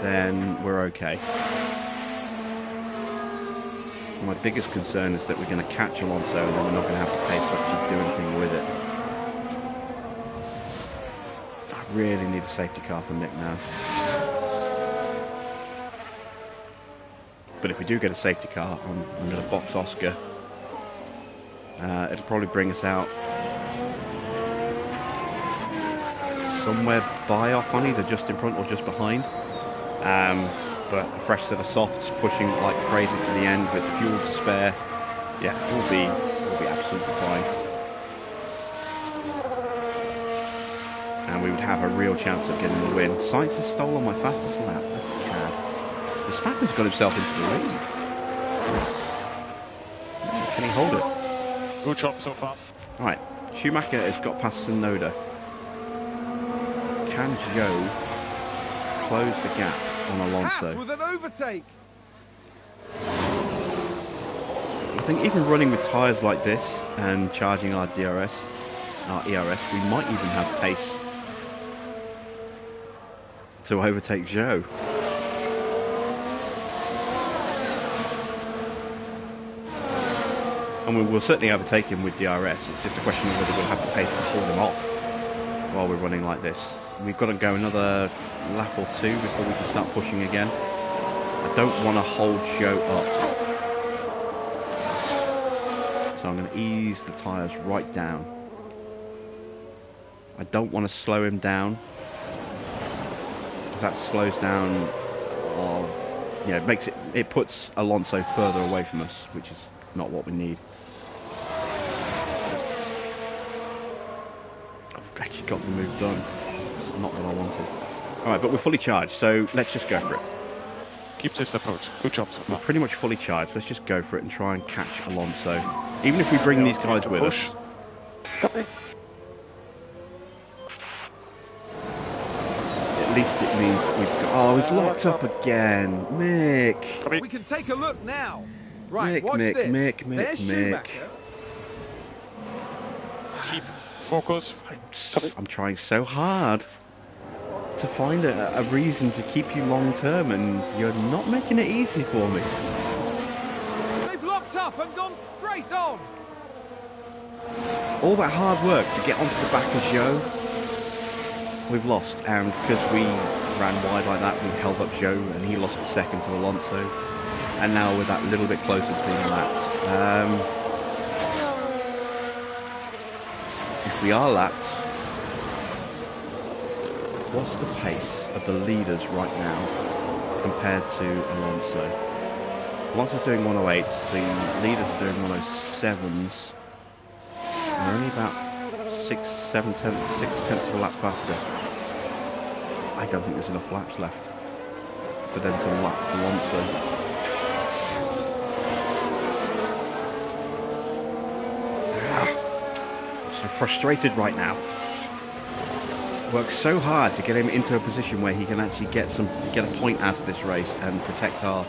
then we're okay. My biggest concern is that we're going to catch Alonso and then we're not going to have the pace up to do anything with it. I really need a safety car for Mick now. But if we do get a safety car, I'm going to box Oscar. It'll probably bring us out somewhere by Ocon, either just in front or just behind. But a fresh set of softs pushing like crazy to the end with fuel to spare. Yeah, we'll be absolutely fine. And we would have a real chance of getting the win. Sainz has stolen my fastest lap. That's cad. Verstappen's got himself into the lead. Can he hold it? Good job so far. Alright, Schumacher has got past Tsunoda. Can Joe close the gap on Alonso? HAAS with an overtake. I think even running with tyres like this and charging our DRS, our ERS, we might even have pace to overtake Joe. And we will certainly overtake him with DRS. It's just a question of whether we'll have the pace to hold him off while we're running like this. We've got to go another lap or two before we can start pushing again. I don't want to hold Joe up. So I'm going to ease the tyres right down. I don't want to slow him down, because that slows down, it puts Alonso further away from us, which is not what we need. I've actually got the move done. It's not what I wanted. Alright, but we're fully charged, so let's just go for it. Keep this approach. Good job so We're far. pretty much fully charged. Let's just go for it and try and catch Alonso. Even if we bring these guys with us. Copy. At least it means that we've got... Oh, he's locked up again. Mick. We can take a look now. Right, Mick, watch Mick, this. Mick, There's Mick. Schumacher. Keep focus. I'm trying so hard to find a reason to keep you long term, and you're not making it easy for me. They've locked up and gone straight on. All that hard work to get onto the back of Joe, we've lost, and because we ran wide like that, we held up Joe, and he lost a second to Alonso, and now we're that little bit closer to being lapped. If we are lapped, what's the pace of the leaders right now compared to Alonso? Alonso's doing 108s, the leaders are doing 107s. We're only about 6 tenths of a lap faster. I don't think there's enough laps left for them to lap Alonso. So frustrated right now. Worked so hard to get him into a position where he can actually get a point out of this race and protect our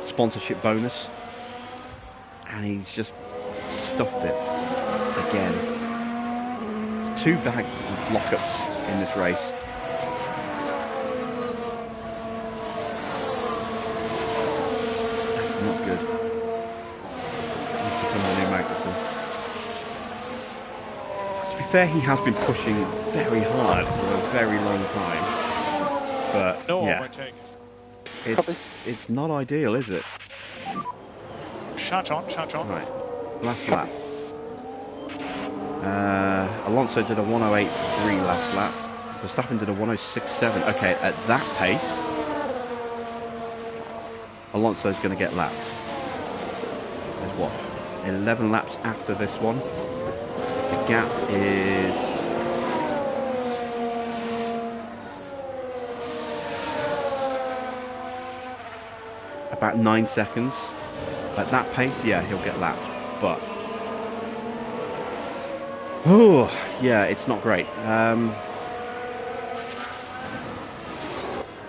sponsorship bonus, and he's just stuffed it again. It's 2 bag lockups in this race. That's not good. Needs to come the new Magnussen. To be fair, he has been pushing very hard for a very long time, but No yeah, overtake. it's not ideal, is it? Charge on, charge on. Right, last lap. Alonso did a 108.3 last lap. Verstappen did a 106.7. Okay, at that pace, Alonso's going to get lapped. There's what? 11 laps after this one. The gap is... about 9 seconds. At that pace, yeah, he'll get lapped. But, oh, yeah, it's not great.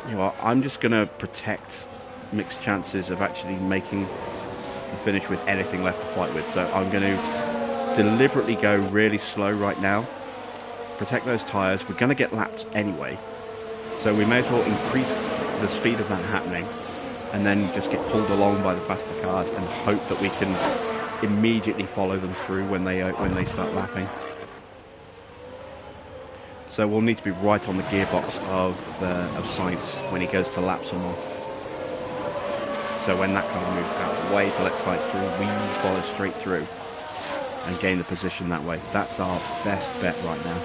You know what, I'm just going to protect Mick's chances of actually making the finish with anything left to fight with. So I'm going to deliberately go really slow right now. Protect those tyres. We're going to get lapped anyway. So we may as well increase the speed of that happening and then just get pulled along by the faster cars and hope that we can immediately follow them through when they start lapping. So we'll need to be right on the gearbox of Sainz when he goes to lap someone. So when that car moves out of the way to let Sainz through, we follow straight through and gain the position that way. That's our best bet right now.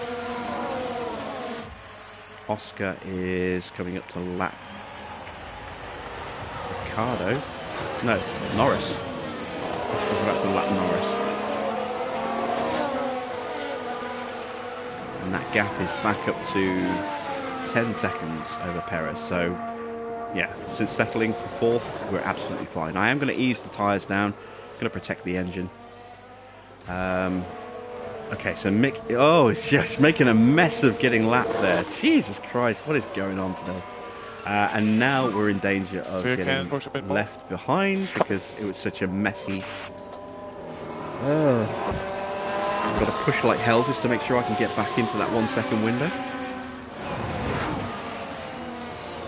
Oscar is coming up to lap Ricardo. No, Norris. Oscar's about to lap Norris. And that gap is back up to 10 seconds over Perez. So, yeah, since settling for 4th, we're absolutely fine. I am going to ease the tyres down. I'm going to protect the engine. Okay, so Mick... Oh, it's just making a mess of getting lapped there. Jesus Christ, what is going on today? And now we're in danger of getting left behind because it was such a messy... I've got to push like hell just to make sure I can get back into that 1 second window.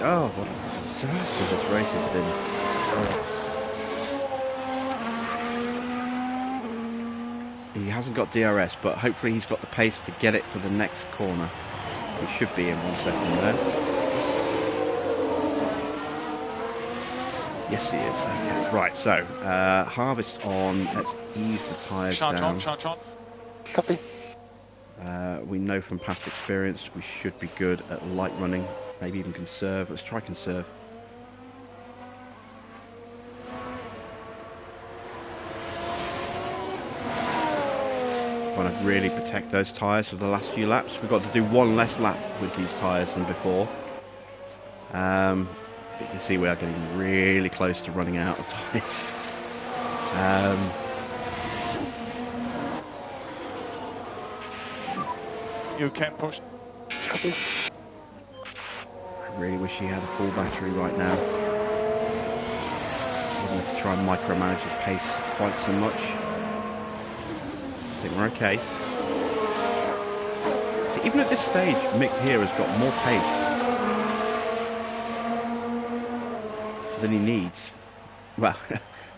Oh, what a disaster this race has been. He hasn't got DRS, but hopefully he's got the pace to get it for the next corner. He should be in 1 second there. Yes, he is. Okay. Right, so harvest on. Let's ease the tyres down. Charge on. Copy. We know from past experience we should be good at light running, maybe even conserve. Let's try conserve. Want to really protect those tyres for the last few laps. We've got to do one less lap with these tyres than before. You can see we are getting really close to running out of tyres. You can push. Copy. I really wish he had a full battery right now. Wouldn't have to try and micromanage his pace quite so much. I think we're okay. See, even at this stage, Mick here has got more pace than he needs. Well,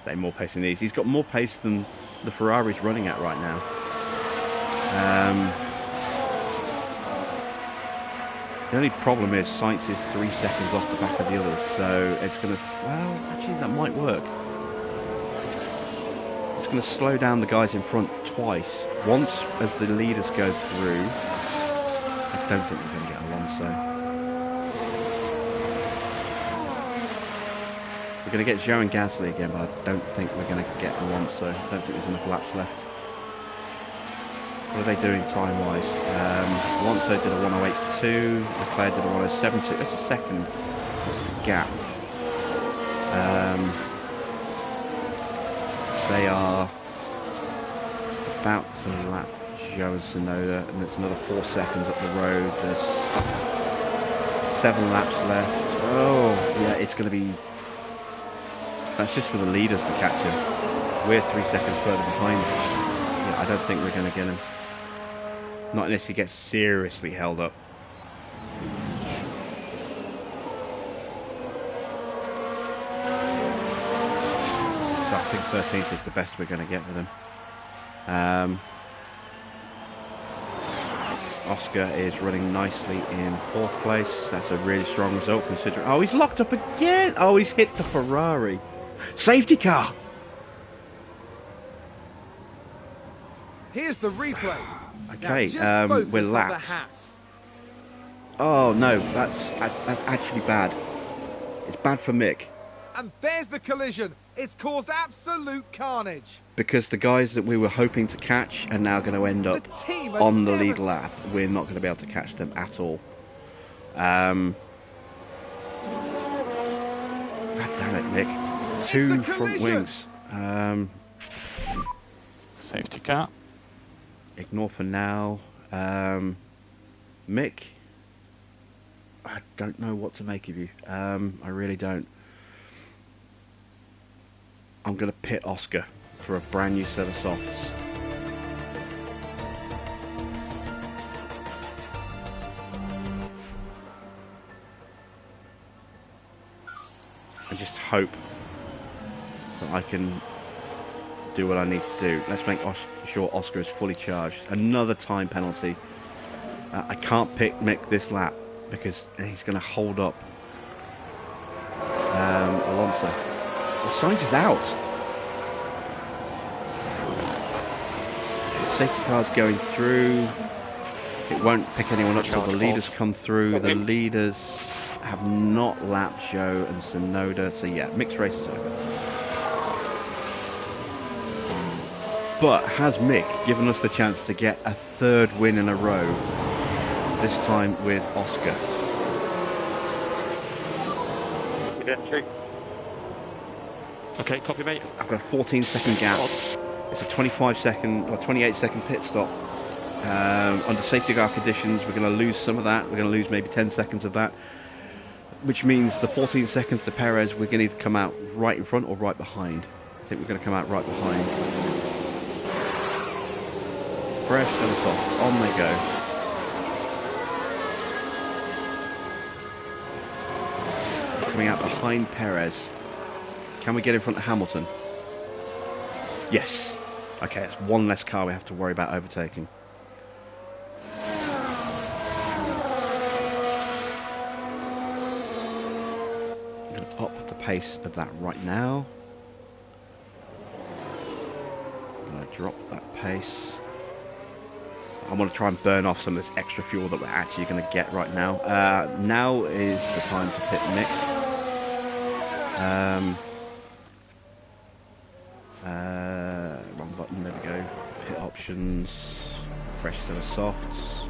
say more pace than he needs. He's got more pace than the Ferrari's running at right now. The only problem is Sainz is 3 seconds off the back of the others, so it's going to... Well, actually, that might work. It's going to slow down the guys in front twice. Once as the leaders go through. I don't think we're going to get Alonso. We're going to get Zhou and Gasly again, but I don't think we're going to get Alonso. I don't think there's enough laps left. What are they doing time-wise? Alonso did a 108.2, Leclerc did a 107.2. That's a second. What's the gap? They are about to lap Zhou and Tsunoda, and it's another 4 seconds up the road. There's 7 laps left. Oh, yeah, it's going to be... That's just for the leaders to catch him. We're 3 seconds further behind. Yeah, I don't think we're going to get him. Not unless he gets seriously held up. So I think 13th is the best we're going to get with him. Oscar is running nicely in 4th place. That's a really strong result considering... Oh, he's locked up again! Oh, he's hit the Ferrari. Safety car! Here's the replay. Okay, now just we're focus on lapped. the HAAS. Oh no, that's actually bad. It's bad for Mick. And there's the collision. It's caused absolute carnage. Because the guys that we were hoping to catch are now going to end up The team are on the lead devastated. lap. We're not going to be able to catch them at all. God damn it, Mick. two a front collision. wings. Safety car. Ignore for now. Mick, I don't know what to make of you. I really don't. I'm going to pit Oscar for a brand new set of softs. I just hope that I can do what I need to do. Let's make sure Oscar is fully charged. Another time penalty. I can't pick Mick this lap because he's going to hold up Alonso. The Sainz is out. The safety car's going through. It won't pick anyone up until the leaders come through. The leaders have not lapped Joe and Sonoda, so yeah, mixed race is over. But has Mick given us the chance to get a third win in a row, this time with Oscar? Entry. Okay, copy, mate. I've got a 14-second gap. It's a 25-second or 28-second pit stop. Under safety car conditions, we're going to lose some of that. We're going to lose maybe 10 seconds of that, which means the 14 seconds to Perez, we're going to either come out right in front or right behind. I think we're going to come out right behind. Fresh and soft. On they go. Coming out behind Perez. Can we get in front of Hamilton? Yes. Okay, that's one less car we have to worry about overtaking. I'm going to up the pace of that right now. I'm going to drop that pace. I want to try and burn off some of this extra fuel that we're actually going to get right now. Now is the time to pit Mick. Wrong button, there we go. Pit options, fresh set of softs.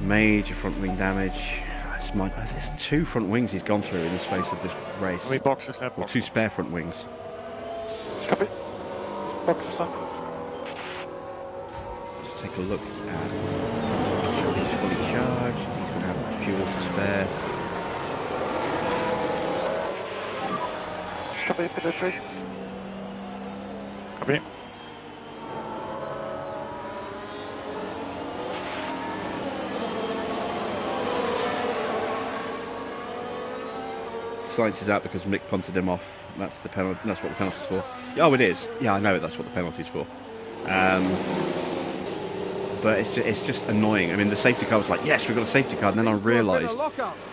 Major front wing damage. There's two front wings he's gone through in the space of this race. How many boxes left? Or two spare front wings. Copy. Boxes left. Let's take a look at. He's fully charged. He's going to have fuel to spare. Copy, pit entry. Copy. Sainz is out because Mick punted him off. That's the penalty. That's what the penalty's for. Oh, it is. Yeah, I know that's what the penalty's for. But it's just annoying. I mean, the safety car was like, yes, we've got a safety car, and then I realised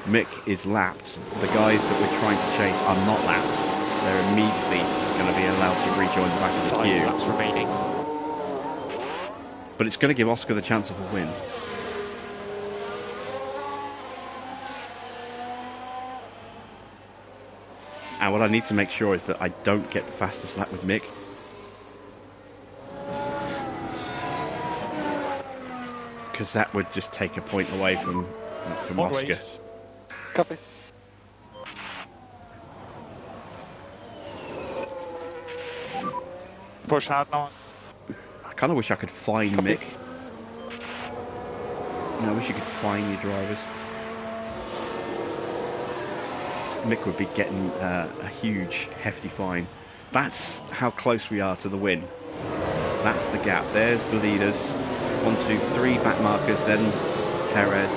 Mick is lapped. The guys that we're trying to chase are not lapped. They're immediately going to be allowed to rejoin the back of the 5 queue. laps remaining. But it's going to give Oscar the chance of a win. And what I need to make sure is that I don't get the fastest lap with Mick. Because that would just take a point away from Oscar. Race. Copy. Push hard now. I kind of wish I could find Mick. I wish you could find your drivers. Mick would be getting a huge, hefty fine. That's how close we are to the win. That's the gap. There's the leaders. 1, 2, 3 back markers, then Perez,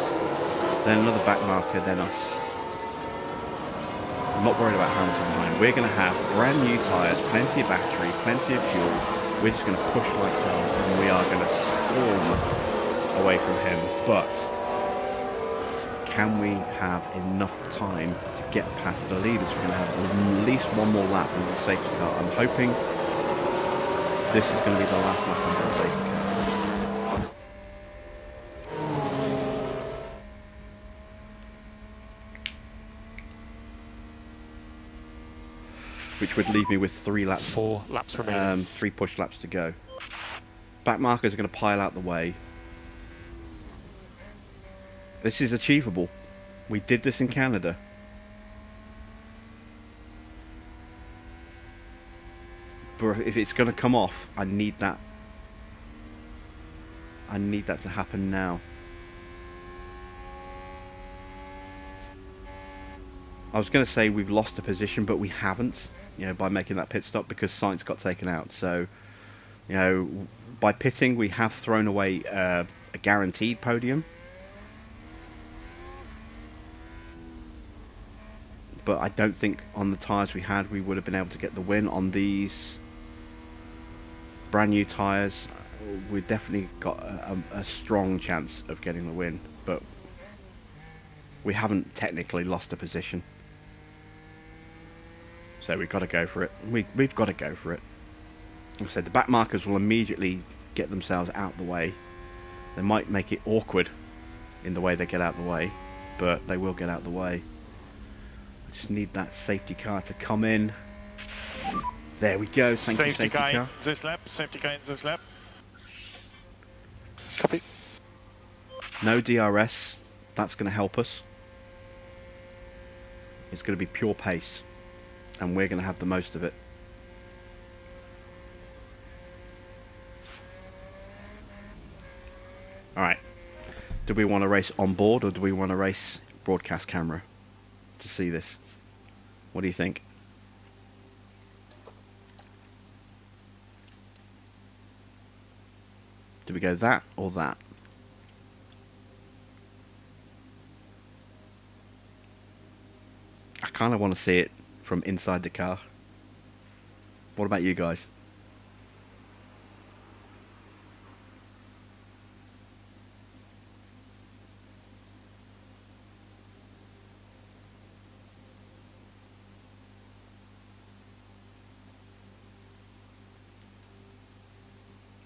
then another back marker, then us. I'm not worried about Hamilton behind. We're going to have brand new tyres, plenty of battery, plenty of fuel. We're just going to push like hell, and we are going to storm away from him. But can we have enough time to get past the leaders? We're going to have at least one more lap in the safety car. I'm hoping this is going to be the last lap on the safety car. Which would leave me with 3 laps. 4 laps remaining. 3 push laps to go. Back markers are going to pile out the way. This is achievable. We did this in Canada. But if it's going to come off, I need that. I need that to happen now. I was going to say we've lost a position, but we haven't, you know, by making that pit stop, because Sainz got taken out. So, you know, by pitting, we have thrown away a guaranteed podium. But I don't think on the tyres we had, we would have been able to get the win. On these brand new tyres, we've definitely got a strong chance of getting the win. But we haven't technically lost a position. So we've got to go for it. We've got to go for it. Like I said, the back markers will immediately get themselves out the way. They might make it awkward in the way they get out the way, but they will get out the way. I just need that safety car to come in. There we go. Thank you, safety car. This lap. Safety car in this lap. Copy. No DRS. That's going to help us. It's going to be pure pace, and we're going to have the most of it. Alright. Do we want to race on board, or do we want to race broadcast camera to see this? What do you think? Do we go that or that? I kind of want to see it from inside the car. What about you guys?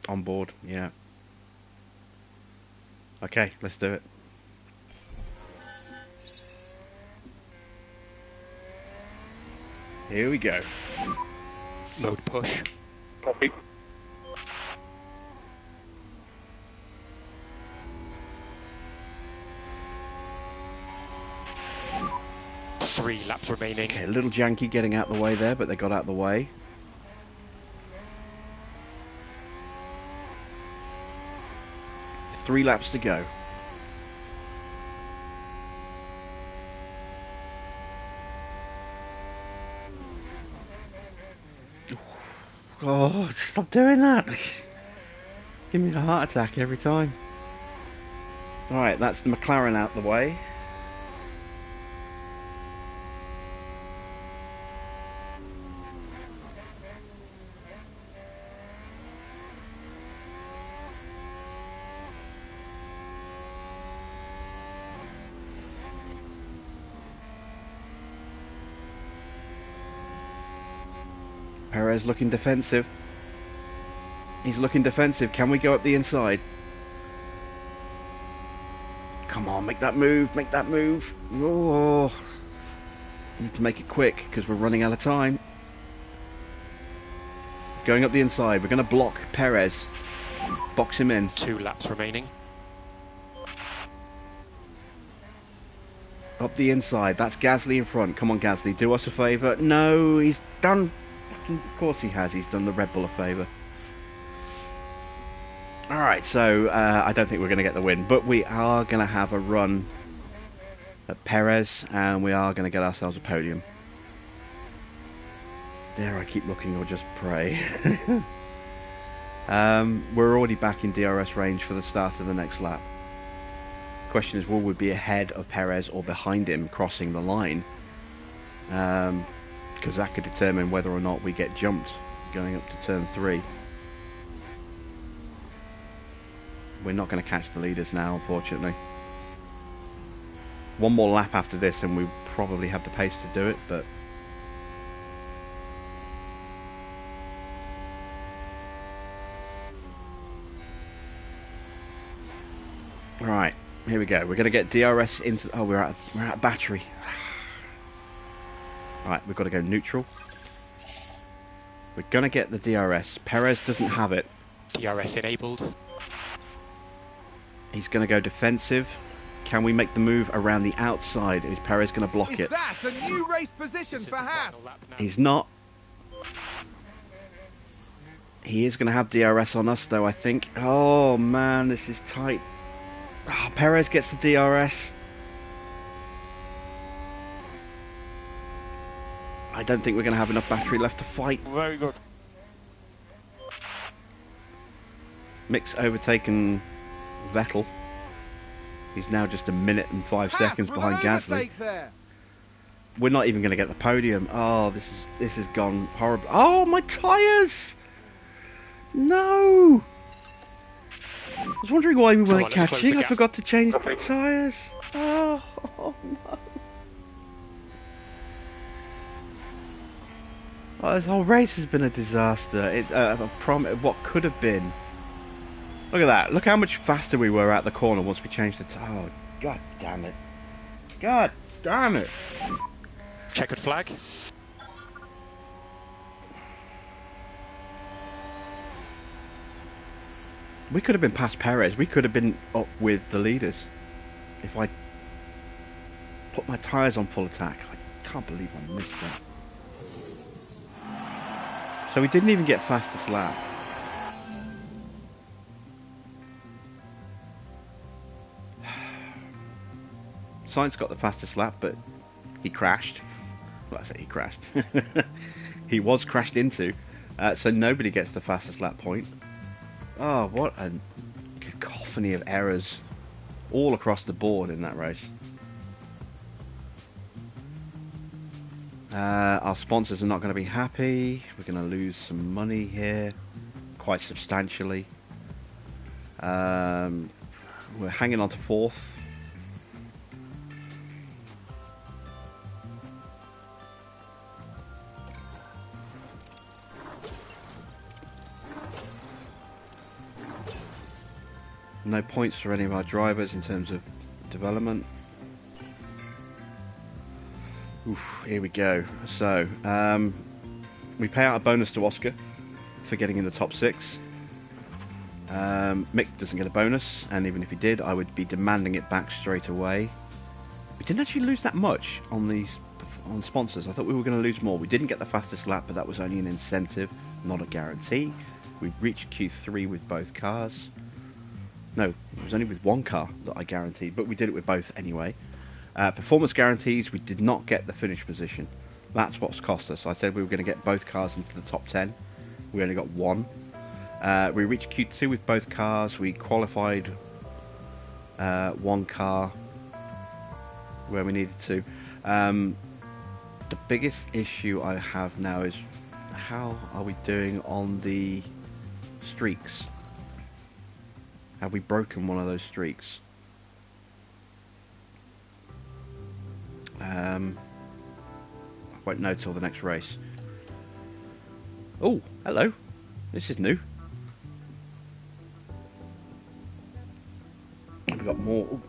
On board, yeah. Okay, let's do it. Here we go. Mode push. Copy. Three laps remaining. Okay, a little janky getting out the way there, but they got out the way. Three laps to go. Oh, stop doing that. Give me a heart attack every time. Alright, that's the McLaren out the way. Perez looking defensive. He's looking defensive. Can we go up the inside? Come on, make that move. Make that move. Oh, need to make it quick because we're running out of time. Going up the inside. We're going to block Perez. Box him in. 2 laps remaining. Up the inside. That's Gasly in front. Come on, Gasly. Do us a favour. No, he's done... Of course he has. He's done the Red Bull a favour. Alright, so I don't think we're going to get the win, but we are going to have a run at Perez, and we are going to get ourselves a podium. Dare I keep looking or just pray? We're already back in DRS range for the start of the next lap. Question is, will we be ahead of Perez or behind him crossing the line? Because that could determine whether or not we get jumped going up to turn 3. We're not going to catch the leaders now, unfortunately. One more lap after this and we probably have the pace to do it, but... Right, here we go. We're going to get DRS into... Oh, we're out of battery. Right, we've got to go neutral. We're going to get the DRS. Perez doesn't have it. DRS enabled. He's going to go defensive. Can we make the move around the outside? Is Perez going to block it? Is that a new race position for HAAS? He's not. He is going to have DRS on us, though, I think. Oh, man, this is tight. Oh, Perez gets the DRS. I don't think we're going to have enough battery left to fight. Very good. Mick's overtaken Vettel. He's now just a minute and 5 seconds Haas with behind an Gasly. overtake there. We're not even going to get the podium. Oh, this has gone horrible. Oh, my tyres! No! I was wondering why we weren't let's close the catching. I gap. forgot to change the tyres. Oh, no. Oh, this whole race has been a disaster. It's what could have been. Look at that. Look how much faster we were at the corner once we changed the tyre. Oh, god damn it. God damn it. Checkered flag. We could have been past Perez. We could have been up with the leaders if I put my tyres on full attack. I can't believe I missed that. So we didn't even get fastest lap. Sainz got the fastest lap, but he crashed. Well, I say he crashed. He was crashed into, so nobody gets the fastest lap point. Oh, what a cacophony of errors all across the board in that race. Our sponsors are not going to be happy. We're going to lose some money here, quite substantially. We're hanging on to 4th. No points for any of our drivers in terms of development. Oof, here we go. So, we pay out a bonus to Oscar for getting in the top 6. Mick doesn't get a bonus, and even if he did, I would be demanding it back straight away. We didn't actually lose that much on sponsors. I thought we were going to lose more. We didn't get the fastest lap, but that was only an incentive, not a guarantee. We reached Q3 with both cars. No, it was only with one car that I guaranteed, but we did it with both anyway. Performance guarantees, we did not get the finish position. That's what's cost us. I said we were going to get both cars into the top 10. We only got one. We reached Q2 with both cars. We qualified one car where we needed to. The biggest issue I have now is how are we doing on the streaks? Have we broken one of those streaks? I won't know till the next race. Oh, hello. This is new. We've got more... Oh,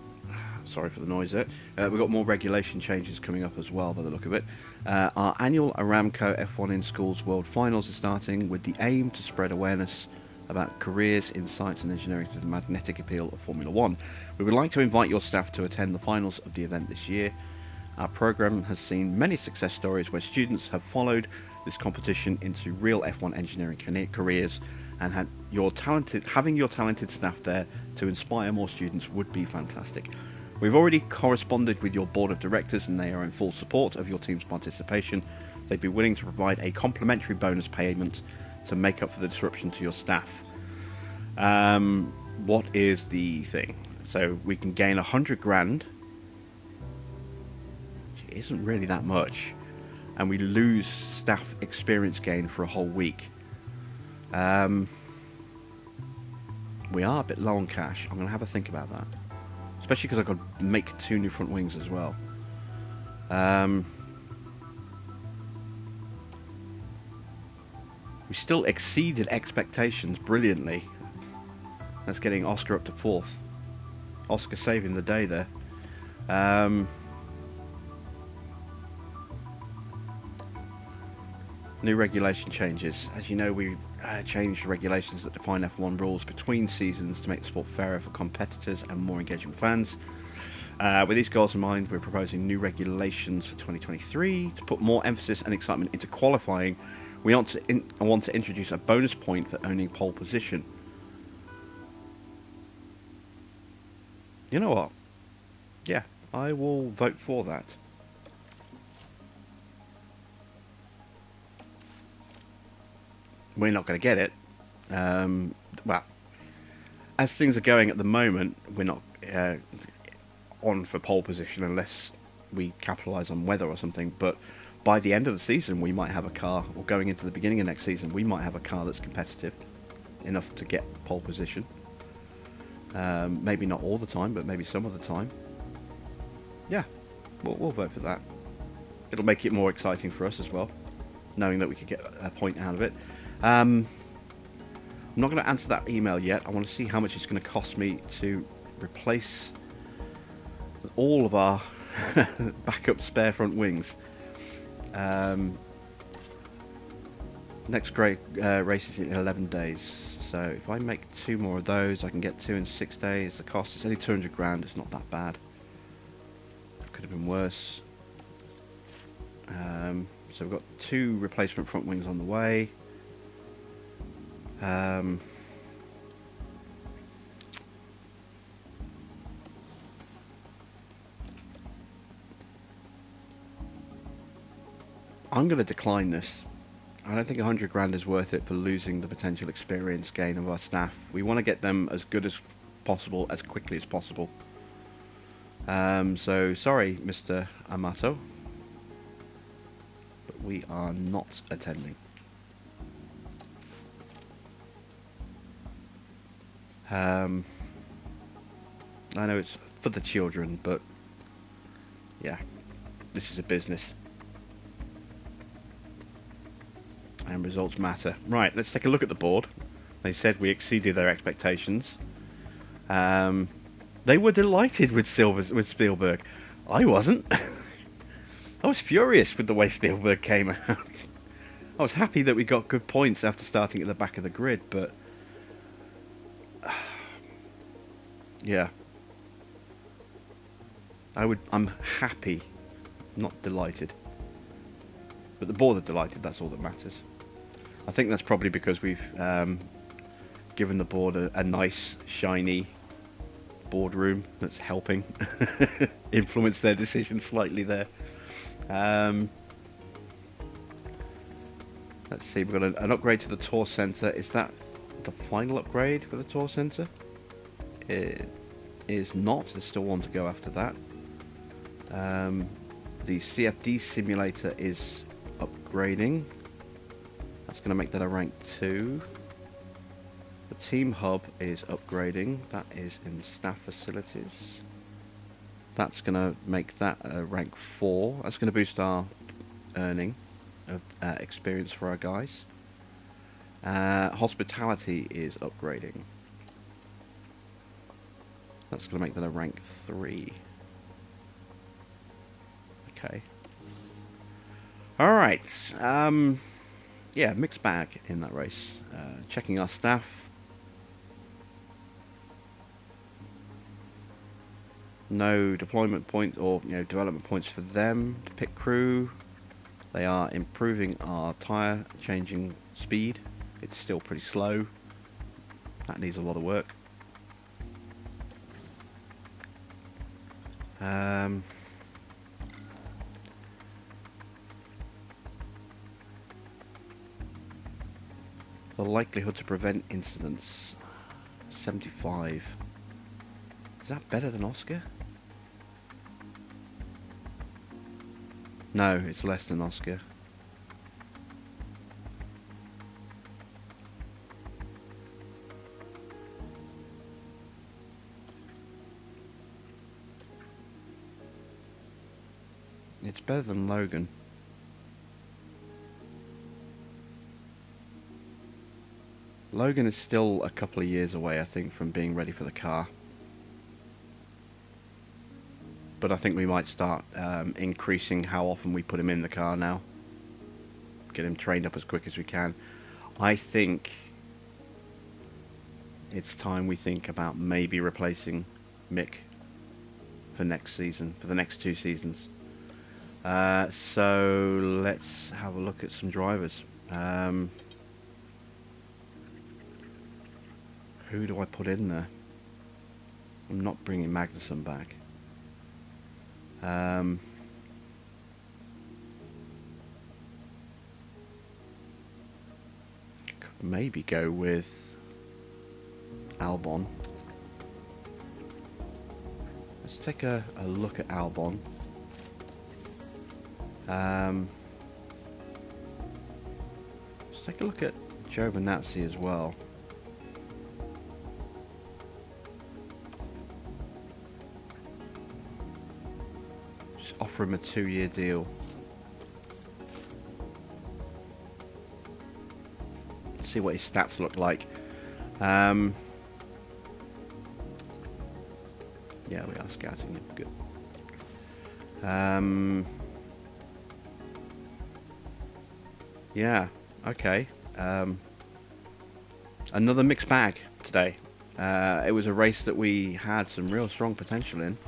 sorry for the noise there. We've got more regulation changes coming up as well, by the look of it. Our annual Aramco F1 in Schools World Finals is starting with the aim to spread awareness about careers in science and engineering to the magnetic appeal of Formula 1. We would like to invite your staff to attend the finals of the event this year. Our program has seen many success stories where students have followed this competition into real F1 engineering careers, and having your talented staff there to inspire more students would be fantastic. We've already corresponded with your board of directors and they are in full support of your team's participation. They'd be willing to provide a complimentary bonus payment to make up for the disruption to your staff. What is the thing? So we can gain 100 grand, which isn't really that much, and we lose staff experience gain for a whole week. We are a bit low on cash. I'm going to have a think about that, especially because I've got to make 2 new front wings as well. We still exceeded expectations brilliantly. That's getting Oscar up to 4th. Oscar saving the day there. New regulation changes. As you know, we changed regulations that define F1 rules between seasons to make the sport fairer for competitors and more engaging fans. With these goals in mind, we're proposing new regulations for 2023 to put more emphasis and excitement into qualifying, I want to introduce a bonus point for owning pole position. You know what? Yeah, I will vote for that. We're not going to get it. Well, as things are going at the moment, we're not on for pole position unless we capitalise on weather or something. But by the end of the season, we might have a car, or going into the beginning of next season, we might have a car that's competitive enough to get pole position. Maybe not all the time, but maybe some of the time. Yeah, we'll vote for that. It'll make it more exciting for us as well, knowing that we could get a point out of it. I'm not going to answer that email yet. I want to see how much it's going to cost me to replace all of our backup spare front wings. Next great race is in 11 days. So if I make 2 more of those, I can get 2 in 6 days. The cost is only 200 grand. It's not that bad. Could have been worse. So we've got 2 replacement front wings on the way. I'm going to decline this. I don't think 100 grand is worth it for losing the potential experience gain of our staff. We want to get them as good as possible, as quickly as possible. So sorry, Mr. Amato, but we are not attending. I know it's for the children, but yeah, this is a business. And results matter. Right, let's take a look at the board. They said we exceeded their expectations. They were delighted with Spielburg. I wasn't. I was furious with the way Spielburg came out. I was happy that we got good points after starting at the back of the grid, but yeah, I'm happy, not delighted. But the board are delighted. That's all that matters. I think that's probably because we've given the board a nice, shiny boardroom that's helping influence their decision slightly there. Let's see, we've got an upgrade to the tour centre. Is that the final upgrade for the tour centre? It is not. There's still one to go after that. The CFD simulator is upgrading. That's going to make that a rank 2. The team hub is upgrading. That is in staff facilities. That's going to make that a rank 4. That's going to boost our earning of experience for our guys. Hospitality is upgrading. That's going to make that a rank 3. Okay. Alright. Yeah, mixed bag in that race. Checking our staff. No deployment point or development points for them. Pit crew. They are improving our tyre changing speed. It's still pretty slow. That needs a lot of work. The likelihood to prevent incidents, 75. Is that better than Oscar? No, it's less than Oscar. It's better than Logan. Logan is still a couple of years away, I think, from being ready for the car. But I think we might start increasing how often we put him in the car now. Get him trained up as quick as we can. I think it's time we think about maybe replacing Mick for next season, for the next 2 seasons. So let's have a look at some drivers. Who do I put in there? I'm not bringing Magnuson back. Could maybe go with Albon. Let's take a look at Albon. Let's take a look at Giovinazzi as well. Just offer him a 2-year deal. See what his stats look like. Yeah, we are scouting him. Good. Yeah. Okay. Another mixed bag today. It was a race that we had some real strong potential in,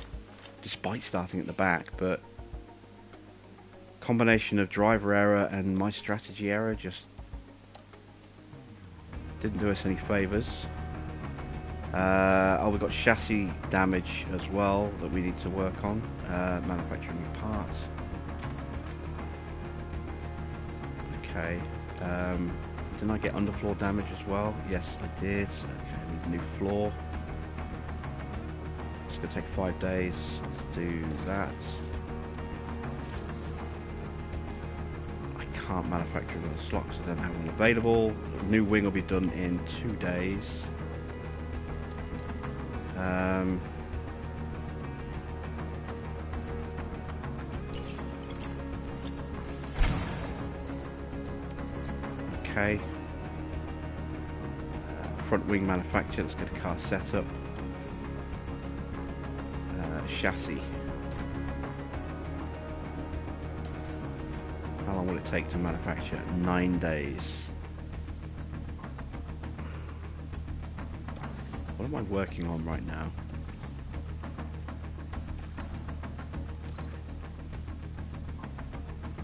despite starting at the back, but combination of driver error and my strategy error just didn't do us any favours. Oh, we've got chassis damage as well that we need to work on. Manufacturing parts. Okay. Didn't I get underfloor damage as well? Yes, I did. Okay, I need a new floor. It's going to take 5 days. Let's do that. I can't manufacture another slot because I don't have one available. New wing will be done in 2 days. Okay. Front wing manufacture. Let's get a car setup. Chassis. How long will it take to manufacture? 9 days. What am I working on right now?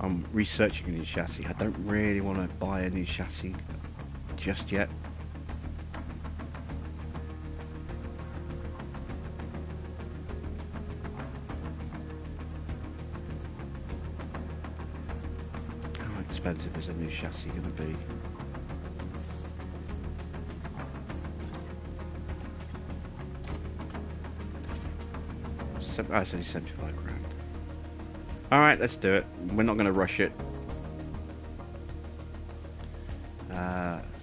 I'm researching a new chassis. I don't really want to buy a new chassis just yet. How expensive is a new chassis going to be? Oh, it's only 75 grand. Alright, let's do it. We're not going to rush it.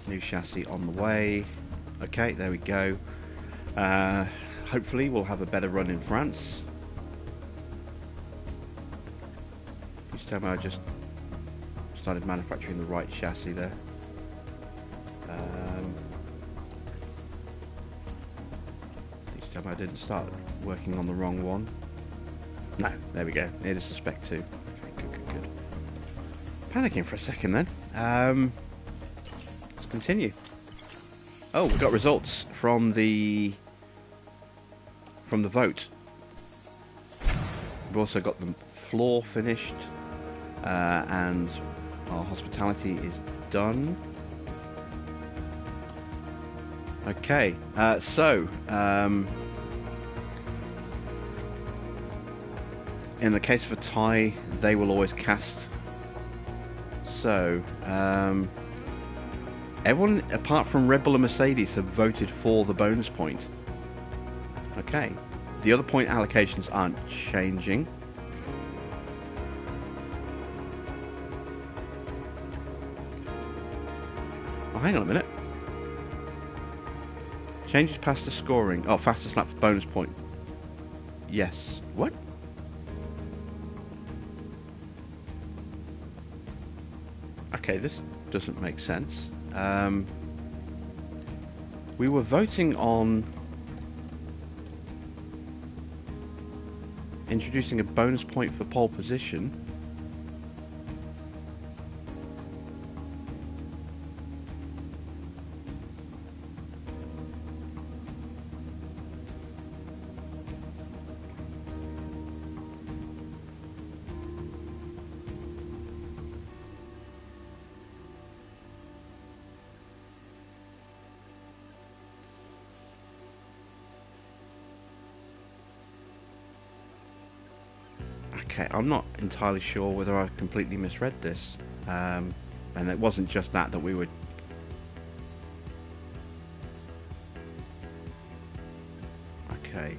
New chassis on the way. Okay, there we go. Hopefully we'll have a better run in France. This time I just started manufacturing the right chassis there. This time I didn't start working on the wrong one. No, there we go. It is a Spec 2. Okay, good. Panicking for a second then. Let's continue. Oh, we got results from the vote. We've also got the floor finished, and our hospitality is done. Okay, in the case of a tie, they will always cast. So, everyone apart from Red Bull and Mercedes have voted for the bonus point. Okay. The other point allocations aren't changing. Oh, hang on a minute. Changes past the scoring. Oh, fastest lap for bonus point. Yes. What? Okay, this doesn't make sense. We were voting on introducing a bonus point for pole position. Okay, I'm not entirely sure whether I completely misread this. And it wasn't just that we would... Okay,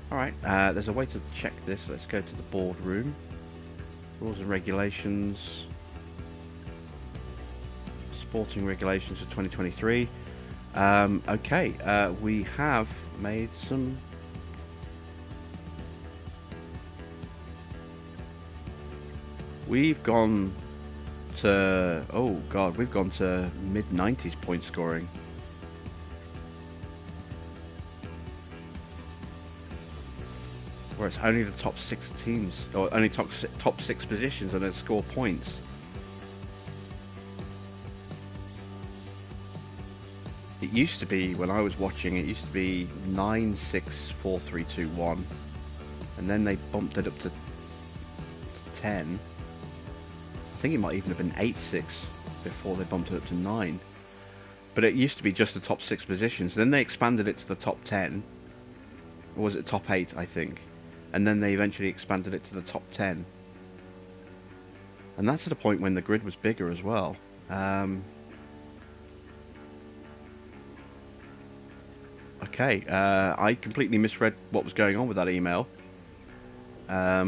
alright, there's a way to check this. Let's go to the boardroom. Rules and regulations. Sporting regulations for 2023. Okay, we have made some... We've gone to... Oh god, we've gone to mid-90s point scoring. Where it's only the top 6 teams, or only top 6 positions, and they score points. It used to be, when I was watching, it used to be 9, 6, 4, 3, 2, 1, and then they bumped it up to 10. I think it might even have been 8, 6 before they bumped it up to 9. But it used to be just the top 6 positions. Then they expanded it to the top 10, or was it top 8, I think? And then they eventually expanded it to the top 10. And that's at a point when the grid was bigger as well. Okay, I completely misread what was going on with that email.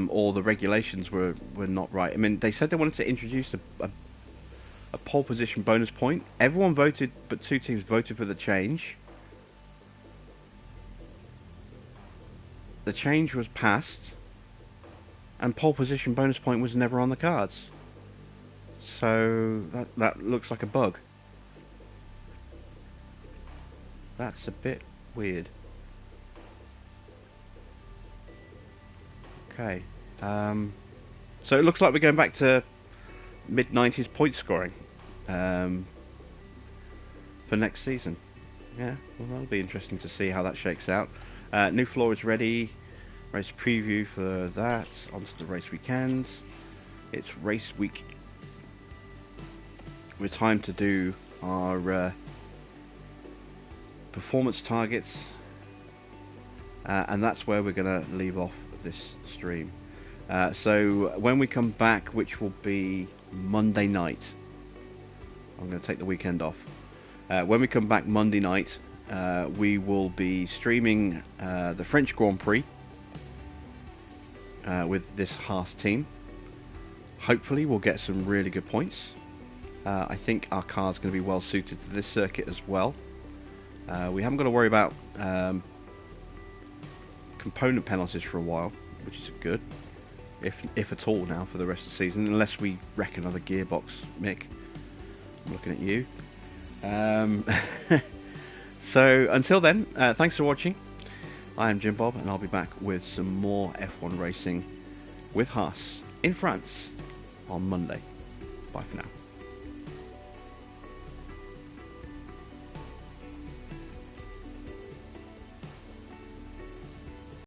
Or the regulations were not right. I mean, they said they wanted to introduce a pole position bonus point. Everyone voted, but 2 teams voted for the change. The change was passed, and pole position bonus point was never on the cards. So that looks like a bug. That's a bit weird. Okay. So it looks like we're going back to mid-90s point scoring for next season. Yeah, well, that'll be interesting to see how that shakes out. New floor is ready. Race preview for that. Onto the race weekends. It's race week. We're time to do our performance targets, and that's where we're going to leave off this stream. So when we come back, which will be Monday night, I'm going to take the weekend off. When we come back Monday night, we will be streaming the French Grand Prix with this HAAS team. Hopefully we'll get some really good points. I think our car's going to be well suited to this circuit as well. We haven't got to worry about component penalties for a while, which is good, if at all now for the rest of the season, unless we wreck another gearbox. Mick, I'm looking at you. So until then, thanks for watching. I am Jim Bob, and I'll be back with some more F1 racing with HAAS in France on Monday. Bye for now.